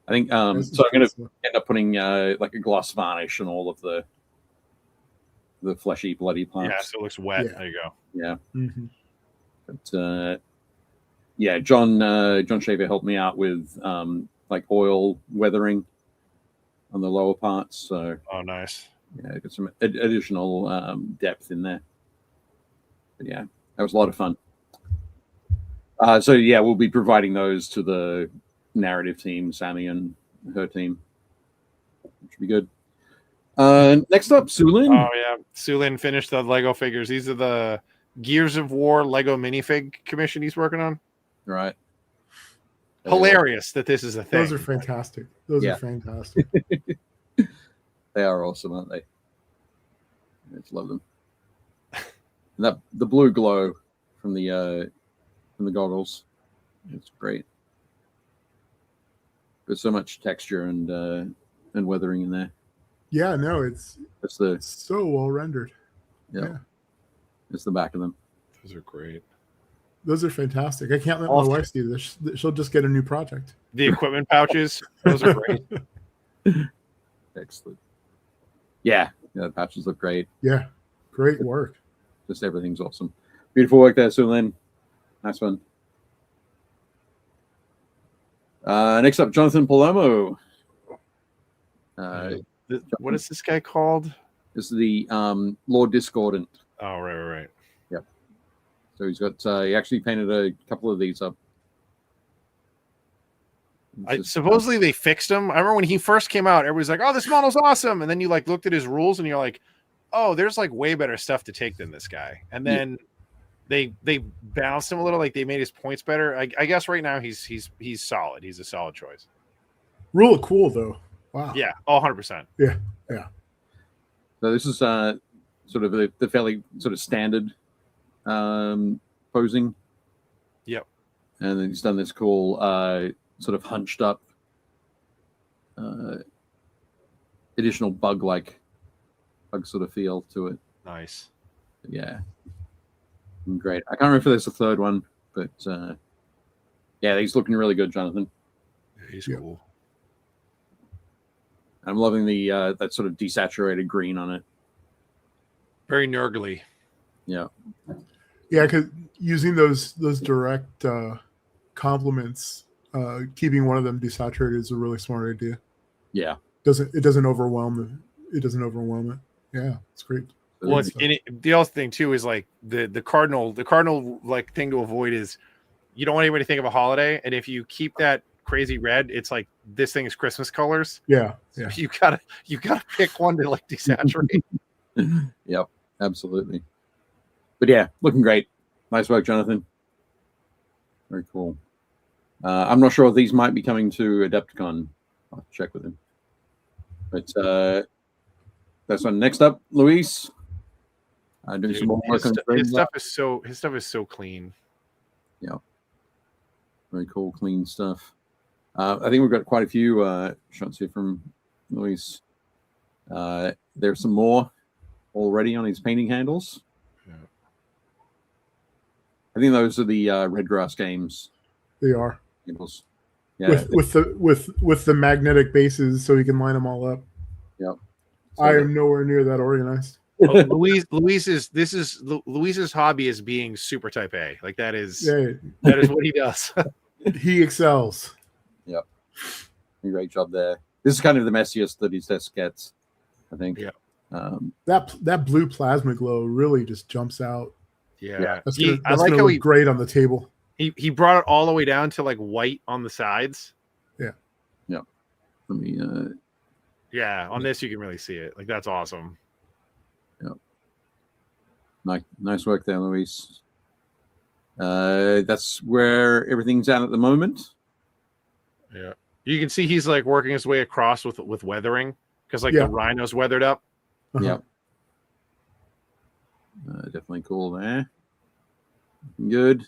I think so. I'm going to end up putting like a gloss varnish on all of the fleshy, bloody parts. Yeah, so it looks wet. Yeah. There you go. Yeah. Mm-hmm. But yeah, John Shaver helped me out with like oil weathering on the lower parts. So nice. Yeah, got some additional depth in there. But yeah, that was a lot of fun. So yeah, we'll be providing those to the narrative team, Sammy and her team. Should be good. Next up, Sulin. Oh yeah, Sulin finished the Lego figures. These are the Gears of War Lego minifig commission he's working on. Right. Hilarious that this is a thing. Those are fantastic. Those are fantastic. They are awesome, aren't they? I just love them. And the blue glow from the goggles, it's great. There's so much texture and weathering in there. Yeah, no, it's so well rendered. Yeah. It's the back of them. Those are great. Those are fantastic. I can't let my wife see this. She'll just get a new project. The equipment pouches, those are great. Excellent. Yeah, the pouches look great. Yeah, great work. Just everything's awesome. Beautiful work there, Sulin. Nice one. Next up, Jonathan Palomo. What is this guy called? This is the Lord Discordant. Oh, right. Yep. So he's got, he actually painted a couple of these up. Supposedly they fixed him. I remember when he first came out, everybody's like, oh, this model's awesome. And then you like looked at his rules and you're like, oh, there's like way better stuff to take than this guy. And then they balanced him a little, like they made his points better. I guess right now he's solid. He's a solid choice. Real cool though. Wow. Yeah. 100%. Yeah. So this is sort of the fairly sort of standard posing. Yep. And then he's done this cool sort of hunched up additional bug sort of feel to it. Nice. Yeah. Great. I can't remember if there's a third one, but yeah, he's looking really good, Jonathan. Yeah, he's cool. I'm loving the that sort of desaturated green on it. Very nurgly. Yeah. Yeah, because using those direct complements, keeping one of them desaturated is a really smart idea. Yeah. It doesn't overwhelm it. It doesn't overwhelm it. Yeah, it's great. Well, the other thing too is like the cardinal like thing to avoid is you don't want anybody to think of a holiday, and if you keep that crazy red, it's like this thing is Christmas colors. Yeah. So you gotta pick one to like desaturate. Yep, absolutely. But yeah, looking great. Nice work, Jonathan. Very cool. I'm not sure if these might be coming to Adepticon. I'll check with him. But that's one. Next up, Luis. Doing some more work on his stuff is so clean. Yeah. Very cool, clean stuff. I think we've got quite a few shots here from Luis. There's some more already on his painting handles. Yeah. I think those are the Red Grass Games They are. handles. Yeah. With the magnetic bases, so you can line them all up. Yep. So I am nowhere near that organized. Luis's hobby is being super type A. Like that is what he does. He excels. Yep. Great job there. This is kind of the messiest that his desk gets, I think. Yeah. That blue plasma glow really just jumps out. Yeah. That's I like gonna how look great on the table. He brought it all the way down to like white on the sides. Yeah. Yep. Let me Yeah, on this you can really see it. Like that's awesome. nice work there, Luis. That's where everything's at the moment. Yeah. You can see he's like working his way across with weathering because like the rhino's weathered up. Uh-huh. Yep. Definitely cool there. Good.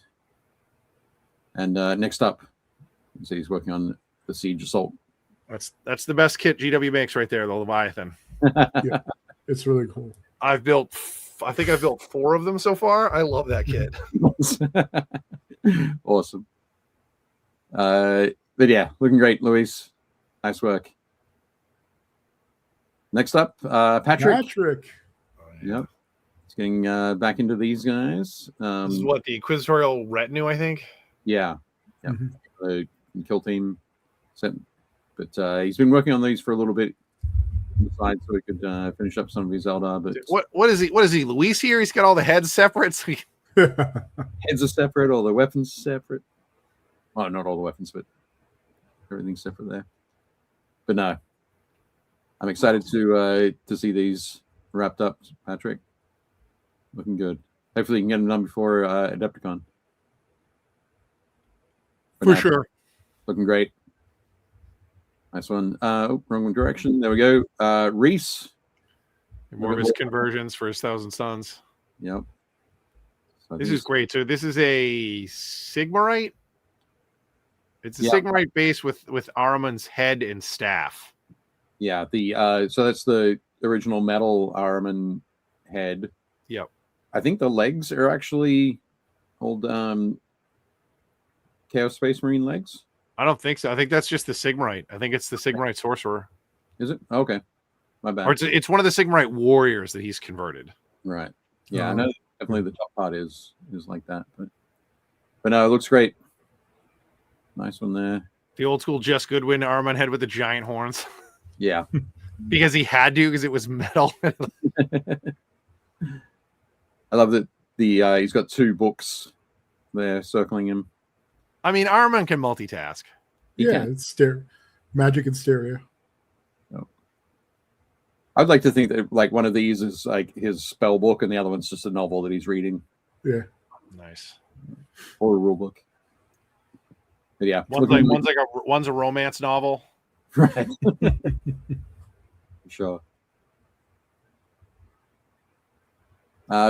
And next up, you see he's working on the Siege Assault. That's the best kit GW makes right there, the Leviathan. Yeah, it's really cool. I think I've built 4 of them so far. I love that kit. Awesome. But yeah, looking great, Luis. Nice work. Next up, Patrick. Yep. He's getting back into these guys. This is what the Inquisitorial Retinue, I think. Yeah. Yeah. Mm-hmm. The kill team set. But he's been working on these for a little bit on the side so he could finish up some of his Eldar. But what is he? Luis here? He's got all the heads separate. So heads are separate, all the weapons are separate. Well, not all the weapons, but everything's separate there. But no, I'm excited to see these wrapped up, Patrick. Looking good. Hopefully, you can get them done before Adepticon. For sure. Looking great. Nice one. Wrong direction. There we go. Reese. More of his conversions for his Thousand Suns. Yep. So this is great. So this is a Sigmarite. It's a Sigmarite base with Ahriman's head and staff. Yeah. So that's the original metal Ahriman head. Yep. I think the legs are actually old Chaos Space Marine legs. I don't think so. I think that's just the Sigmarite. I think it's the Sigmarite Sorcerer. Is it? Okay. My bad. Or it's one of the Sigmarite warriors that he's converted. Right. Yeah, I know definitely the top part is like that. But no, it looks great. Nice one there. The old school Jess Goodwin Ahriman head with the giant horns. Yeah. Because he had to, because it was metal. I love that he's got 2 books there circling him. I mean, Ahriman can multitask. It's magic and stereo. Oh. I'd like to think that like one of these is like his spell book and the other one's just a novel that he's reading. Yeah. Nice. Or a rule book. But yeah. One's a romance novel. Right. Sure.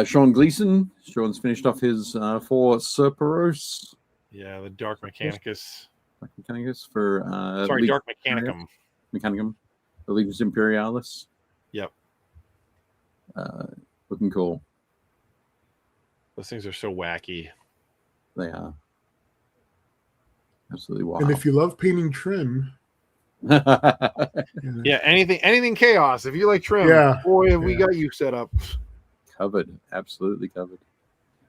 Sean Gleason. Sean's finished off his 4 Cerberos. Yeah, the Dark Mechanicus. Dark Mechanicus for Dark Mechanicum. The Legis Imperialis. Yep. Looking cool. Those things are so wacky. They are. Absolutely wild. And if you love painting trim, Yeah, anything chaos. If you like trim, Yeah, boy, have we yeah. got you set up. Covered, absolutely covered.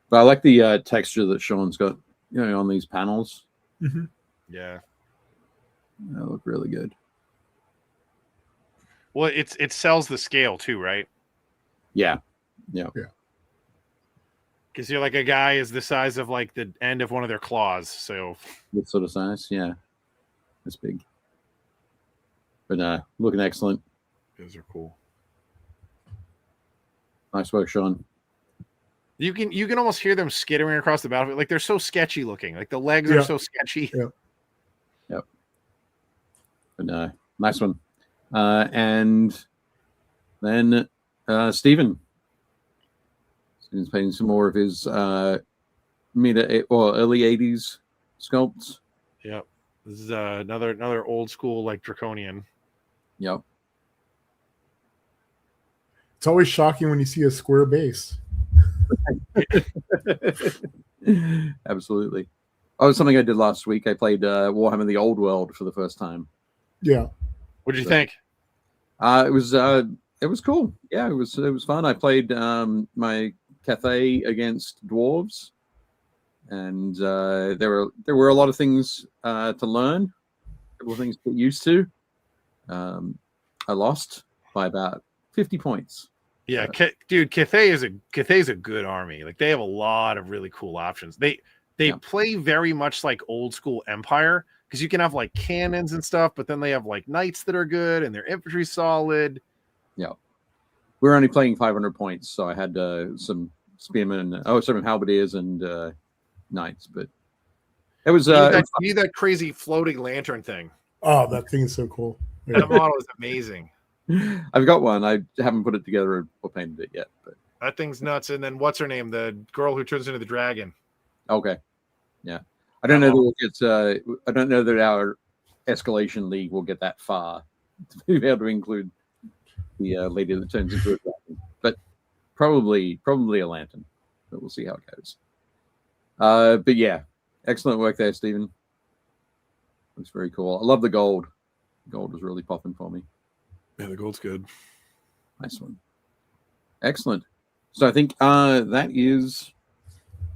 But I like the texture that Sean's got, on these panels. Mhm. Yeah. They look really good. Well, it sells the scale too, right? Yeah. Because you're like a guy is the size of like the end of one of their claws. So This sort of size, yeah. It's big. But looking excellent. those are cool. Nice work, Sean. You can almost hear them skittering across the battlefield. Like they're so sketchy looking. Like the legs are so sketchy. Yeah. Yep. But nice one. And then Stephen's painting some more of his early 80s sculpts. Yep. This is another old school like draconian. Yep. It's always shocking when you see a square base. Absolutely. Oh, something I did last week. I played Warhammer: The Old World for the first time. Yeah. What did you think? It was cool. Yeah, it was fun. I played my Cathay against dwarves, and there were a lot of things to learn, a couple of things to get used to. I lost by about 50 points. Yeah, dude, Cathay's a good army. Like they have a lot of really cool options. They play very much like old school Empire because you can have like cannons and stuff, but then they have like knights that are good and their infantry solid. Yeah, we're only playing 500 points, so I had some spearmen, some halberdiers and knights, but it was you need that crazy floating lantern thing. Oh, that thing is so cool. Yeah. That model is amazing. I've got one. I haven't put it together or painted it yet, but that thing's nuts. And then what's her name? The girl who turns into the dragon. Okay, yeah. I don't know that it's. I don't know that our escalation league will get that far to be able to include the lady that turns into a dragon, but probably a lantern. But we'll see how it goes. But yeah, excellent work there, Stephen. Looks very cool. I love the gold. Gold is really popping for me. Yeah, the gold's good. Nice one. Excellent. So I think that is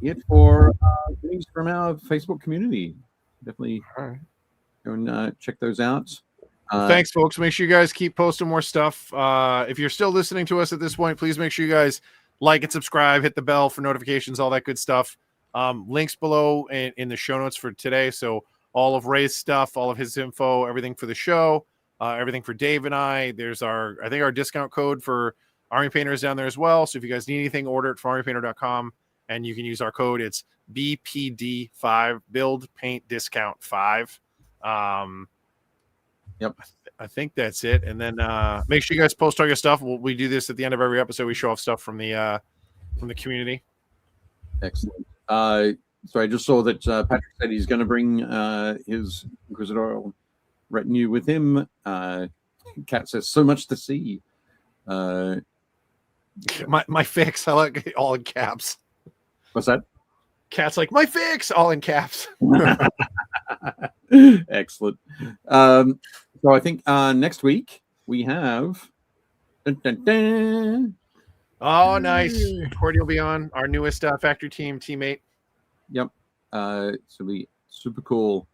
it for things from our Facebook community. Definitely go and check those out. Thanks, folks. Make sure you guys keep posting more stuff. If you're still listening to us at this point, please make sure you guys like and subscribe, hit the bell for notifications, all that good stuff. Links below in the show notes for today. So all of Ray's stuff, all of his info, everything for the show. Everything for Dave and I. There's our discount code for Army Painters down there as well. So if you guys need anything, order it from armypainter.com and you can use our code. It's BPD5, Build Paint Discount 5. Yep. I think that's it. And then make sure you guys post all your stuff. We do this at the end of every episode. We show off stuff from the community. Excellent. So I just saw that Patrick said he's going to bring his Inquisitorial retinue with him. Cat says so much to see. My fix, I like it all in caps. What's that? Cat's like my fix, all in caps. Excellent. So I think next week we have oh nice. Cordy will be on, our newest factory teammate. Yep. So be super cool.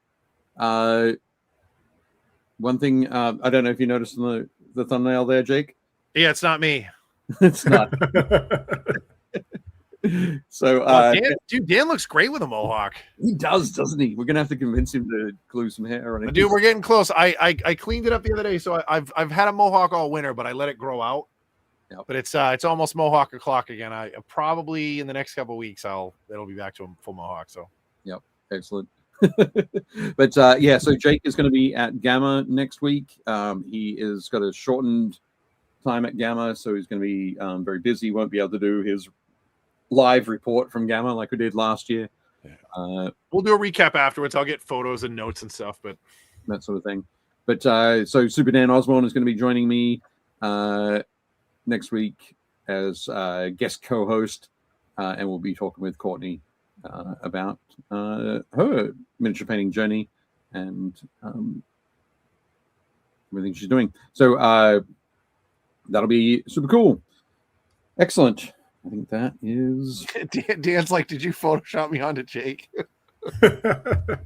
One thing, I don't know if you noticed in the thumbnail there, Jake. Yeah, it's not me. It's not. So, Dan looks great with a mohawk. He does, doesn't he? We're gonna have to convince him to glue some hair on it. Dude, we're getting close. I cleaned it up the other day, so I've had a mohawk all winter, but I let it grow out. Yep. But it's almost mohawk o'clock again. I probably in the next couple of weeks it'll be back to a full mohawk. So. Yep, excellent. But yeah, so Jake is going to be at Gamma next week. He is got a shortened time at Gamma, so he's going to be very busy. Won't be able to do his live report from Gamma like we did last year. Yeah. We'll do a recap afterwards. I'll get photos and notes and stuff, but that sort of thing. But so Super Dan Osborne is going to be joining me next week as guest co-host, and we'll be talking with Courtney about her miniature painting journey and everything she's doing. So that'll be super cool. Excellent. I think that is. Dan's like, did you Photoshop me onto Jake?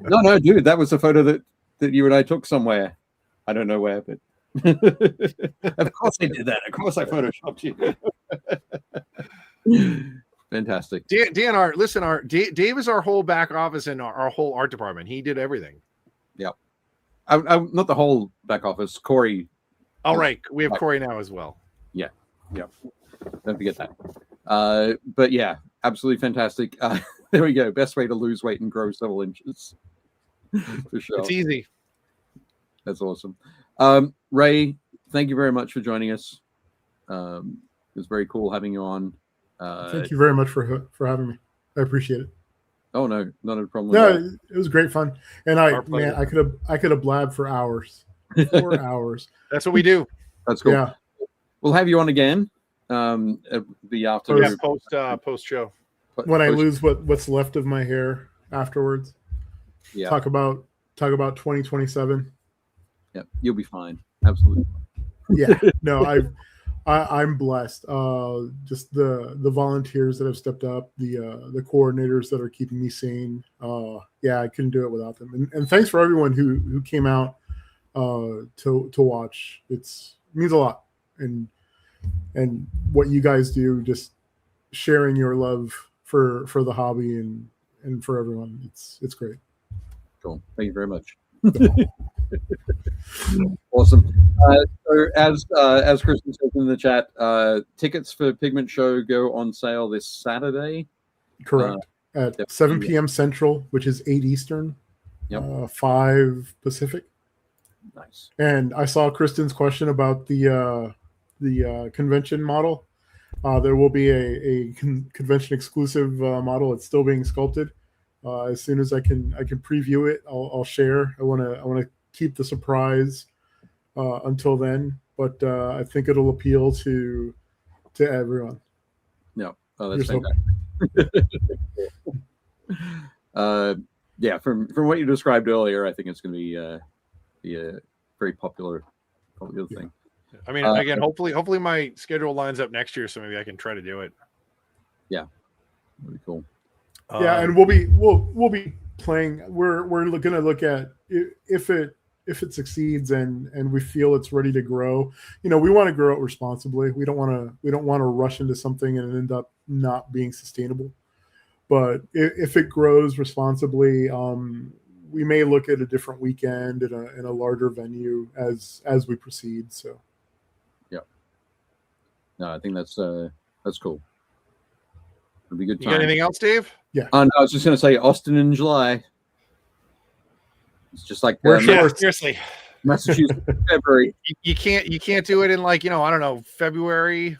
No, dude, that was a photo that you and I took somewhere. I don't know where, but of course I did that. Of course I Photoshopped you. Fantastic. Dan, Dave is our whole back office and our whole art department. He did everything. Yeah. Not the whole back office. Corey. All right. We have Corey now as well. Yeah. Don't forget that. But yeah, absolutely fantastic. There we go. Best way to lose weight and grow several inches. For sure. It's easy. That's awesome. Ray, thank you very much for joining us. It was very cool having you on. Thank you very much for having me. I appreciate it. Oh no, not a problem. No, it was great fun, and I could have blabbed for hours, 4 hours. That's what we do. That's cool. Yeah, we'll have you on again. The afternoon post show when I lose what's left of my hair afterwards. Yeah, talk about 2027. Yeah, you'll be fine. Absolutely. Yeah, no, I'm blessed. Just the volunteers that have stepped up, the coordinators that are keeping me sane. Yeah, I couldn't do it without them. And thanks for everyone who came out to watch. It means a lot. And what you guys do, just sharing your love for the hobby and for everyone. It's great. Cool. Thank you very much. Awesome. So as Kristen says in the chat, tickets for Pigment Show go on sale this Saturday. Correct. At 7 p.m. Central, which is 8 Eastern, 5 Pacific. Nice. And I saw Kristen's question about the convention model. There will be a convention exclusive model. It's still being sculpted. As soon as I can preview it, I'll share. I want to keep the surprise until then, but I think it'll appeal to everyone. No, that's fantastic. Yeah, from what you described earlier, I think it's going to be a very popular thing. I mean, again, hopefully my schedule lines up next year, so maybe I can try to do it. Yeah, that'd be cool. Yeah, and we'll be playing. We're going to look at if it succeeds and we feel it's ready to grow. We want to grow it responsibly. We don't want to rush into something and end up not being sustainable. But if it grows responsibly, we may look at a different weekend in a larger venue as we proceed. So, yeah. No, I think that's cool. It'll be a good time. You got anything else, Dave? Yeah. No, I was just going to say Austin in July. It's just like seriously, Massachusetts February. You can't do it in I don't know, February.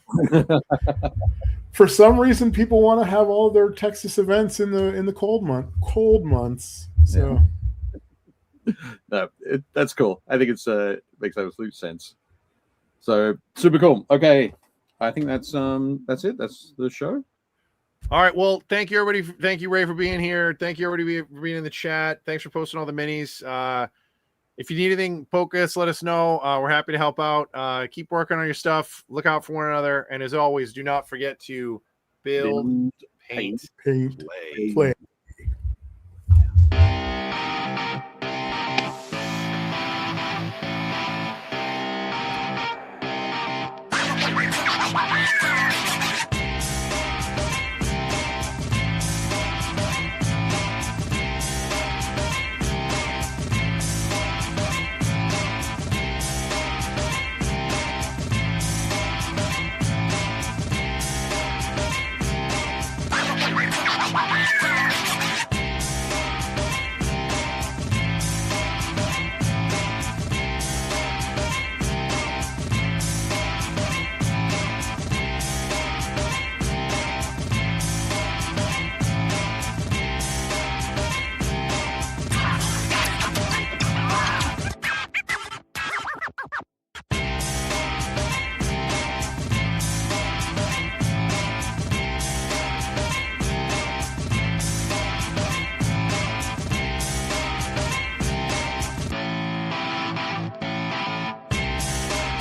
For some reason, people want to have all their Texas events in the cold months. So no, that's cool. I think it's makes absolute sense. So super cool. Okay, I think that's it. That's the show. All right. Well, thank you, everybody. Thank you, Ray, for being here. Thank you, everybody, for being in the chat. Thanks for posting all the minis. If you need anything, poke us, let us know. We're happy to help out. Keep working on your stuff. Look out for one another. And as always, do not forget to build, paint, play.